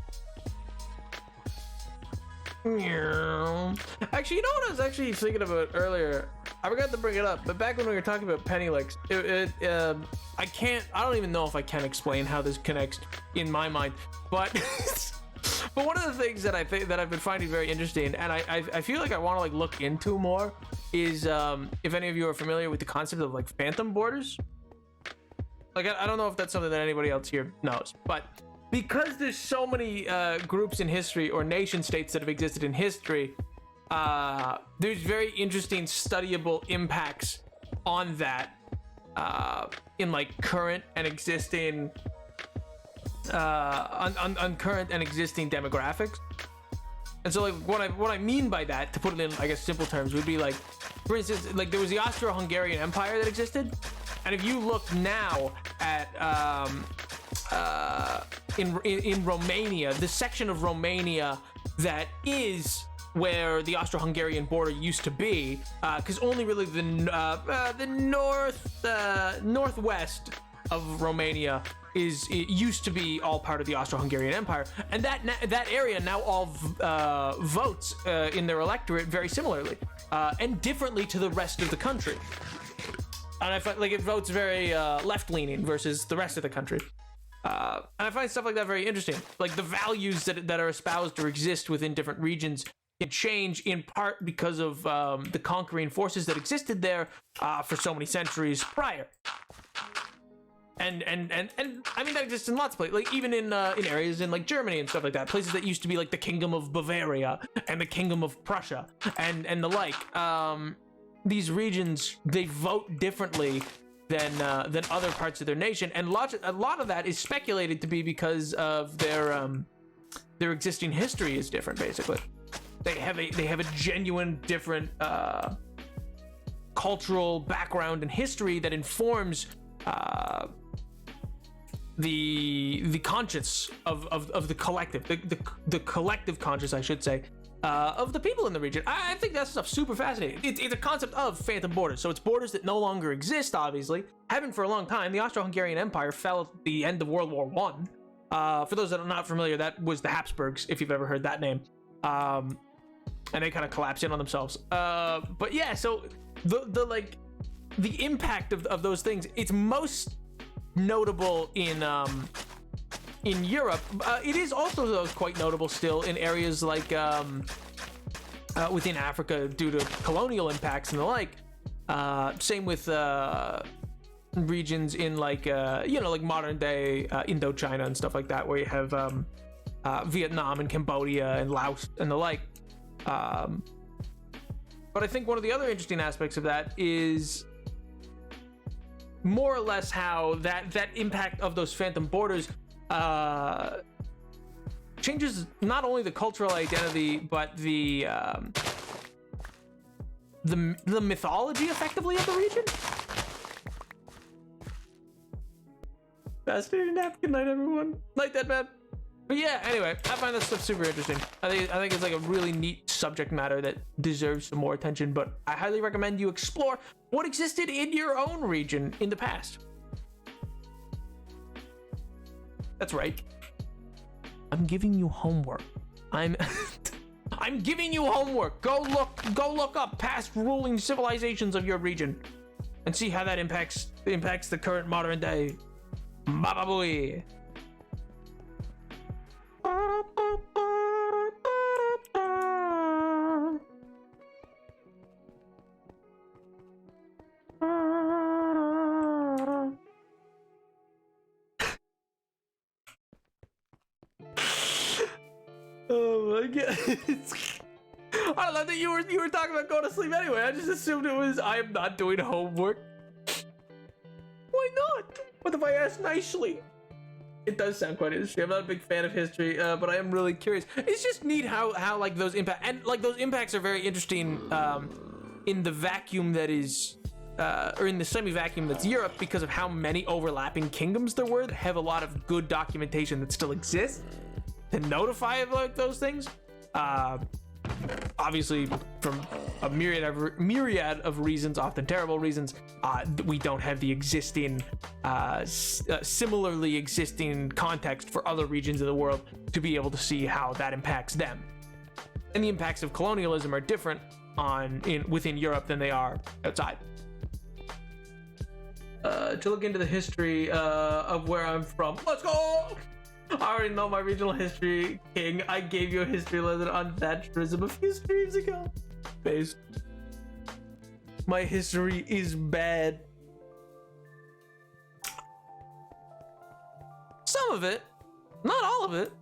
Actually, you know what I was actually thinking about earlier? I forgot to bring it up, but back when we were talking about Pennylex, I don't even know if I can explain how this connects in my mind, but but one of the things that I've been finding very interesting, and I feel like I want to like look into more, is if any of you are familiar with the concept of like phantom borders. Like I don't know if that's something that anybody else here knows, but because there's so many groups in history or nation states that have existed in history, there's very interesting studyable impacts on that in like current and existing on current and existing demographics. And so like what I mean by that, to put it in I guess simple terms, would be like, for instance, like there was the Austro-Hungarian Empire that existed, and if you look now at in Romania, the section of Romania that is where the Austro-Hungarian border used to be, because only really the northwest of Romania it used to be all part of the Austro-Hungarian Empire, and that area now all votes in their electorate very similarly and differently to the rest of the country. And I find like it votes very left-leaning versus the rest of the country. And I find stuff like that very interesting. Like the values that are espoused or exist within different regions can change in part because of the conquering forces that existed there for so many centuries prior. and I mean that exists in lots of places, like even in areas in like Germany and stuff like that, places that used to be like the Kingdom of Bavaria and the Kingdom of Prussia and the like. These regions, they vote differently than other parts of their nation, and a lot of that is speculated to be because of their existing history is different. Basically, they have a genuine different cultural background and history that informs the conscience of the collective, the collective conscience, I should say, of the people in the region. I think that stuff's super fascinating. It's a concept of phantom borders, so it's borders that no longer exist, obviously. Haven't for a long time. The Austro-Hungarian Empire fell at the end of World War One. For those that are not familiar, that was the Habsburgs, if you've ever heard that name. And they kind of collapsed in on themselves. But yeah, so the impact of those things, it's most notable in Europe. It is also, though, quite notable still in areas like within Africa due to colonial impacts and the like. Same with regions in like like modern day Indochina and stuff like that, where you have Vietnam and Cambodia and Laos and the like. But I think one of the other interesting aspects of that is more or less how that impact of those phantom borders changes not only the cultural identity but the mythology effectively of the region. Fascinating napkin night, everyone. Night, that man. But yeah, anyway, I find that stuff super interesting. I think it's like a really neat subject matter that deserves some more attention, but I highly recommend you explore what existed in your own region in the past. That's right. I'm giving you homework. I'm giving you homework. Go look up past ruling civilizations of your region and see how that impacts the current modern day. Baba booey. Oh my god. I don't know that you were talking about going to sleep anyway. I just assumed it was I am not doing homework. Why not? What if I ask nicely? It does sound quite interesting. I'm not a big fan of history, but I am really curious. It's just neat how like those those impacts are very interesting in the vacuum that is or in the semi-vacuum that's Europe, because of how many overlapping kingdoms there were that have a lot of good documentation that still exists to notify of like those things. Obviously, from a myriad of reasons, often terrible reasons, we don't have the existing, similarly existing context for other regions of the world to be able to see how that impacts them. And the impacts of colonialism are different within Europe than they are outside. To look into the history of where I'm from, let's go! I already know my regional history, King. I gave you a history lesson on Thatcherism a few streams ago. Base. My history is bad. Some of it, not all of it.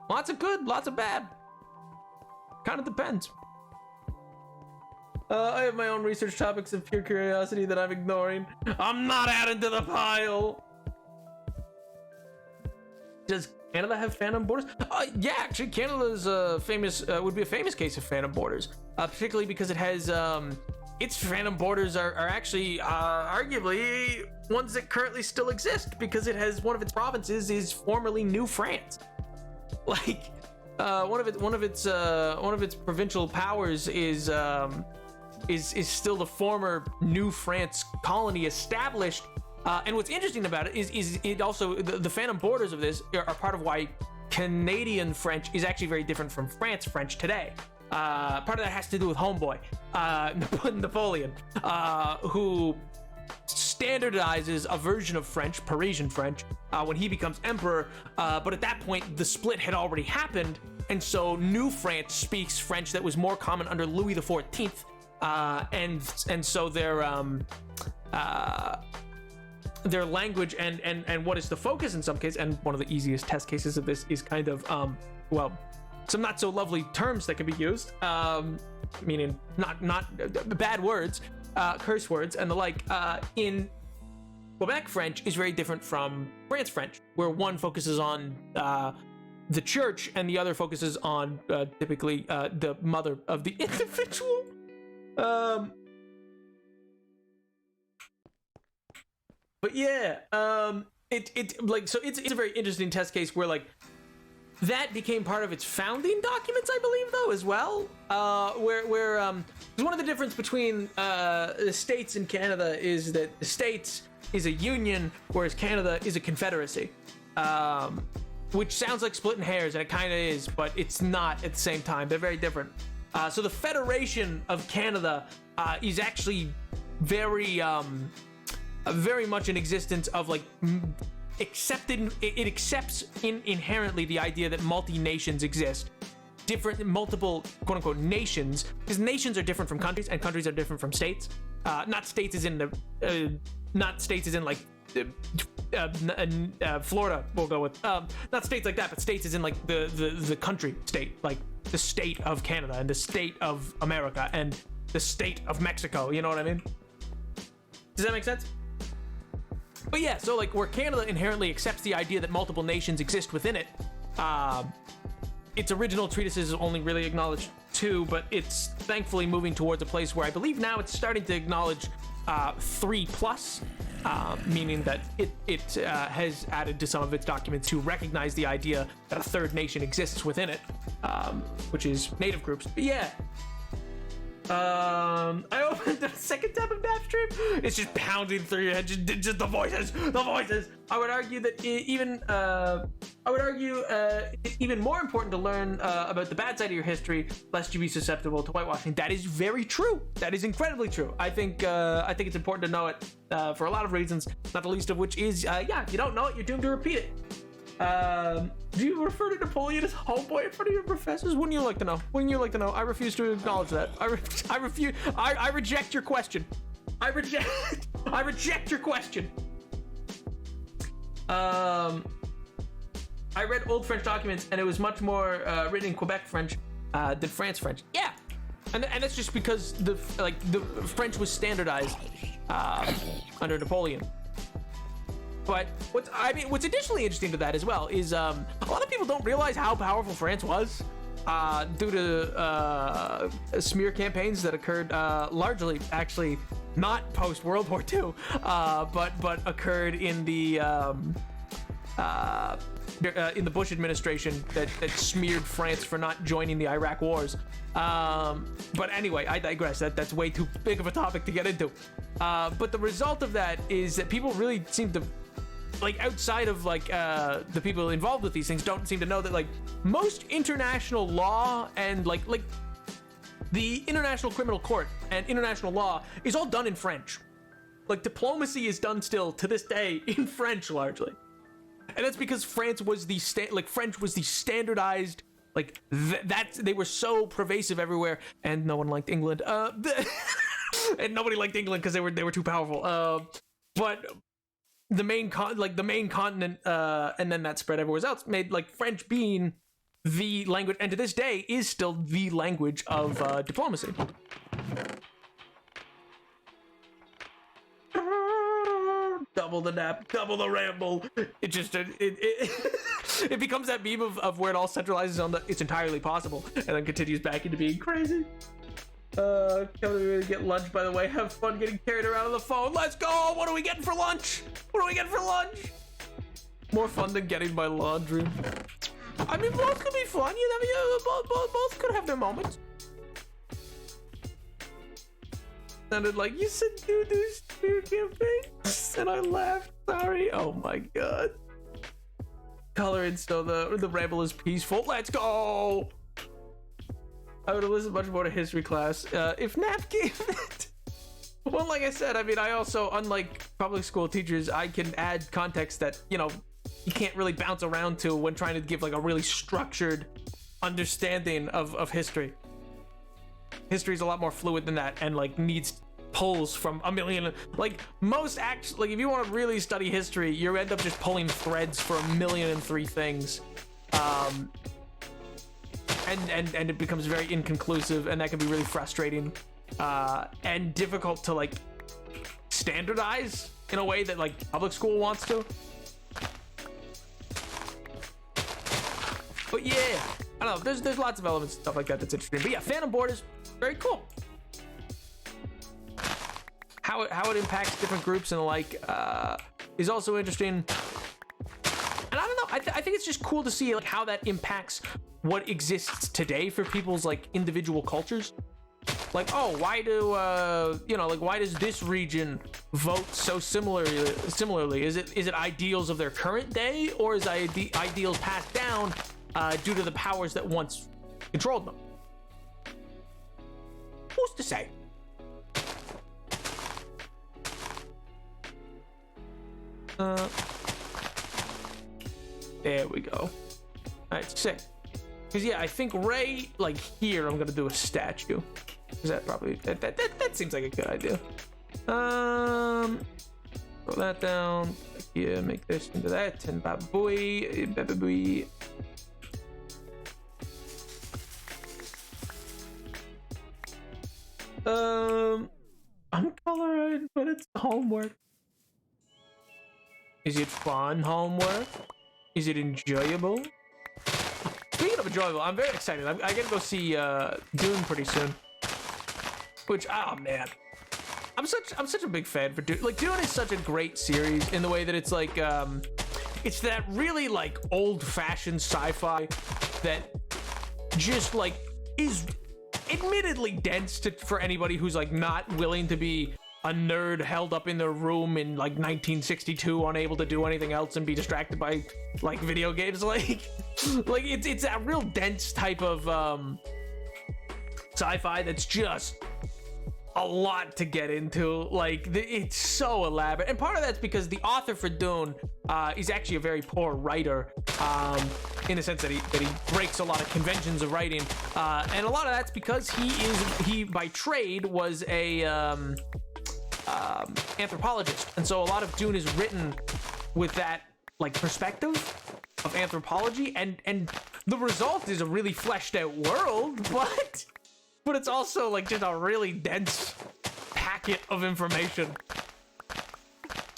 Lots of good, lots of bad. Kind of depends. I have my own research topics of pure curiosity that I'm ignoring. I'm not adding to the pile. Does Canada have phantom borders? Yeah, actually, Canada's famous would be a famous case of phantom borders, particularly because it has its phantom borders are actually arguably ones that currently still exist, because it has one of its provinces is formerly New France. Like one of its provincial powers is still the former New France colony established. And what's interesting about it is it also the phantom borders of this are part of why Canadian French is actually very different from France French today. Part of that has to do with Homeboy, Napoleon, who standardizes a version of French, Parisian French, when he becomes emperor. But at that point, the split had already happened, and so New France speaks French that was more common under Louis XIV, and so their their language and what is the focus in some cases. And one of the easiest test cases of this is kind of well, some not so lovely terms that can be used, meaning not bad words, curse words and the like. In Quebec French is very different from France French, where one focuses on the church and the other focuses on typically the mother of the individual. But yeah, it like, so it's a very interesting test case where like that became part of its founding documents, I believe, though, as well. Where because one of the difference between the States and Canada is that the States is a union, whereas Canada is a confederacy. Which sounds like splitting hairs, and it kind of is, but it's not at the same time. They're very different. So the Federation of Canada is actually very much in existence of like it accepts inherently the idea that multi-nations exist, multiple quote unquote nations, because nations are different from countries and countries are different from states. Not states as in like Florida, we'll go with, not states like that, but states as in like the country state, like the state of Canada and the state of America and the state of Mexico, you know what I mean? Does that make sense? But yeah, so like where Canada inherently accepts the idea that multiple nations exist within it, its original treatises only really acknowledged 2, but it's thankfully moving towards a place where I believe now it's starting to acknowledge 3+, meaning that it has added to some of its documents to recognize the idea that a third nation exists within it, which is native groups. But yeah, I opened the second tab of Napstream. It's just pounding through your head, just the voices. I would argue that even more important to learn about the bad side of your history, lest you be susceptible to whitewashing. That is very true. That is incredibly true. I think it's important to know it for a lot of reasons, not the least of which is, if you don't know it, you're doomed to repeat it. Do you refer to Napoleon as homeboy in front of your professors? Wouldn't you like to know? I refuse to acknowledge that. I refuse. I reject your question. I reject your question. I read old French documents, and it was much more written in Quebec French than France French. Yeah, and that's just because the French was standardized under Napoleon. But what's additionally interesting to that as well is a lot of people don't realize how powerful France was due to smear campaigns that occurred largely, actually, not post World War II, but occurred in the Bush administration that smeared France for not joining the Iraq wars. But anyway, I digress. That's way too big of a topic to get into. But the result of that is that people really seem to, like, outside of like the people involved with these things, don't seem to know that like most international law and like the International Criminal Court and international law is all done in French. Like diplomacy is done still to this day in French largely. And that's because France was French was the standardized, like they were so pervasive everywhere, and no one liked England. And nobody liked England because they were too powerful. But the main continent, and then that spread everywhere else, made like French being the language, and to this day is still the language of diplomacy. Double the nap, double the ramble. It just it becomes that meme of where it all centralizes on the "it's entirely possible" and then continues back into being crazy. Coming to get lunch, by the way. Have fun getting carried around on the phone. Let's go. What are we getting for lunch? More fun than getting my laundry. I mean, both could be fun. Both could have their moments. Sounded like you said you do smear campaigns, and I laughed. Sorry. Oh my god. Color in so the ramble is peaceful. Let's go. I would have listened much more to history class if Nap gave it. Well, like I said, I mean, I also, unlike public school teachers, I can add context that, you know, you can't really bounce around to when trying to give like a really structured understanding of history. History is a lot more fluid than that, and like needs pulls from a million. Like most acts, like if you want to really study history, you end up just pulling threads for 1,000,003 things. And it becomes very inconclusive, and that can be really frustrating and difficult to like standardize in a way that like public school wants to. But yeah, I don't know. There's lots of elements and stuff like that that's interesting. But yeah, Phantom Borders, very cool. How it impacts different groups and the like is also interesting. And I don't know. I think it's just cool to see like how that impacts what exists today for people's like individual cultures. Like, oh, why do why does this region vote so similarly? Is it ideals of their current day, or is ideals passed down due to the powers that once controlled them? Who's to say? There we go. All right, sick. Because yeah, I think Ray, like here, I'm gonna do a statue. Is that probably that seems like a good idea. Throw that down. Yeah, make this into that. And babooey. I'm coloring, but it's homework. Is it fun homework? Is it enjoyable? Speaking of enjoyable, I'm very excited. I gotta go see Dune pretty soon. Which, oh man, I'm such a big fan for Dune. Like, Dune is such a great series in the way that it's like it's that really like old-fashioned sci-fi that just like is admittedly dense for anybody who's like not willing to be a nerd held up in their room in like 1962, unable to do anything else and be distracted by like video games. Like it's that real dense type of sci-fi that's just a lot to get into. Like it's so elaborate, and part of that's because the author for Dune is actually a very poor writer, in the sense that he breaks a lot of conventions of writing, and a lot of that's because he by trade was a anthropologist, and so a lot of Dune is written with that like perspective of anthropology, and the result is a really fleshed out world, but it's also like just a really dense packet of information.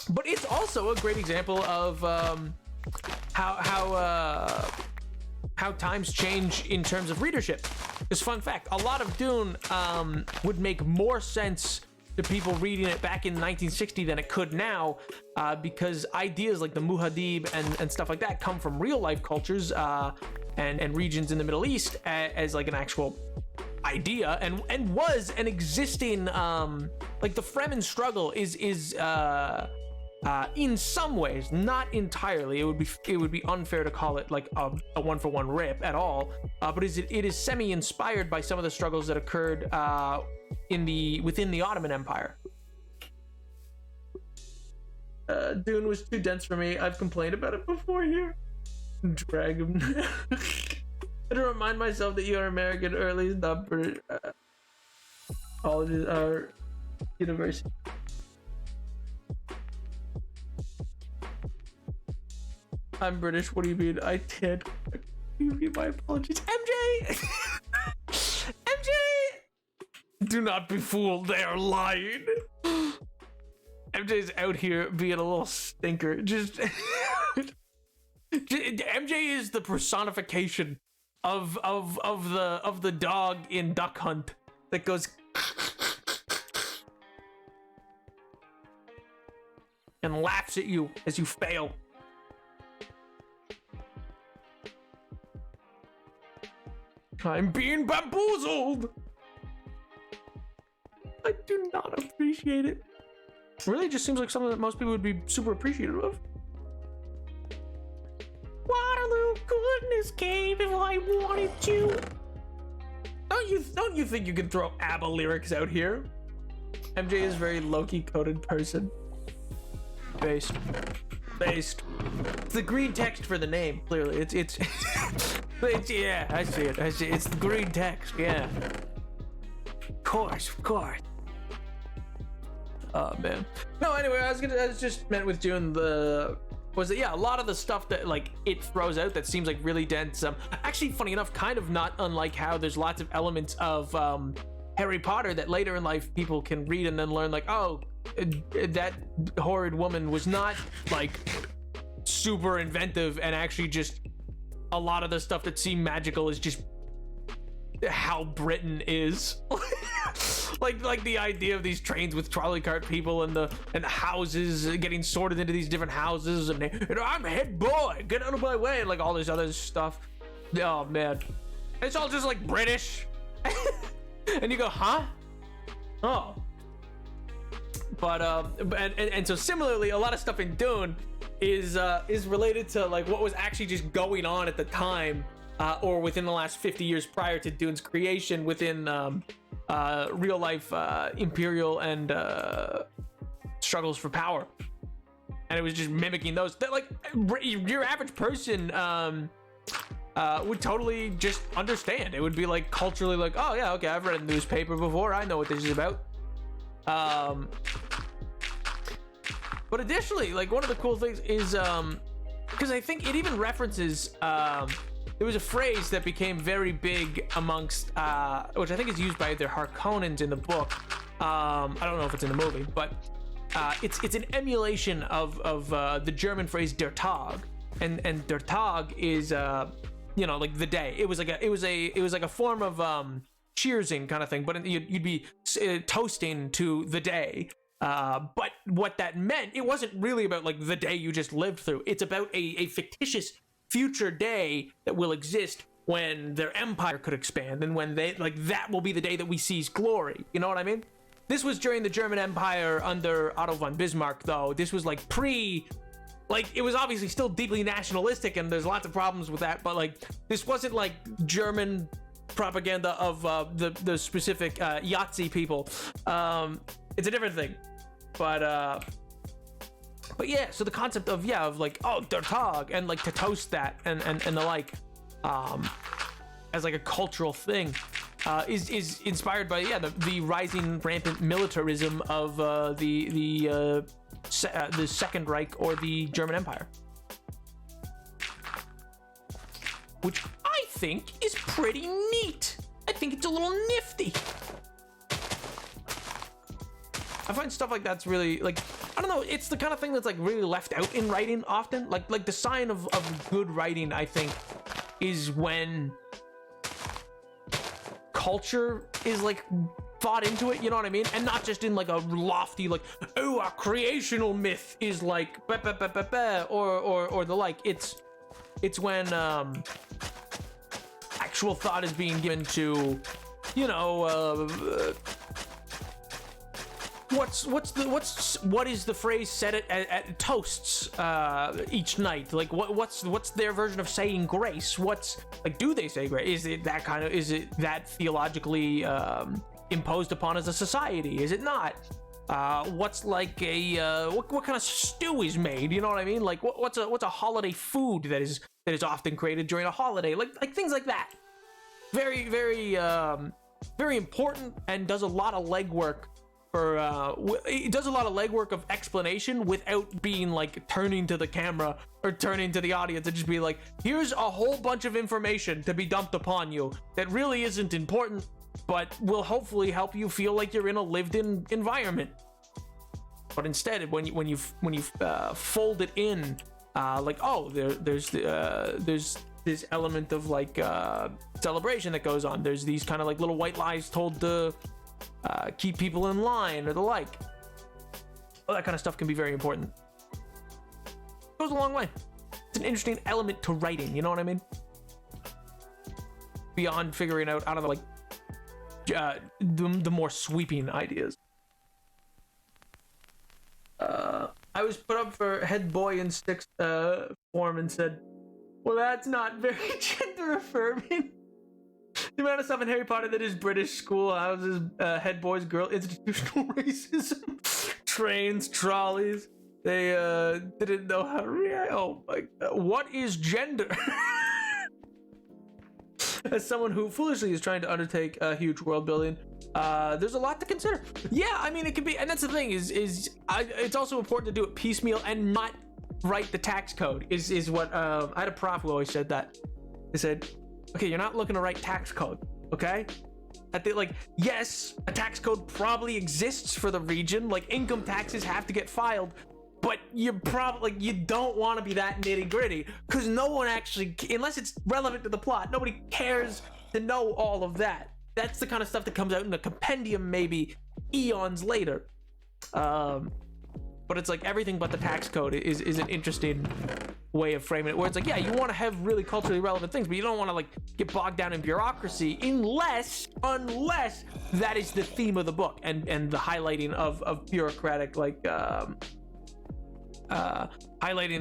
But it's also a great example of how times change in terms of readership. Because fun fact, a lot of Dune would make more sense to people reading it back in 1960 than it could now, because ideas like the Muad'Dib and stuff like that come from real life cultures and regions in the Middle East as like an actual idea, and was an existing like the Fremen struggle is in some ways, not entirely. It would be unfair to call it like a one-for-one rip at all, but it is semi-inspired by some of the struggles that occurred within the Ottoman Empire. Dune was too dense for me. I've complained about it before here. Drag him. To remind myself that you are American, or at least not British. Colleges are university. I'm British. What do you mean? I did. You mean my apologies, MJ? MJ! Do not be fooled. They are lying. MJ's out here being a little stinker. Just MJ is the personification of the dog in Duck Hunt that goes and laughs at you as you fail. I'm being bamboozled. I do not appreciate it. Really, just seems like something that most people would be super appreciative of. Waterloo could escape if I wanted to. Don't you think you can throw ABBA lyrics out here? MJ is a very low-key coded person. Based. It's the green text for the name, clearly. It's yeah, I see it. It's the green text, yeah. Of course. Oh man. No, anyway, I was just meant with Dune a lot of the stuff that like it throws out that seems like really dense. Actually, funny enough, kind of not unlike how there's lots of elements of Harry Potter that later in life people can read and then learn like, oh, that horrid woman was not like super inventive, and actually just a lot of the stuff that seemed magical is just how Britain is. like the idea of these trains with trolley cart people and the houses getting sorted into these different houses, and I'm head boy, get out of my way, and like all this other stuff. Oh man, it's all just like British. And you go, huh? Oh. But and so similarly, a lot of stuff in Dune is related to like what was actually just going on at the time, or within the last 50 years prior to Dune's creation, within real life imperial and struggles for power. And it was just mimicking those that like your average person would totally just understand. It would be like culturally like, oh yeah, okay, I've read a newspaper before, I know what this is about. But additionally, like one of the cool things is because I think it even references there was a phrase that became very big amongst which I think is used by the Harkonnens in the book. I don't know if it's in the movie, but it's an emulation of the German phrase Der Tag, and Der Tag is like the day. It was like a form of cheersing kind of thing, but you'd be toasting to the day. But what that meant, it wasn't really about like the day you just lived through. It's about a fictitious future day that will exist when their empire could expand, and when they like that will be the day that we seize glory. You know what I mean? This was during the German Empire under Otto von Bismarck, though. This was like it was obviously still deeply nationalistic, and there's lots of problems with that, but like this wasn't like German propaganda of the specific Yahtzee people. It's a different thing. But yeah, so the concept of like, oh, Der Tag, and like to toast that and the like as like a cultural thing is inspired by the rising rampant militarism of the Second Reich or the German Empire, which I think is pretty neat. I think it's a little nifty. I find stuff like that's really like, I don't know, it's the kind of thing that's like really left out in writing often. Like the sign of good writing, I think, is when culture is like thought into it, you know what I mean? And not just in like a lofty like, oh, our creational myth is like or the like. It's when actual thought is being given to, what is the phrase said at toasts each night? Like what's their version of saying grace? What's like, do they say grace? Is it that theologically imposed upon as a society? Is it not? What's like a what kind of stew is made? You know what I mean? Like what's a holiday food that is often created during a holiday? Like things like that. Very very very important, and does a lot of legwork. It does a lot of legwork of explanation without being like turning to the camera or turning to the audience and just be like, here's a whole bunch of information to be dumped upon you that really isn't important, but will hopefully help you feel like you're in a lived-in environment. But instead, when you fold it in, like, oh, there's this element of like celebration that goes on. There's these kind of like little white lies told to keep people in line or the like. All that kind of stuff can be very important. Goes a long way. It's an interesting element to writing, you know what I mean? Beyond figuring out, I don't know, like the more sweeping ideas. I was put up for head boy in sixth form and said, well, that's not very gender affirming. The amount of stuff in Harry Potter that is British schoolhouses, head boys, girl, institutional racism, trains, trolleys. They didn't know how to react. Oh my god. What is gender? As someone who foolishly is trying to undertake a huge world building, there's a lot to consider. Yeah, I mean, it could be, and that's the thing it's also important to do it piecemeal and not write the tax code. Is what I had a prof who always said that. They said, okay, you're not looking to write tax code, okay? Yes, a tax code probably exists for the region. Like, income taxes have to get filed, but you don't want to be that nitty gritty, because no one actually, unless it's relevant to the plot, nobody cares to know all of that. That's the kind of stuff that comes out in a compendium maybe eons later. But it's like everything but the tax code is an interesting way of framing it, where it's like, yeah, you want to have really culturally relevant things, but you don't want to get bogged down in bureaucracy unless that is the theme of the book, and the highlighting of bureaucratic, highlighting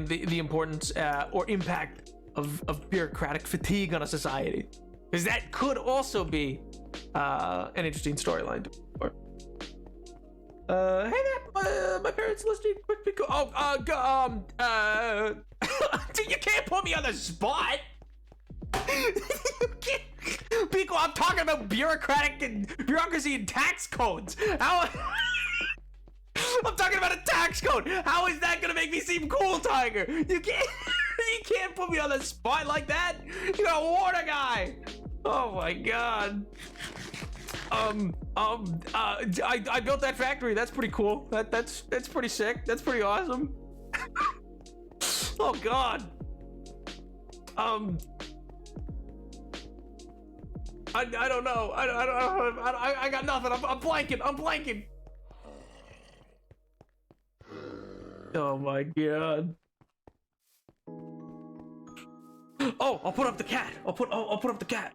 the importance or impact of bureaucratic fatigue on a society, because that could also be an interesting storyline to explore. Hey there, my parents listening. Quick, pick. You can't put me on the spot. Pico, I'm talking about bureaucracy and tax codes. How? I'm talking about a tax code. How is that gonna make me seem cool, Tiger? You can't put me on the spot like that. You gotta warn a guy. Oh my god. I built that factory. That's pretty cool. That's pretty sick. That's pretty awesome. Oh god. I don't know. I got nothing. I'm blanking. Oh my god. Oh, I'll put up the cat. I'll put up the cat.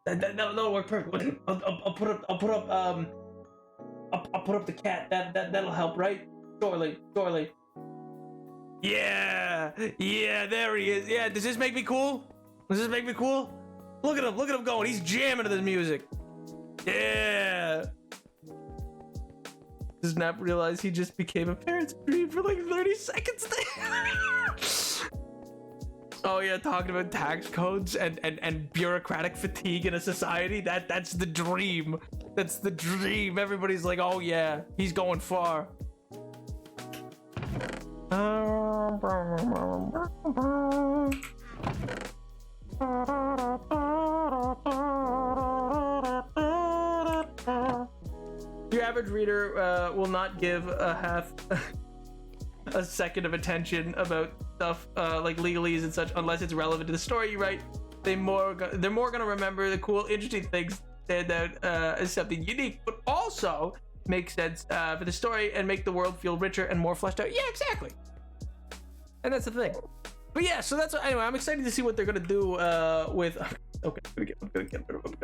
That'll work perfect. I'll put up the cat. That'll help, right? Surely. Yeah, there he is. Yeah, does this make me cool? Look at him going. He's jamming to the music. Yeah. Does Nap realize he just became a parent's dream for 30 seconds there? Oh yeah, talking about tax codes and bureaucratic fatigue in a society. That's the dream. That's the dream. Everybody's like, oh yeah, he's going far. Your average reader will not give a half a second of attention about stuff like legalese and such unless it's relevant to the story you write. They're more gonna remember the cool, interesting things stand out as something unique, but also make sense for the story and make the world feel richer and more fleshed out. Yeah, exactly. And that's the thing. But yeah, so that's anyway. I'm excited to see what they're gonna do with. Okay, I'm gonna get rid of him.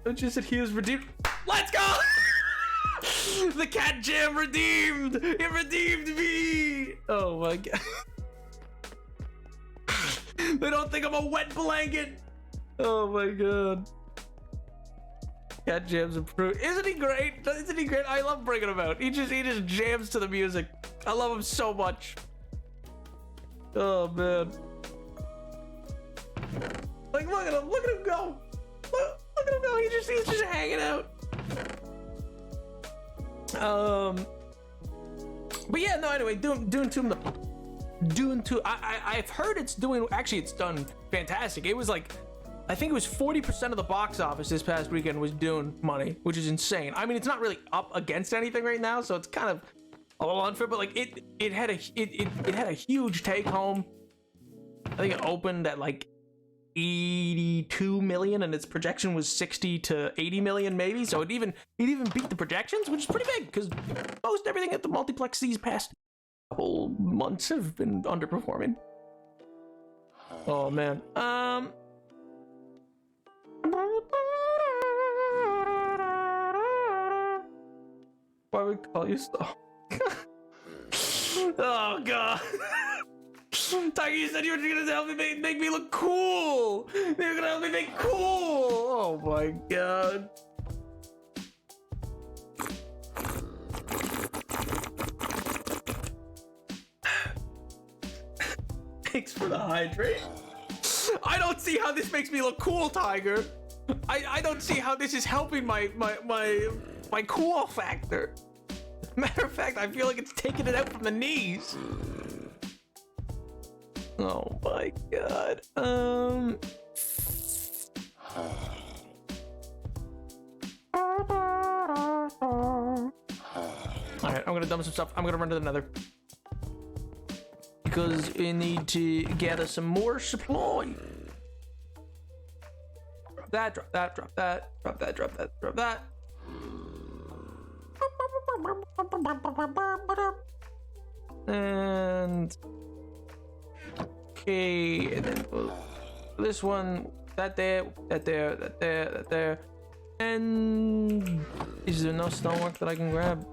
Don't you said he was redeemed? Let's go! The cat jam redeemed! It redeemed me! Oh my god. They don't think I'm a wet blanket! Oh my god. Cat jam's improved. Isn't he great? I love bringing him out. He just jams to the music. I love him so much. Oh man. Look at him go! Look at him go! He's just hanging out. But yeah, no, anyway, Dune 2, I've heard it's done fantastic. It was I think it was 40% of the box office this past weekend was Dune money, which is insane. I mean, it's not really up against anything right now, so it's kind of a little unfair, but it had a huge take home. I think it opened at 82 million and its projection was 60 to 80 million maybe, so it even beat the projections, which is pretty big because most everything at the multiplex these past couple months have been underperforming. Oh man. Why would we call you stuff? Oh god. Tiger, you said you were gonna help me make me look cool. You were gonna help me make cool. Oh my god. Thanks for the hydrate. I don't see how this makes me look cool, Tiger. I don't see how this is helping my cool factor. Matter of fact, I feel like it's taking it out from the knees. Oh my god. Alright, I'm gonna dump some stuff. I'm gonna run to the nether. Because we need to gather some more supply. Drop that, drop that, drop that, drop that, drop that, drop that. And okay, and then this one, that there, that there, that there, that there. And is there no stonework that I can grab?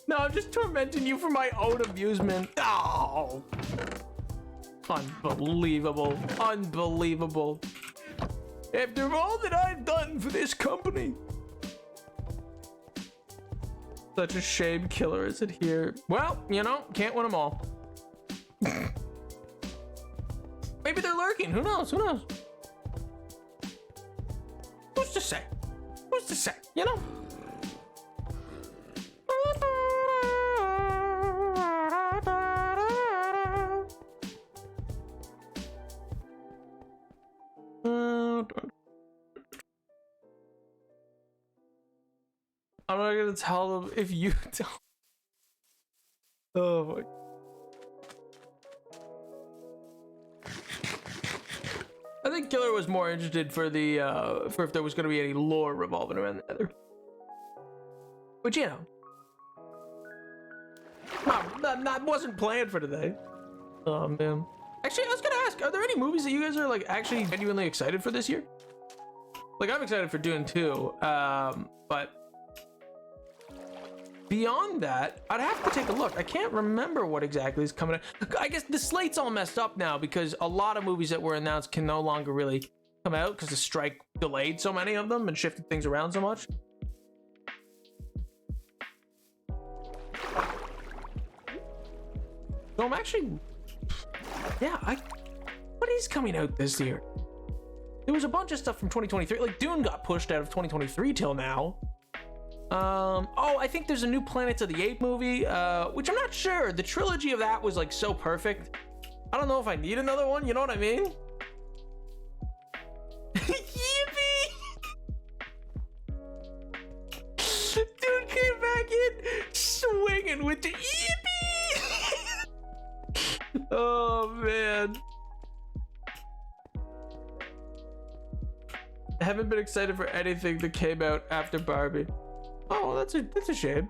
No, I'm just tormenting you for my own amusement. Oh, unbelievable, unbelievable. After all that I've done for this company. Such a shame Killer isn't here. Well, you know, can't win them all. Maybe they're lurking. Who knows? Who knows? Who's to say? Who's to say? You know? I'm not gonna tell them if you tell. Oh my. I think Killer was more interested for the for if there was gonna be any lore revolving around the Nether. But you know, that wasn't planned for today. Oh man. Actually, I was gonna ask, are there any movies that you guys are like actually genuinely excited for this year? Like I'm excited for Dune 2, but beyond that, I'd have to take a look. I can't remember what exactly is coming out. I guess the slate's all messed up now because a lot of movies that were announced can no longer really come out because the strike delayed so many of them and shifted things around so much. So I'm actually, yeah, what is coming out this year? There was a bunch of stuff from 2023. Like Dune got pushed out of 2023 till now. Oh, I think there's a new Planet of the Apes movie, which I'm not sure. The trilogy of that was like so perfect. I don't know if I need another one. You know what I mean? Yippee! Dude came back in swinging with the yippee! Oh man. I haven't been excited for anything that came out after Barbie. Oh, that's a shame.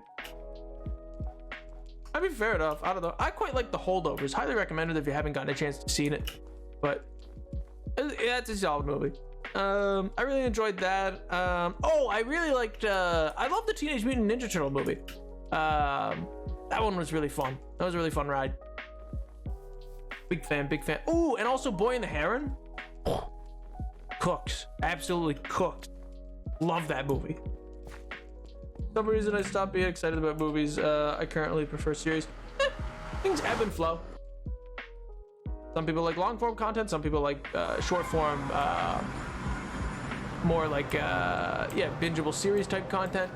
I mean, fair enough. I don't know. I quite like The Holdovers. Highly recommended if you haven't gotten a chance to see it. But yeah, it's a solid movie. I really enjoyed that. Oh, I really liked. I love the Teenage Mutant Ninja Turtle movie. That one was really fun. That was a really fun ride. Big fan, big fan. Ooh, and also Boy and the Heron. Cooked. Absolutely cooked. Love that movie. For some reason I stopped being excited about movies. I currently prefer series. Things ebb and flow. Some people like long form content, some people like short form, more like yeah, bingeable series type content.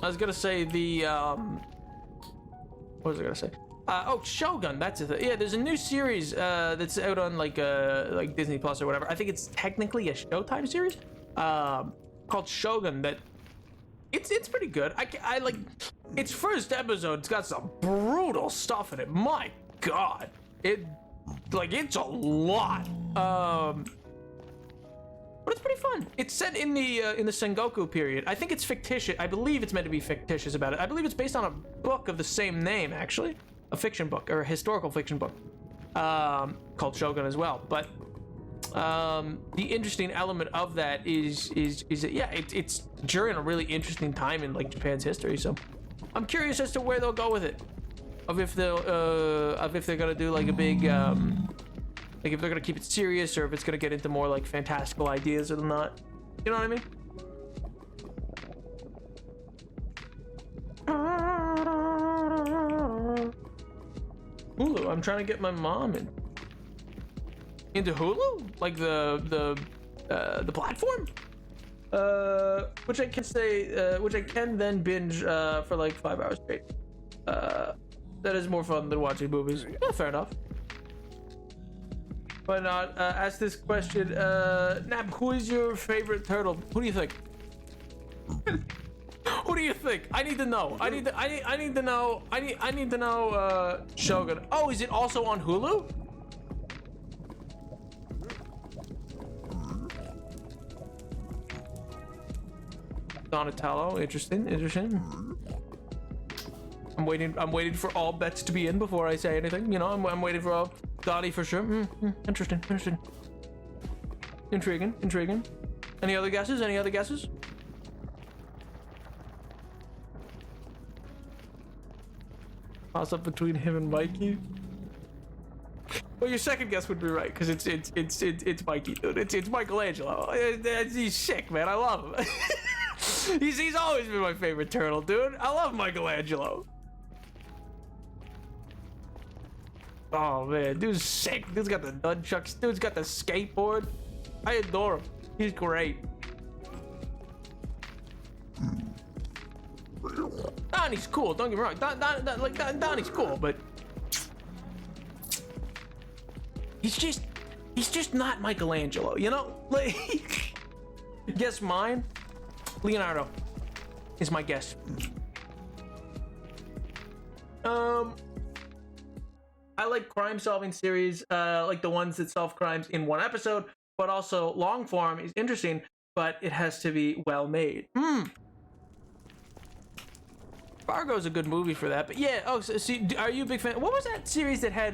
I was gonna say the what was I gonna say? Oh, Shogun, that's it. Yeah, there's a new series that's out on like Disney Plus or whatever. I think it's technically a Showtime series called Shogun. That it's pretty good. I like its first episode. It's got some brutal stuff in it. My God, it's a lot. But it's pretty fun. It's set in the Sengoku period. I think it's fictitious. I believe it's meant to be fictitious about it. I believe it's based on a book of the same name, actually. A fiction book, or a historical fiction book, called Shogun as well. But the interesting element of that is that, yeah, it's during a really interesting time in like Japan's history. So I'm curious as to where they'll go with it. Of if they're gonna do like a big like if they're gonna keep it serious or if it's gonna get into more like fantastical ideas or not. You know what I mean? I'm trying to get my mom into Hulu, like the platform, which I can say, which I can then binge for like 5 hours straight. That is more fun than watching movies. Yeah, fair enough. Why not ask this question? Nap, who is your favorite turtle? Who do you think? Who do you think? I need to know. I need to know. I need to know. Shogun. Oh, is it also on Hulu? Donatello. Interesting. I'm waiting for all bets to be in before I say anything. You know, I'm waiting for all. Donnie for sure. Interesting. Intriguing. Any other guesses? Toss up between him and Mikey. Well, your second guess would be right because it's Mikey, dude. It's Michelangelo. He's sick, man. I love him. he's always been my favorite turtle, dude. I love Michelangelo. Oh man, dude's sick. Dude's got the nunchucks. Dude's got the skateboard. I adore him. He's great. Donnie's cool. Don't get me wrong. Donnie's cool, but he's just not Michelangelo. You know? Like, guess mine. Leonardo is my guess. I like crime-solving series, like the ones that solve crimes in one episode, but also long form is interesting, but it has to be well made. Fargo's a good movie for that, but yeah. Oh, so, are you a big fan? What was that series that had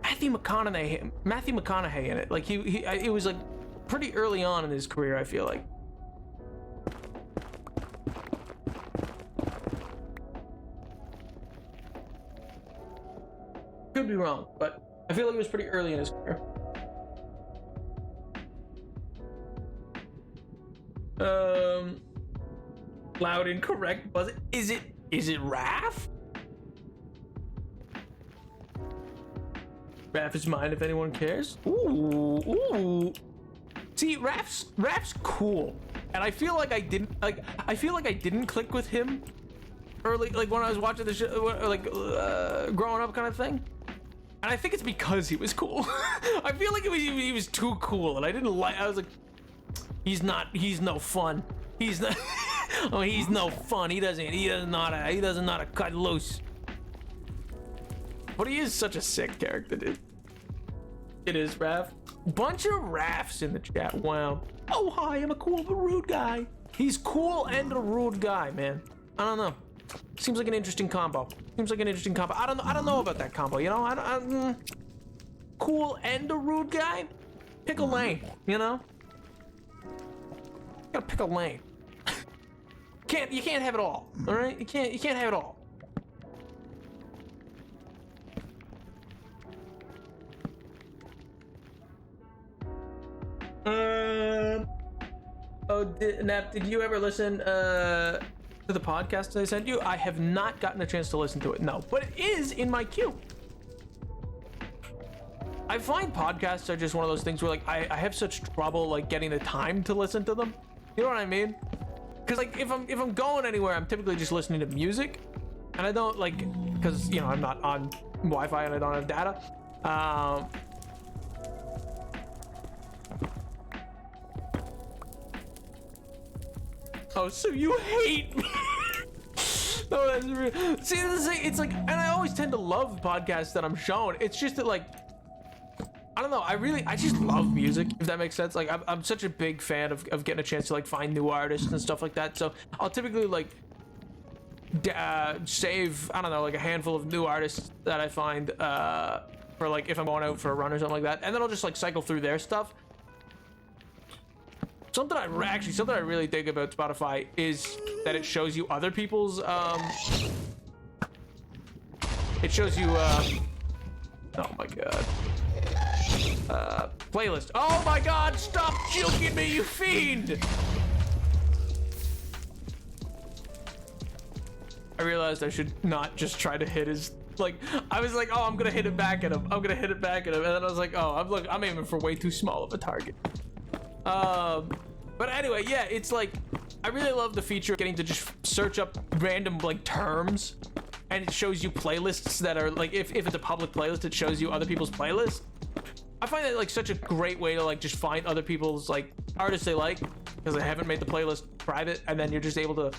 Matthew McConaughey in it? Like it was like pretty early on in his career, I feel like. Could be wrong, but I feel like it was pretty early in his career. Loud incorrect buzz. Is it Raph? Raph is mine if anyone cares. Ooh. See, Raph's cool, and I feel like I didn't click with him early, like when I was watching the show, like growing up kind of thing. And I think it's because he was cool. I feel like he was too cool, and I was like, he's no fun. He's not. Oh, he's no fun. He doesn't know how to cut loose. But he is such a sick character, dude. It is Raph. Bunch of Raphs in the chat. Wow. Oh hi, I'm a cool but rude guy. He's cool and a rude guy, man. I don't know. Seems like an interesting combo. I don't know about that combo. You know, cool and a rude guy. Pick a lane. You know. You gotta pick a lane. You can't have it all. All right. You can't have it all. Nap, did you ever listen to the podcast I sent you? I have not gotten a chance to listen to it, no, but it is in my queue. I find podcasts are just one of those things where like I have such trouble like getting the time to listen to them. You know what I mean? Because like if I'm going anywhere, I'm typically just listening to music, and I don't like, because you know I'm not on Wi-Fi and I don't have data. Oh, so you hate me? No, that's real. See, it's like, and I always tend to love podcasts that I'm shown. It's just that, like, I don't know. I just love music, if that makes sense. Like, I'm such a big fan of getting a chance to like find new artists and stuff like that. So I'll typically like save, I don't know, like a handful of new artists that I find for like if I'm going out for a run or something like that, and then I'll just like cycle through their stuff. Something I really dig about Spotify is that it shows you other people's it shows you oh my god, playlist. Oh my god, stop juking me, you fiend! I realized I should not just try to hit his Like, I was like, oh, I'm gonna hit it back at him. I'm gonna hit it back at him. And then I was like, oh, I'm aiming for way too small of a target. But anyway, yeah, it's like, I really love the feature of getting to just search up random like terms, and it shows you playlists that are like, if it's a public playlist, it shows you other people's playlists. I find that like such a great way to like just find other people's like artists they like, because they haven't made the playlist private, and then you're just able to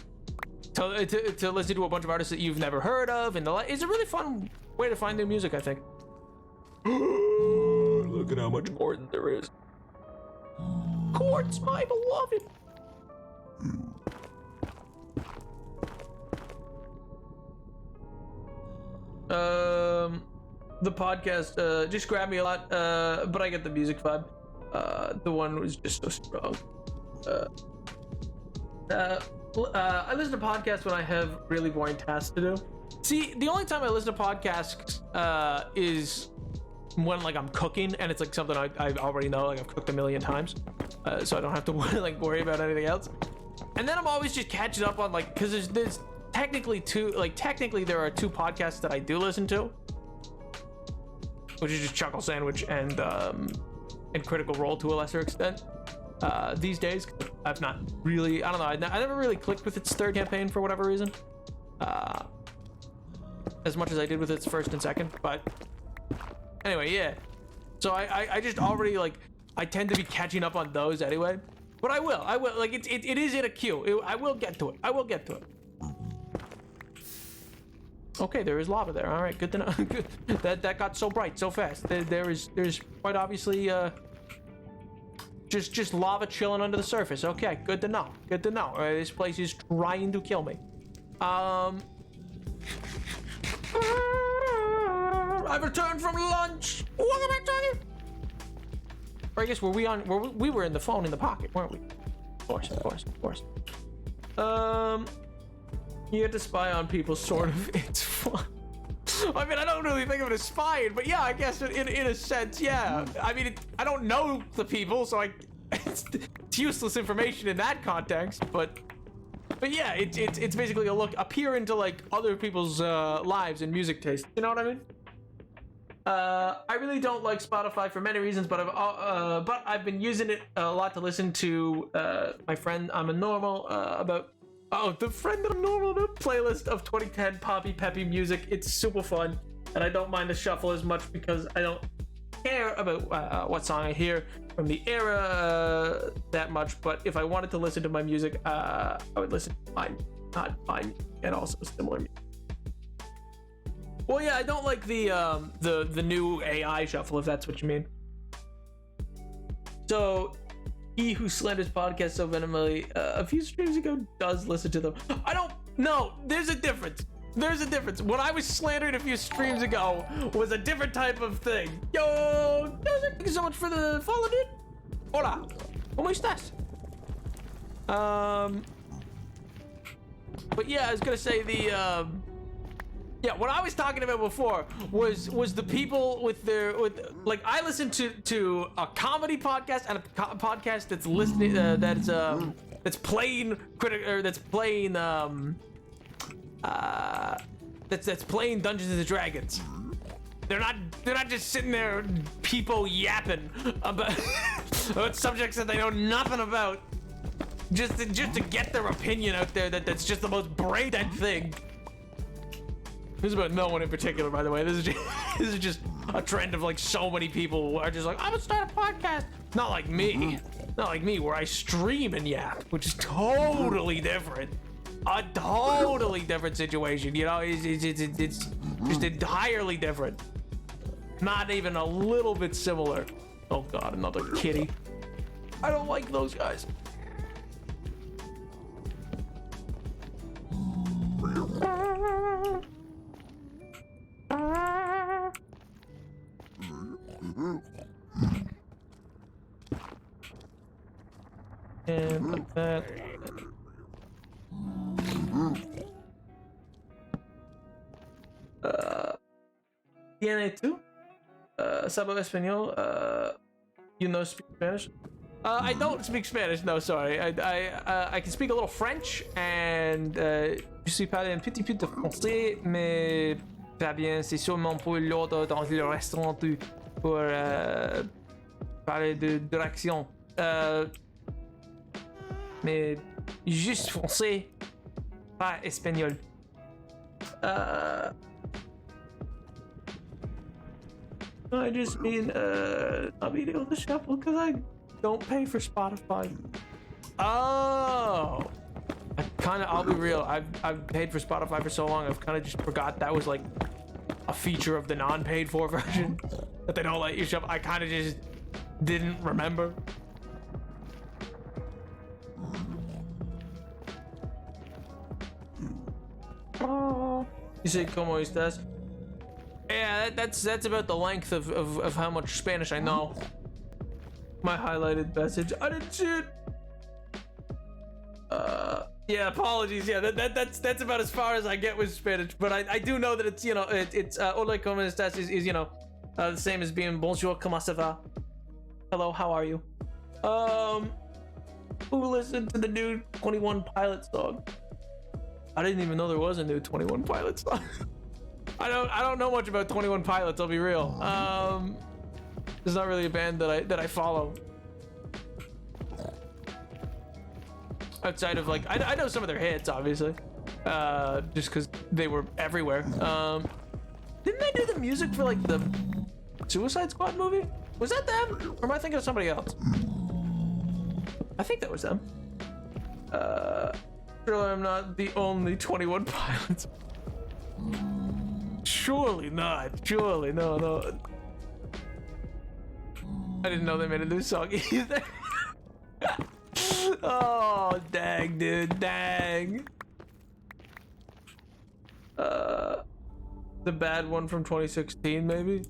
listen to a bunch of artists that you've never heard of, and it's a really fun way to find new music, I think. Look at how much more than there is. Quartz, my beloved. The podcast just grabbed me a lot, but I get the music vibe. The one was just so strong. I listen to podcasts when I have really boring tasks to do. See, the only time I listen to podcasts is when like I'm cooking, and it's like something I already know, like I've cooked a million times, so I don't have to worry about anything else. And then I'm always just catching up on like, because there's technically there are two podcasts that I do listen to, which is just Chuckle Sandwich and Critical Role to a lesser extent. These days, I've not really, I don't know, I never really clicked with its third campaign for whatever reason, as much as I did with its first and second. But anyway, yeah, so I just already like, I tend to be catching up on those anyway, but I will like, it is in a queue. I will get to it. Okay, there is lava there. All right, good to know. Good. That got so bright so fast. There's quite obviously just lava chilling under the surface. Okay, good to know. This place is trying to kill me. I've returned from lunch. Welcome back to you. Or I guess we were in the phone in the pocket, weren't we? Of course. You have to spy on people, sort of. It's fun. I mean, I don't really think of it as spying, but yeah, I guess in a sense, yeah. I mean, I don't know the people, so it's useless information in that context. But yeah, it's basically a peer into like other people's lives and music taste. You know what I mean? I really don't like Spotify for many reasons, but I've been using it a lot to listen to my friend I'm a Normal about. Oh, the friend I'm Normal, the playlist of 2010 poppy peppy music. It's super fun, and I don't mind the shuffle as much because I don't care about what song I hear from the era that much. But if I wanted to listen to my music, I would listen to mine, not mine, and also similar music. Well, yeah, I don't like the new AI shuffle, if that's what you mean. So, he who slanders podcasts so venomally a few streams ago does listen to them. I don't know. There's a difference. What I was slandering a few streams ago was a different type of thing. Yo, thank you so much for the follow, dude. Hola. ¿Cómo estás? But yeah, I was gonna say yeah, what I was talking about before was the people with like, I listen to a comedy podcast and a podcast that's listening that's playing Dungeons and Dragons. They're not just sitting there people yapping about subjects that they know nothing about, just to get their opinion out there. That's just the most brain dead thing. This is about no one in particular, by the way. This is just a trend of like so many people who are just like, I'm gonna start a podcast. Not like me, where I stream and yap, which is totally different. A totally different situation, you know. It's just entirely different. Not even a little bit similar. Oh God, another kitty. I don't like those guys. And put that. Tiene tú? Sabo Español? You know, speak Spanish? I don't speak Spanish. No, sorry. I can speak a little French, and je suis parlé un petit peu de français, mais Fabien, c'est sûrement pour l'ordre dans le restaurant pour parler de direction. Mais juste français, pas espagnol. I just mean not being able to shuffle because I don't pay for Spotify. Oh, I'll be real. I've paid for Spotify for so long. I've kind of just forgot that was like a feature of the non-paid for version that they don't let you shuffle. I kind of just didn't remember. Oh, you say como estas? Yeah, that's about the length of how much Spanish I know. My highlighted message. I didn't see it. Yeah, apologies. Yeah, that's about as far as I get with Spanish. But I do know that it's, you know, it's hola como estas is you know the same as being bonjour comment ça va. Hello, how are you? Who listened to the new 21 Pilots song? I didn't even know there was a new 21 Pilots song. I don't know much about 21 Pilots, I'll be real. It's not really a band that I follow. Outside of like I know some of their hits, obviously. Just because they were everywhere. Didn't they do the music for like the Suicide Squad movie? Was that them? Or am I thinking of somebody else? I think that was them. Surely I'm not the only 21 Pilots. Surely not. Surely, no. I didn't know they made a new song either. Oh, dang, dude, dang. The bad one from 2016, maybe?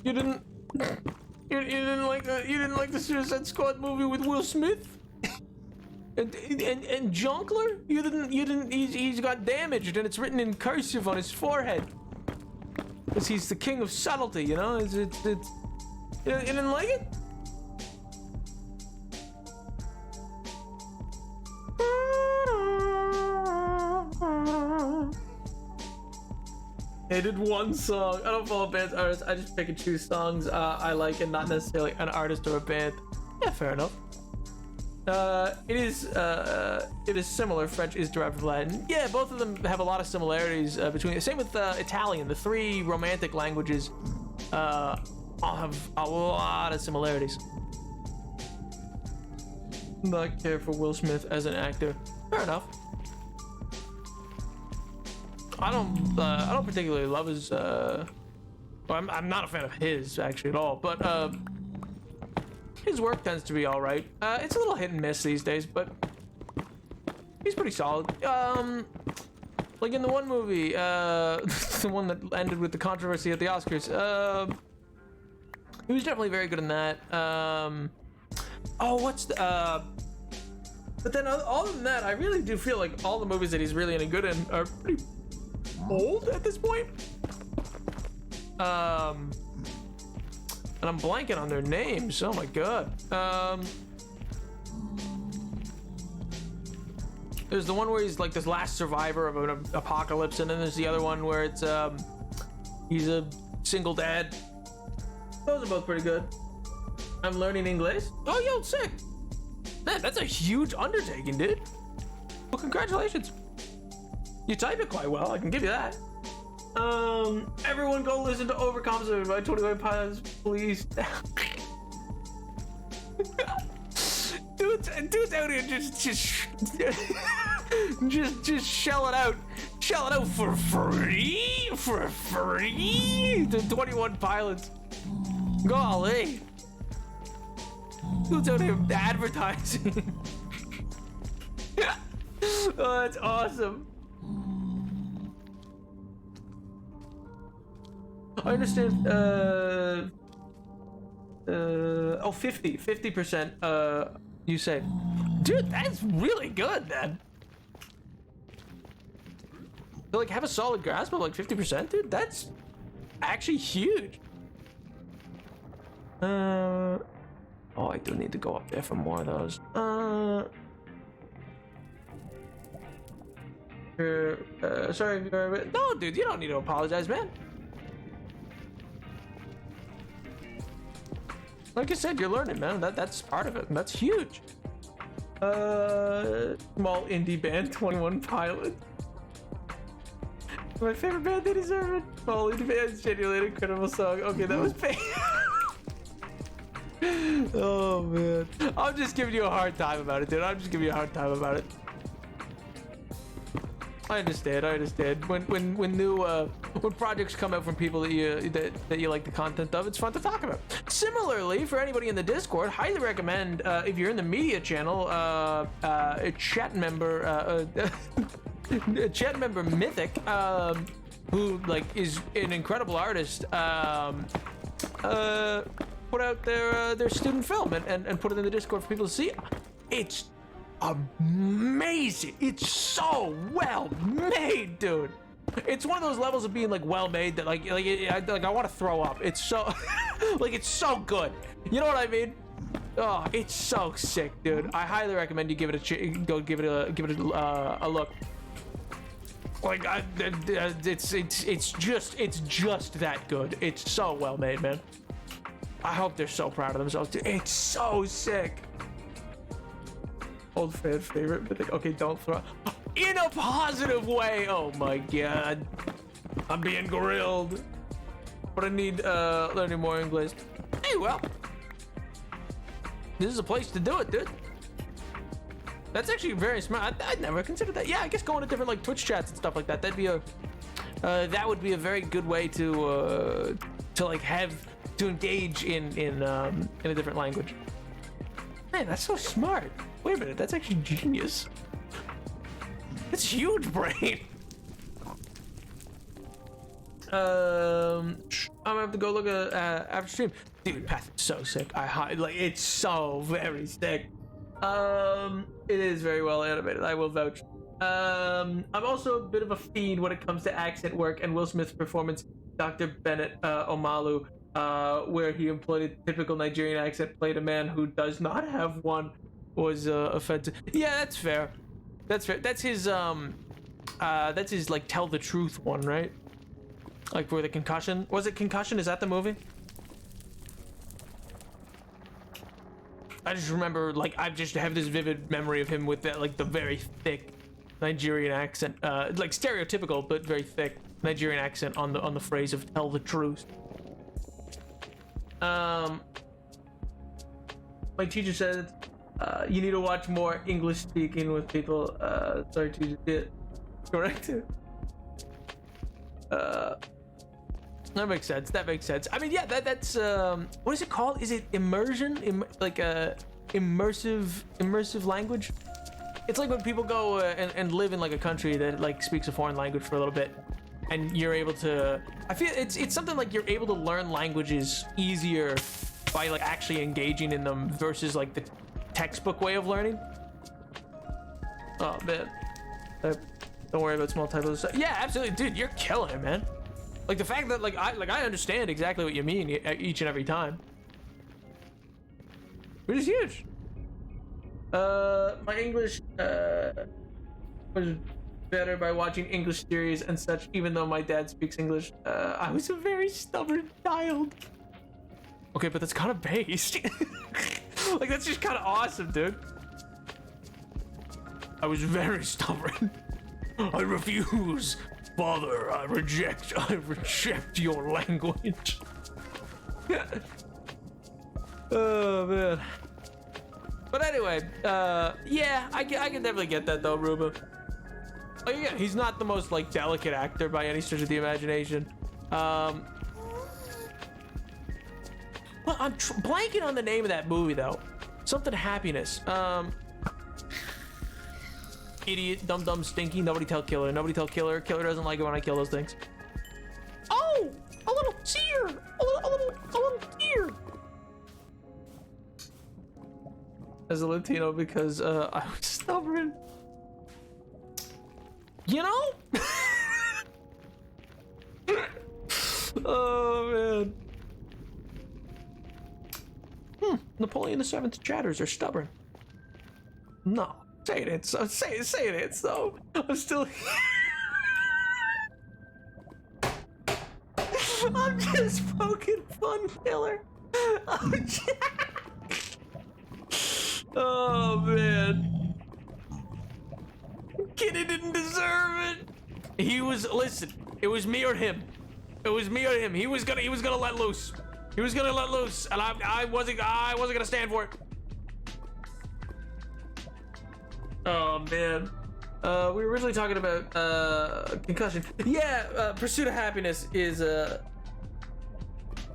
You didn't like the Suicide Squad movie with Will Smith? And Jonkler? You didn't he's got damaged and it's written in cursive on his forehead. Because he's the king of subtlety, you know? It's you didn't like it? I did one song. I don't follow bands, artists. I just pick and choose songs I like and not necessarily an artist or a band. Yeah, fair enough. It is similar. French is derived from Latin. Yeah, both of them have a lot of similarities between. Same with Italian. The three romantic languages all have a lot of similarities. Not care for Will Smith as an actor. Fair enough. I don't particularly love his. Well, I'm not a fan of his actually at all, but his work tends to be all right. It's a little hit and miss these days, but he's pretty solid. Like in the one movie, the one that ended with the controversy at the Oscars. He was definitely very good in that. Oh, what's the? But then other than that, I really do feel like all the movies that he's really any good in are pretty old at this point. And I'm blanking on their names. Oh my god. There's the one where he's like this last survivor of an apocalypse, and then there's the other one where it's he's a single dad. Those are both pretty good. I'm learning English. Oh, yo, sick. Man, that's a huge undertaking, dude. Well, congratulations. You type it quite well, I can give you that. Everyone go listen to Overcompensated by 21 Pilots, please. Dude's out here just shell it out. Shell it out for free? For free? To 21 Pilots. Golly. Dude's out here advertising. Oh, that's awesome. I understand, 50% you say. Dude, that's really good, man. To like have a solid grasp of like 50%, dude, that's actually huge. Oh, I do need to go up there for more of those. Sorry if you're... No, dude, you don't need to apologize, man. Like I said, you're learning, man. That's part of it. And that's huge. Small indie band, 21 Pilots. My favorite band, they deserve it. Small indie band, genuinely incredible song. Okay, that was pain. Oh man, I'm just giving you a hard time about it, dude. I'm just giving you a hard time about it. I understand. When new when projects come out from people that you like the content of, it's fun to talk about. Similarly, for anybody in the Discord, highly recommend if you're in the media channel, a chat member, chat member Mythic, who like is an incredible artist. Put out their student film and put it in the Discord for people to see. It's amazing. It's so well made, dude. It's one of those levels of being like well made that like I want to throw up. It's so like it's so good. You know what I mean? Oh, it's so sick, dude. I highly recommend you give it a look. Like it's just that good. It's so well made, man. I hope they're so proud of themselves, dude. It's so sick. Old fan favorite, but okay, don't throw in a positive way. Oh my god, I'm being grilled. But I need learning more English. Hey, well, this is a place to do it, dude. That's actually very smart. I'd never considered that. Yeah, I guess going to different like Twitch chats and stuff like that. That'd be a that would be a very good way to like have to engage in a different language. Man, that's so smart. Wait a minute, that's actually genius. That's huge brain. I'm gonna have to go look at after stream. Dude, Path is so sick. Like it's so very sick. It is very well animated. I will vouch. I'm also a bit of a fiend when it comes to accent work, and Will Smith's performance, Dr. Bennett Omalu, where he employed a typical Nigerian accent, played a man who does not have one, was offensive. Yeah, that's fair. That's fair. That's his like tell the truth one, right? Like for the concussion. Was it Concussion? Is that the movie? I just remember, like, I just have this vivid memory of him with that, like, the very thick Nigerian accent, like stereotypical but very thick Nigerian accent on the phrase of "tell the truth." My teacher said you need to watch more English speaking with people. Sorry, teacher. Yeah, correct. That makes sense. That makes sense. I mean, yeah, that's what is it called? Is it immersion? Immersive language? It's like when people go and live in like a country that like speaks a foreign language for a little bit, and you're able to. I feel it's something like you're able to learn languages easier by like actually engaging in them versus like the textbook way of learning. Oh man, don't worry about small typos. Yeah, absolutely, dude. You're killing it, man. Like the fact that like I understand exactly what you mean each and every time. Which is huge. My English was better by watching English series and such, even though my dad speaks English. I was a very stubborn child. Okay, but that's kind of based. Like that's just kind of awesome, dude. I was very stubborn. I refuse. Father, I reject your language. Oh man. But anyway, yeah, I can definitely get that though, Ruben. Oh yeah, he's not the most like delicate actor by any stretch of the imagination. Well, I'm blanking on the name of that movie though. Something happiness. Idiot, dumb, stinky, nobody tell killer. Nobody tell killer. Killer doesn't like it when I kill those things. Oh, a little tear. A little tear. As a Latino, because I was stubborn. You know? Oh man. Napoleon VII's chatters are stubborn. No. Say it, so say it, so I'm still. I'm just poking fun, killer. Oh man, Kitty didn't deserve it. He was listen. It was me or him. It was me or him. He was gonna let loose. He was gonna let loose, and I wasn't gonna stand for it. Oh man. We were originally talking about concussion. Yeah, Pursuit of Happiness is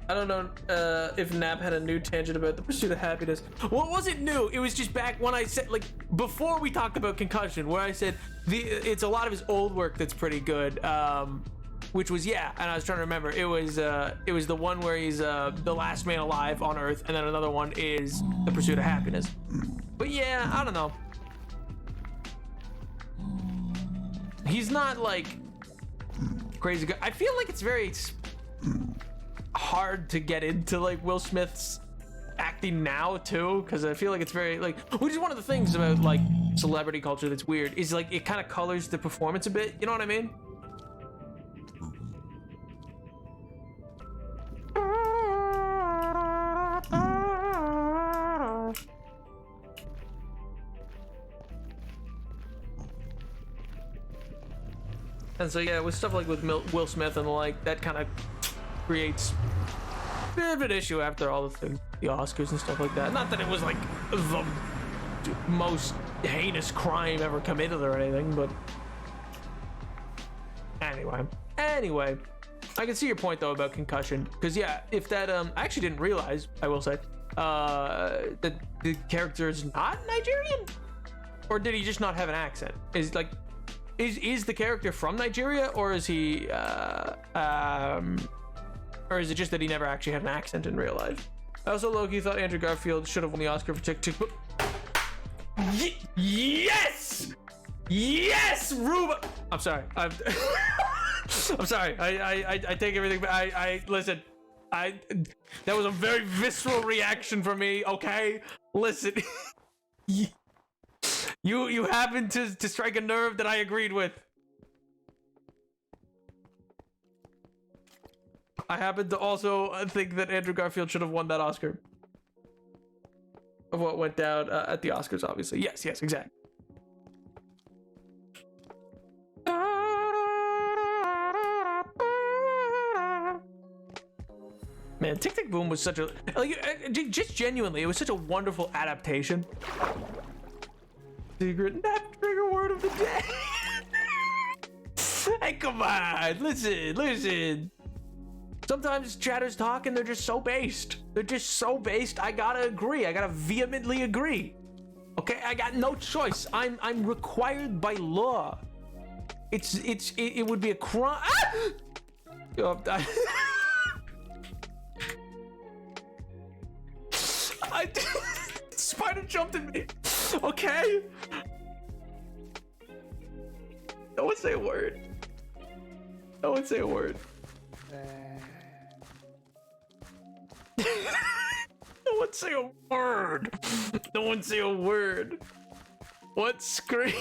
I don't know if Nap had a new tangent about the Pursuit of Happiness. Well, it wasn't new. It was just back when I said, like, before we talked about Concussion, where I said it's a lot of his old work that's pretty good. Which was, yeah, and I was trying to remember. It was the one where he's the last man alive on Earth, and then another one is the Pursuit of Happiness. But yeah, I don't know. He's not like crazy good. I feel like it's very hard to get into like Will Smith's acting now too, because I feel like it's very like, which is one of the things about like celebrity culture that's weird, is like it kind of colors the performance a bit. You know what I mean? And so yeah, with stuff like with Will Smith and the like, that kind of creates a bit of an issue after all the Oscars and stuff like that. Not that it was like the most heinous crime ever committed or anything, but anyway, I can see your point though about Concussion, because yeah, if that I actually didn't realize, I will say, that the character is not Nigerian, or did he just not have an accent? Is the character from Nigeria, or is he or is it just that he never actually had an accent in real life? I also low-key thought Andrew Garfield should have won the Oscar for Tick Tick Boom. Yes, Ruba. I'm sorry. I'm sorry. I take everything back. I listen. That was a very visceral reaction from me. Okay, listen. You happened to strike a nerve that I agreed with. I happen to also think that Andrew Garfield should have won that Oscar. Of what went down at the Oscars, obviously. Yes, exactly. Man, Tick Tick Boom was such a, like, just genuinely, it was such a wonderful adaptation. Secret nap trigger word of the day. Hey, come on, listen. Sometimes chatters talk and they're just so based. I gotta agree. I gotta vehemently agree. Okay, I got no choice. I'm required by law. It would be a crime. Spider jumped at me. Okay. No one say a word. No one say a word. No one say a word. No one say a word. What scream?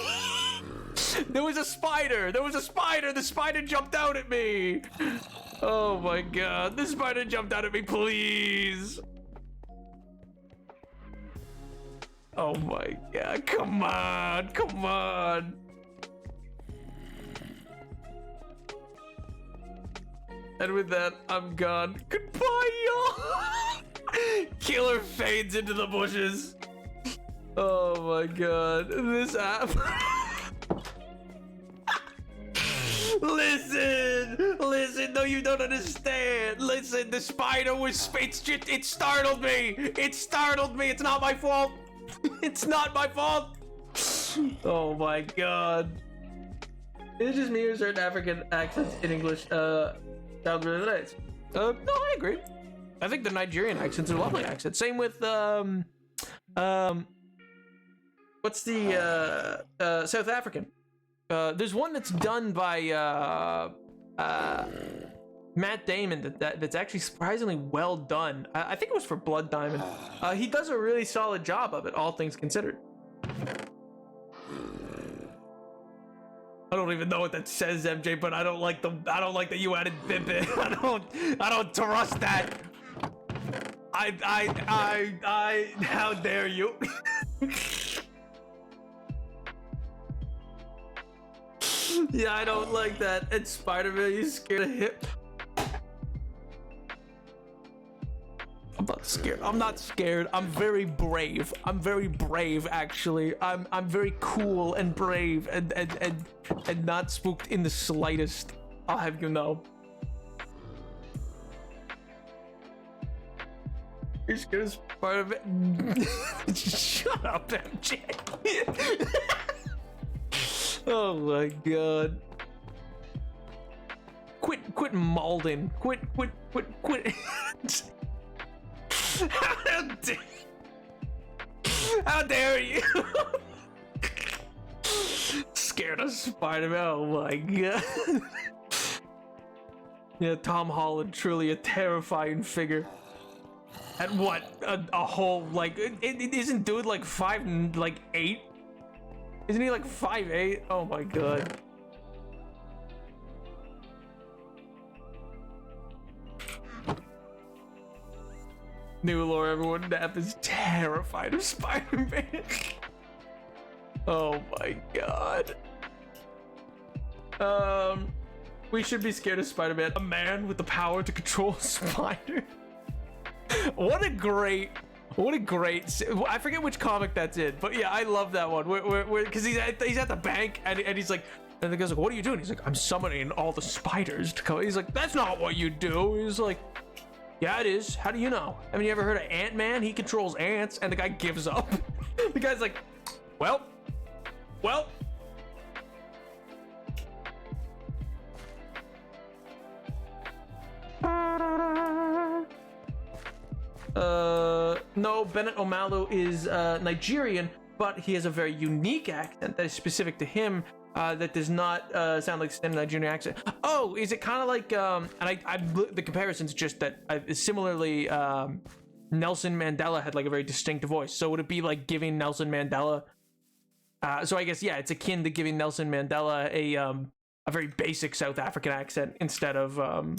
There was a spider. The spider jumped out at me. Oh my god. The spider jumped out at me, please. Oh my god. Come on. And with that, I'm gone. Goodbye, y'all. Killer fades into the bushes. Oh my god. This app. Listen. No, you don't understand. Listen, the spider was. It startled me. It's not my fault. It's not my fault. Oh my god. It's just me or certain African accents in English. Sounds really nice. No, I agree. I think the Nigerian accents are lovely accents. Same with what's the South African? There's one that's done by Matt Damon that's actually surprisingly well done. I think it was for Blood Diamond. He does a really solid job of it, all things considered. don't even know what that says, MJ, but I don't like that you added bip in. I don't trust that. How dare you? Yeah, I don't like that. And Spider-Man, you scared of hip? I'm not scared. I'm not scared. I'm very brave. I'm very brave, actually. I'm very cool and brave and not spooked in the slightest. I'll have you know. You're scared of Spider-Man? Shut up, MJ. Oh my god. Quit Malden. Quit. How dare you? Scared of Spider-Man. Oh my god. Yeah, Tom Holland, truly a terrifying figure. At what? A whole, like, isn't dude like 5'8"? Isn't he like 5'8"? Oh my god. New lore, everyone. Nap is terrified of Spider-Man. Oh my god. We should be scared of Spider-Man. A man with the power to control a spider. What a great, I forget which comic that's in, but yeah, I love that one. Because he's at the bank and he's like, and the guy's like, what are you doing? He's like, I'm summoning all the spiders to come. He's like, that's not what you do. He's like, yeah, it is. How do you know? Haven't you ever heard of Ant-Man? He controls ants, and the guy gives up. The guy's like, well. No, Bennett Omalu is Nigerian, but he has a very unique accent that is specific to him. That does not sound like standard Nigerian accent. Oh, is it kind of like the comparison's just that similarly Nelson Mandela had like a very distinct voice. So would it be like giving Nelson Mandela? So I guess yeah, it's akin to giving Nelson Mandela a very basic South African accent instead of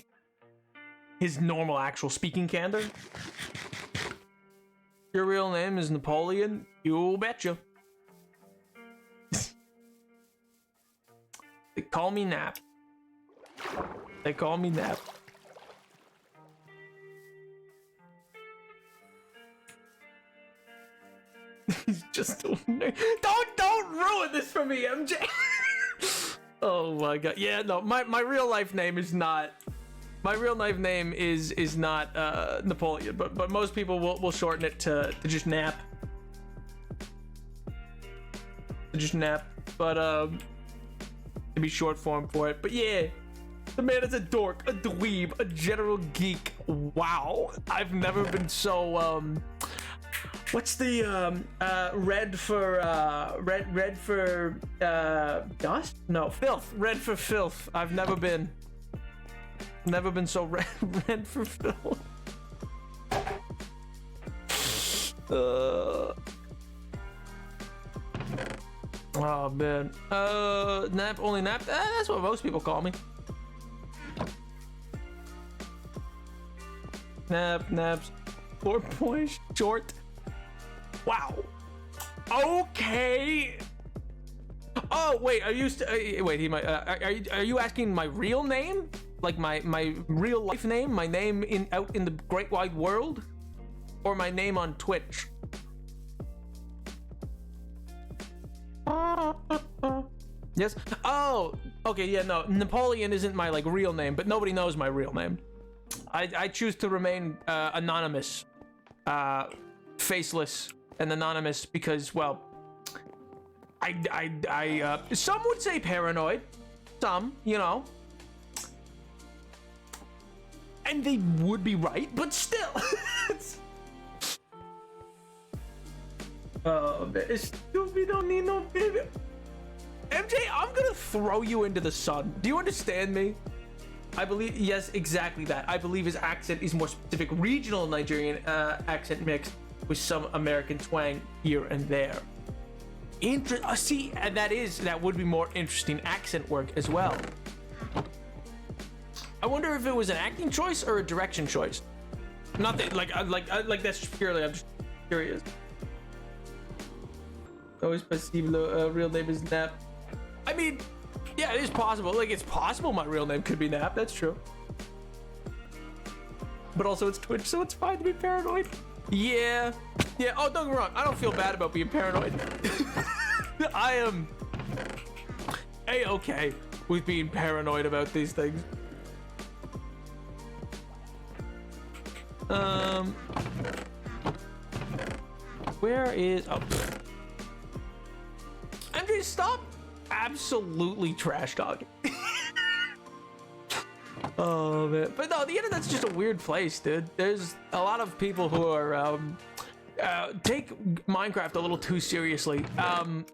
his normal actual speaking candor. Your real name is Napoleon? You betcha. They call me Nap. They call me Nap. He's just don't ruin this for me, MJ. Oh my god. Yeah, no, my real life name is not. My real life name is not Napoleon, but most people will shorten it to just Nap. To just Nap. But to be short form for it. But yeah, the man is a dork, a dweeb, a general geek. Wow, I've never been so what's the red for dust? No, filth. Red for filth. I've never been so red for filth. Oh man. Nap, only Nap. That's what most people call me. Naps. 4 point short. Wow. Okay. Oh wait, are you wait? He might. Are you asking my real name? Like my real life name? My name out in the great wide world, or my name on Twitch? Yes. Oh, okay. Yeah. No, Napoleon isn't my like real name, but nobody knows my real name. I choose to remain anonymous, faceless, and anonymous because, well, I some would say paranoid, some, you know, and they would be right, but still. Oh, man, we don't need no baby. MJ, I'm gonna throw you into the sun. Do you understand me? I believe, yes, exactly that. I believe his accent is more specific regional Nigerian accent mixed with some American twang here and there. See, and that would be more interesting accent work as well. I wonder if it was an acting choice or a direction choice. Not that like that's purely. I'm just curious. Always possible. Real name is Nap. I mean, yeah, it is possible. Like, it's possible my real name could be Nap. That's true. But also, it's Twitch, so it's fine to be paranoid. Yeah. Oh, don't get me wrong. I don't feel bad about being paranoid. I am A-okay with being paranoid about these things. Where is... Oh. MJ, stop absolutely trash talking. Oh, man. But no, the internet's just a weird place, dude. There's a lot of people who are... take Minecraft a little too seriously,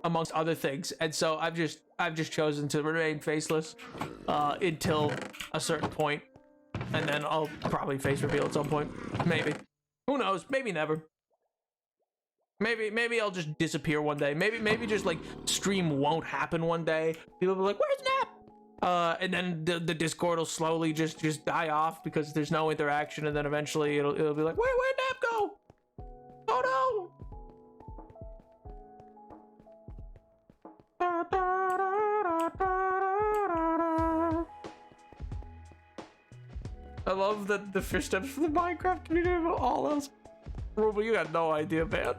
amongst other things, and so I've just chosen to remain faceless until a certain point, and then I'll probably face reveal at some point. Maybe, who knows? Maybe never. Maybe I'll just disappear one day. Maybe just like stream won't happen one day. People will be like, "Where's Nap?" And then the Discord will slowly just die off because there's no interaction, and then eventually it'll be like, "Where'd Nap go? Oh no!" I love that the fish steps for the Minecraft community about all else. Ruben, you got no idea, man.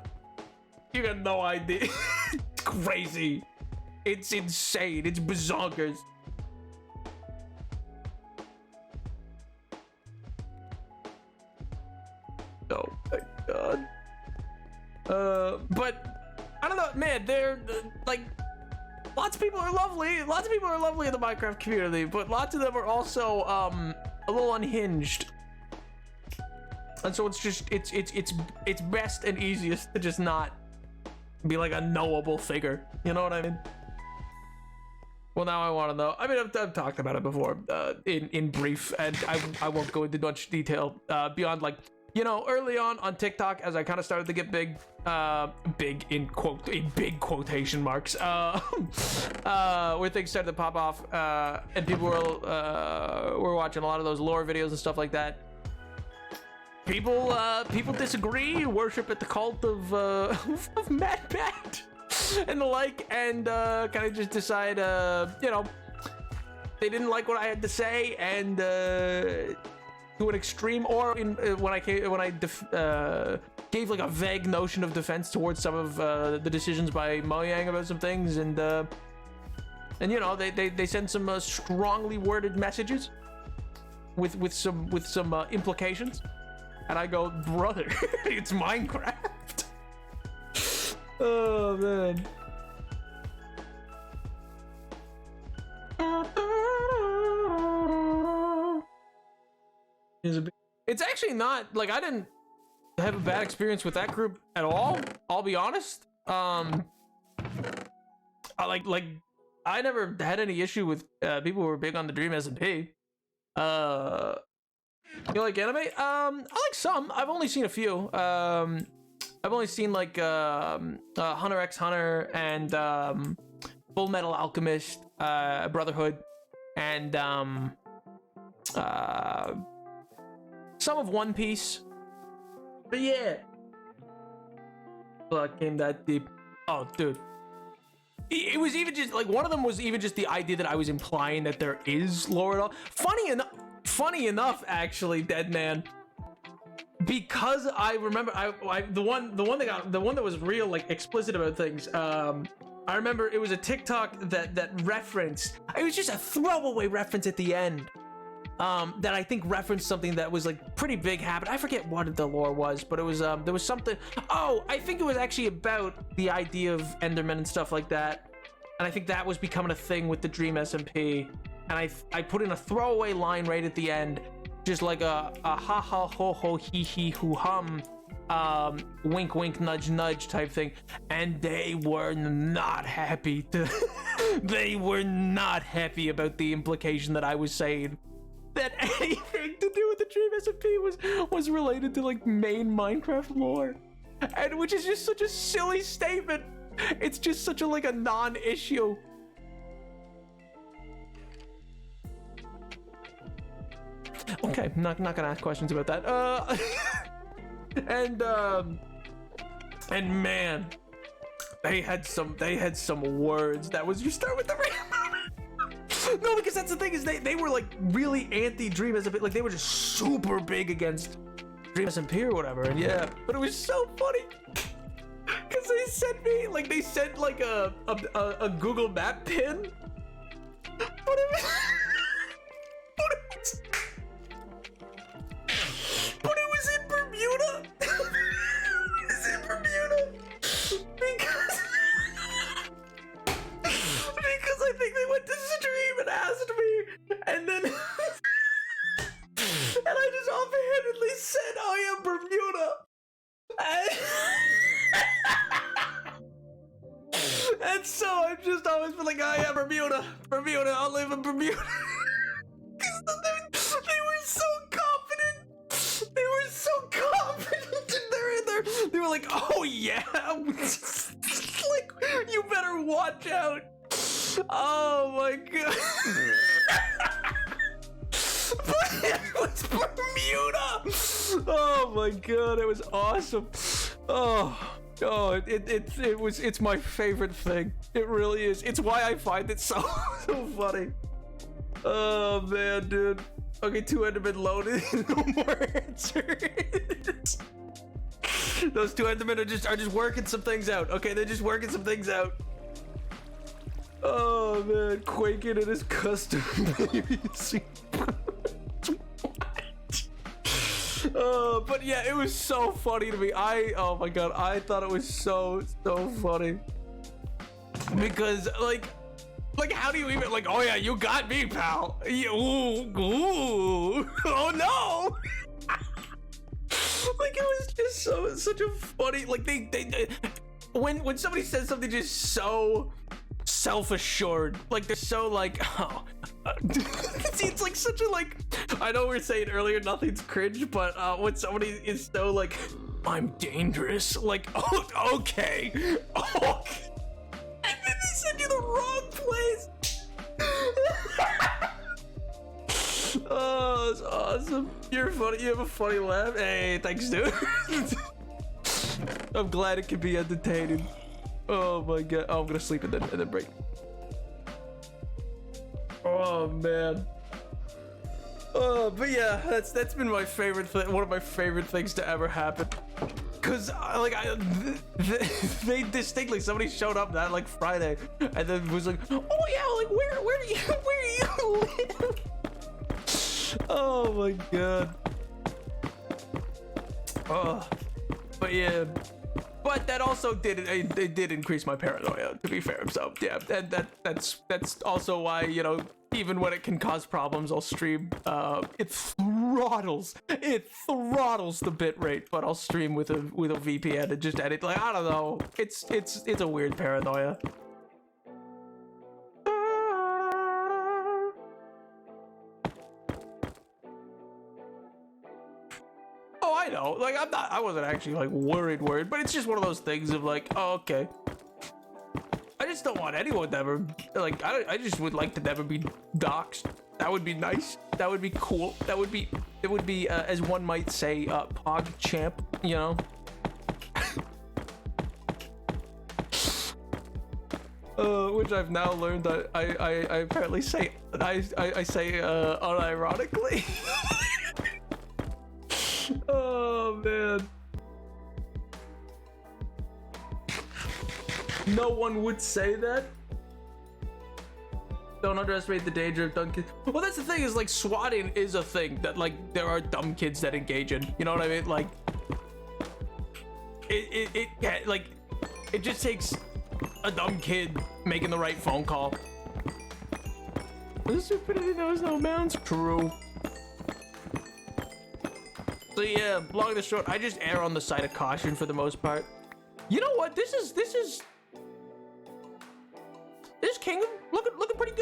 You got no idea. It's crazy. It's insane. It's bazonkers. Oh my god. But I don't know, man. They're like, lots of people are lovely. Lots of people are lovely in the Minecraft community, but lots of them are also a little unhinged. And so it's just it's best and easiest to just not be like a knowable figure. You know what I mean? Well, now I want to know. I mean, I've talked about it before in brief, and I won't go into much detail beyond like, you know, early on TikTok, as I kind of started to get big in big quotation marks, where things started to pop off, and people were watching a lot of those lore videos and stuff like that. People disagree, worship at the cult of Mad Bat and the like, and kind of just decide, you know, they didn't like what I had to say, and to an extreme, or when I gave like a vague notion of defense towards some of the decisions by Mojang about some things, and you know, they send some strongly worded messages with some implications, and I go, brother, it's Minecraft. Oh man. It's actually not like, I didn't have a bad experience with that group at all. I'll be honest. I never had any issue with people who were big on the Dream SMP. You like anime? I like some. I've only seen a few. I've only seen like Hunter x Hunter and Full Metal Alchemist, Brotherhood, and some of One Piece. But yeah, well, came that deep. Oh, dude. It was even just like, one of them was even just the idea that I was implying that there is lore at all. Funny enough, actually, Dead Man, because I remember the one that was real, like, explicit about things. I remember it was a TikTok that referenced. It was just a throwaway reference at the end. That I think referenced something that was like pretty big happened. I forget what the lore was, but it was there was something. Oh, I think it was actually about the idea of Endermen and stuff like that, and I think that was becoming a thing with the Dream SMP. And I put in a throwaway line right at the end, just like a ha ha ho ho he he hoo hum, wink wink nudge nudge type thing, and they were not happy. They were not happy about the implication that I was saying that anything to do with the Dream SMP was related to like main Minecraft lore, and which is just such a silly statement, It's just such a like a non-issue. Okay, not gonna ask questions about that. And man, they had some words that was, you start with the rainbow. No, because that's the thing, is they were like really anti-Dream as a bit, like they were just super big against Dream SMP or whatever. And yeah, but it was so funny because they sent like a Google Map pin. But it was, but it was in Bermuda. It was in Bermuda because I think they went to stream and asked me, and then and I just offhandedly said I am Bermuda. And so I've just always been like, I am Bermuda. I'll live in Bermuda. Because they were so confident. They were like, oh yeah. Like, you better watch out. Oh my god. But it was Bermuda. Oh my god, it was awesome. It's my favorite thing. It really is. It's why I find it so funny. Oh man, dude. Okay, 2 Endermen loaded. No more answers. Those 2 Endermen are just working some things out. Okay, they're just working some things out. Oh man, Quaking in his custom baby. But yeah, it was so funny to me. Oh my god, I thought it was so funny. Because like how do you even, like, oh yeah, you got me, pal. Ooh, oh no. Like, it was just such a funny, like, they when somebody says something just so self-assured, like they're so like, oh, it's like such a, like, I know we were saying earlier nothing's cringe, but when somebody is so like, I'm dangerous, like, oh, okay, and then they send you the wrong place. Oh, that's awesome. You're funny. You have a funny laugh. Hey, thanks, dude. I'm glad it can be entertaining. Oh my god. Oh, I'm gonna sleep and then break. Oh man. Oh, but yeah, that's been my favorite thing. One of my favorite things to ever happen. Cause they distinctly, somebody showed up that like Friday and then was like, oh yeah, like where do you live? Oh my god. Oh, but yeah. But that also did increase my paranoia, to be fair. So yeah, that's also why, you know, even when it can cause problems, I'll stream. It throttles the bitrate, but I'll stream with a VPN and just edit. Like, I don't know. It's a weird paranoia. Oh, I know. Like, I wasn't actually like worried, but it's just one of those things of like, oh, okay. I just don't want anyone to ever, like, I just would like to never be doxxed. That would be nice. That would be cool. It would be, as one might say, Pog Champ, you know? Which I've now learned that I apparently say, I say, unironically. Oh, man. No one would say that. Don't underestimate the danger of dumb kids. Well, that's the thing, is like swatting is a thing that like there are dumb kids that engage in. You know what I mean? Like it just takes a dumb kid making the right phone call. The stupidity knows no bounds. True. So yeah, long and the short, I just err on the side of caution for the most part. You know what? This kingdom looking pretty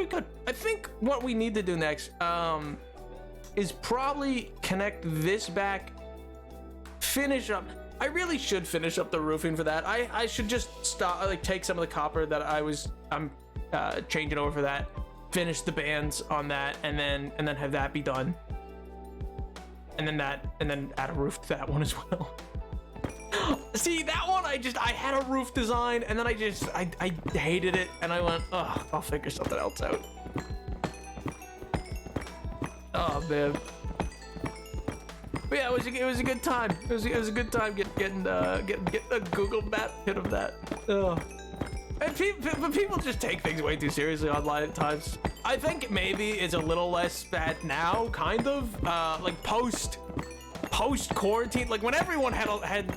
good. I think what we need to do next is probably connect this back, finish up. I really should finish up the roofing for that. I should just stop, like take some of the copper that I'm changing over for that, finish the bands on that, and then have that be done. And then add a roof to that one as well. See, that one I had a roof design, and then I hated it, and I went, oh, I'll figure something else out. Oh man. But yeah, it was a good time. It was a good time getting a Google Map hit of that. Ugh. And people just take things way too seriously online at times. I think maybe it's a little less bad now, kind of. Like post quarantine, like when everyone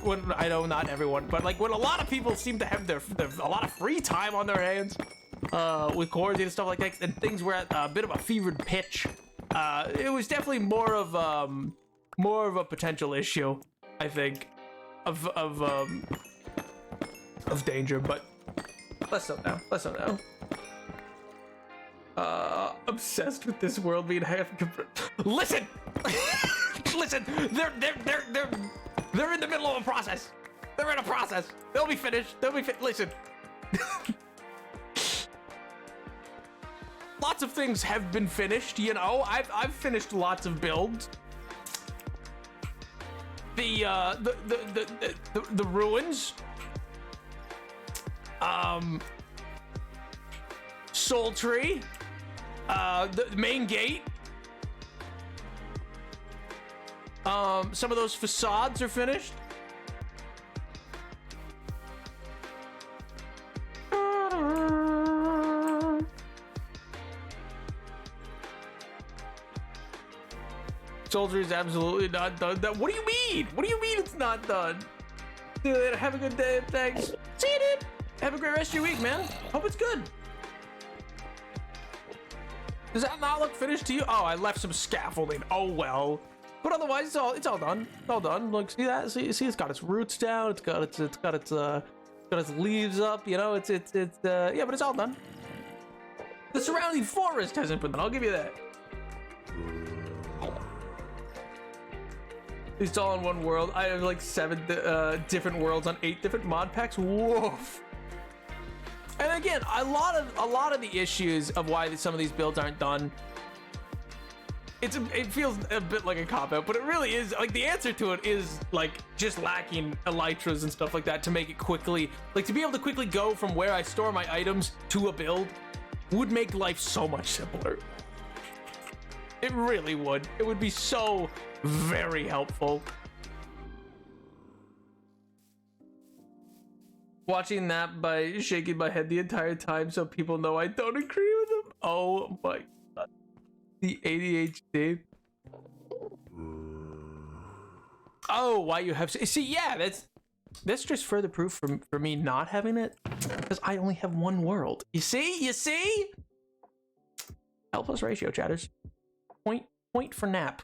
when I know not everyone, but like when a lot of people seem to have a lot of free time on their hands, with quarantine and stuff like that, and things were at a bit of a fevered pitch. It was definitely more of a potential issue, I think, of danger, but let's not know. Obsessed with this world being half. Listen, listen. They're in the middle of a process. They're in a process. They'll be finished. Listen. Lots of things have been finished. You know, I've finished lots of builds. The ruins. Soul Tree. The main gate. Some of those facades are finished. Soul Tree is absolutely not done. What do you mean? What do you mean it's not done? Dude, have a good day. Thanks. See you, dude. Have a great rest of your week, man. Hope it's good. Does that not look finished to you? Oh, I left some scaffolding. Oh well. But otherwise, it's all done. It's all done. Look, see that? See, it's got its roots down. It's got its leaves up. You know, yeah, but it's all done. The surrounding forest hasn't been done. I'll give you that. It's all in one world. I have like 7 different worlds on 8 different mod packs. Woof. And again, a lot of the issues of why some of these builds aren't done, it feels a bit like a cop-out, but it really is, like, the answer to it is like just lacking elytras and stuff like that to make it quickly, like to be able to quickly go from where I store my items to a build would make life so much simpler. It really would. It would be so very helpful. Watching that by shaking my head the entire time so people know I don't agree with them. Oh my god. The ADHD. Oh, why you have... See, yeah, that's just further proof for me not having it. Because I only have one world. You see? You see? L plus ratio, chatters. Point for nap.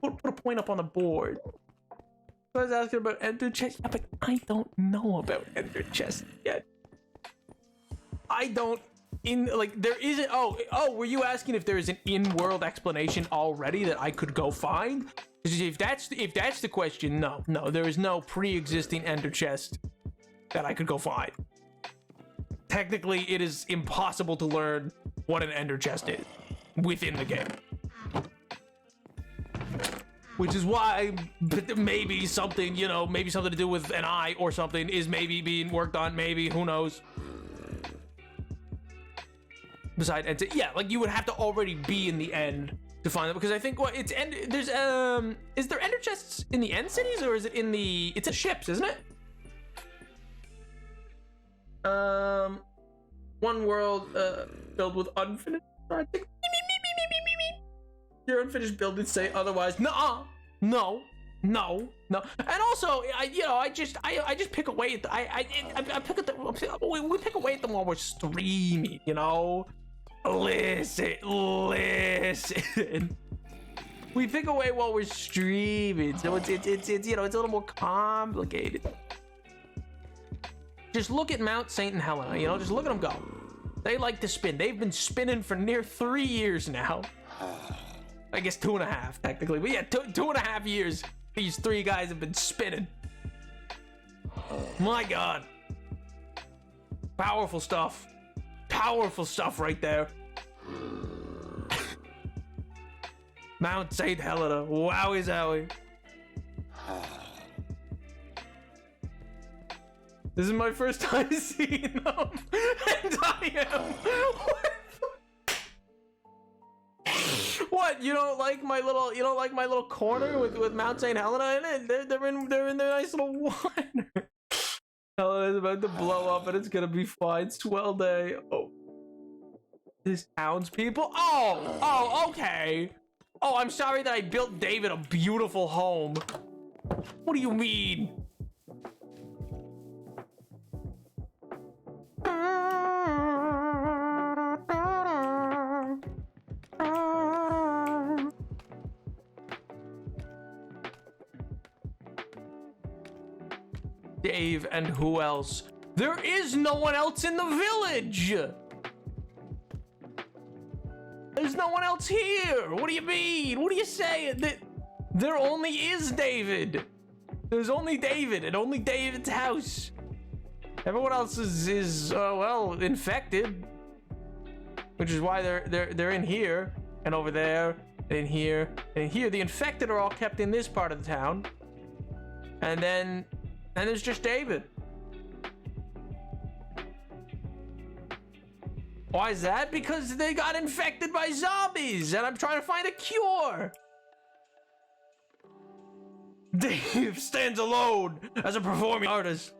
Put a point up on the board. I was asking about Ender Chest. Yeah, but I don't know about Ender Chest yet. I don't there isn't. Oh, were you asking if there is an in-world explanation already that I could go find? Because if that's the question, no, there is no pre-existing Ender Chest that I could go find. Technically, it is impossible to learn what an Ender Chest is within the game. Which is why maybe something, maybe something to do with an eye or something is maybe being worked on, maybe, who knows. Besides, yeah, like you would have to already be in the end to find it, because I think is there Ender Chests in the end cities, or is it in it's in ships, isn't it? One world filled with unfinished projects. Your unfinished buildings say otherwise. No. And also, I just pick away at we pick away at them while we're streaming. Listen. We pick away while we're streaming, so it's it's a little more complicated. Just look at Mount St. Helena. Just look at them go. They like to spin. They've been spinning for near 3 years now. I guess 2.5 technically, but yeah, 2.5 years. these three guys have been spinning. My God. Powerful stuff. Powerful stuff right there. Mount St. Helena. Wowie zowie. This is my first time seeing them. And I am... What? You don't like my little corner with Mount St. Helena in it? They're in their nice little water. Helena's about to blow up and it's gonna be fine. Swell day. Oh. His townspeople? Oh, okay. Oh, I'm sorry that I built David a beautiful home. What do you mean? Dave and who else? There is no one else in the village. There's no one else here. What do you mean? What are you saying? There only is David. There's only David and only David's house. Everyone else is well, infected. Which is why they're in here and over there and in here and in here. The infected are all kept in this part of the town. And then there's just David. Why is that? Because they got infected by zombies and I'm trying to find a cure. Dave stands alone as a performing artist.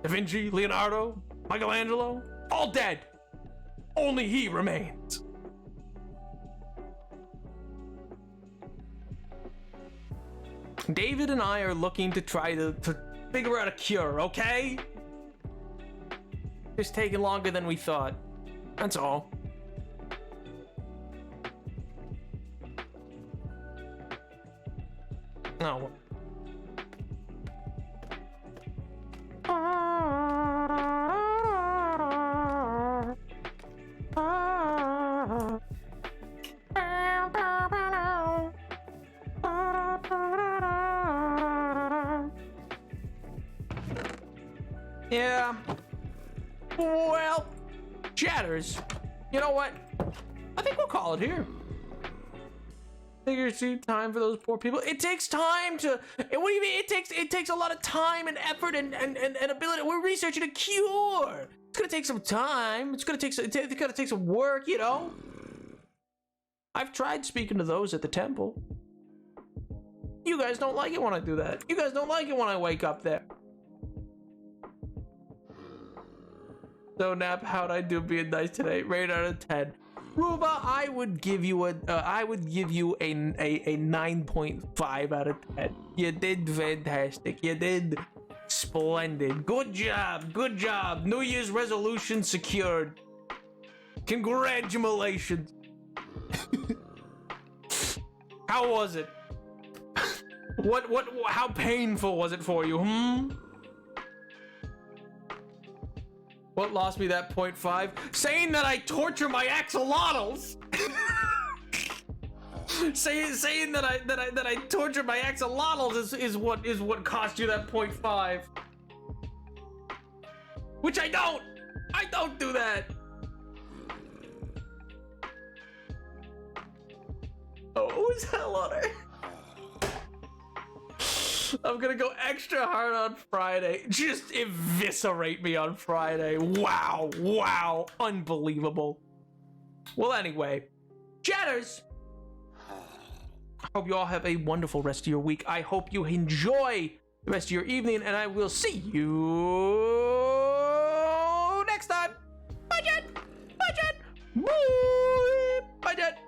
Da Vinci, Leonardo, Michelangelo, all dead. Only he remains. David and I are looking to try to figure out a cure, okay? It's taking longer than we thought. That's all. Oh. Yeah. Well, Chatters, you know what? I think we'll call it here. Figure time for those poor people. It takes time to. What do you mean? It takes a lot of time and effort and ability. We're researching a cure. It's gonna take some time. It's gonna take some work, you know. I've tried speaking to those at the temple. You guys don't like it when I do that. You guys don't like it when I wake up there. So Nap, how'd I do being nice today? Rate out of 10. Ruba, I would give you a 9.5 out of 10. You did fantastic. You did splendid. Good job. Good job. New Year's resolution secured. Congratulations. How was it? How painful was it for you? What lost me that 0.5? Saying that I torture my axolotls. saying that I torture my axolotls is what cost you that 0.5. Which I don't. I don't do that. Oh, who's hell on her? I'm gonna go extra hard on Friday. Just eviscerate me on Friday. Wow. Wow. Unbelievable. Well, anyway. Chatters. I hope you all have a wonderful rest of your week. I hope you enjoy the rest of your evening, and I will see you next time. Bye, Jet. Bye, Jet. Bye, Jet.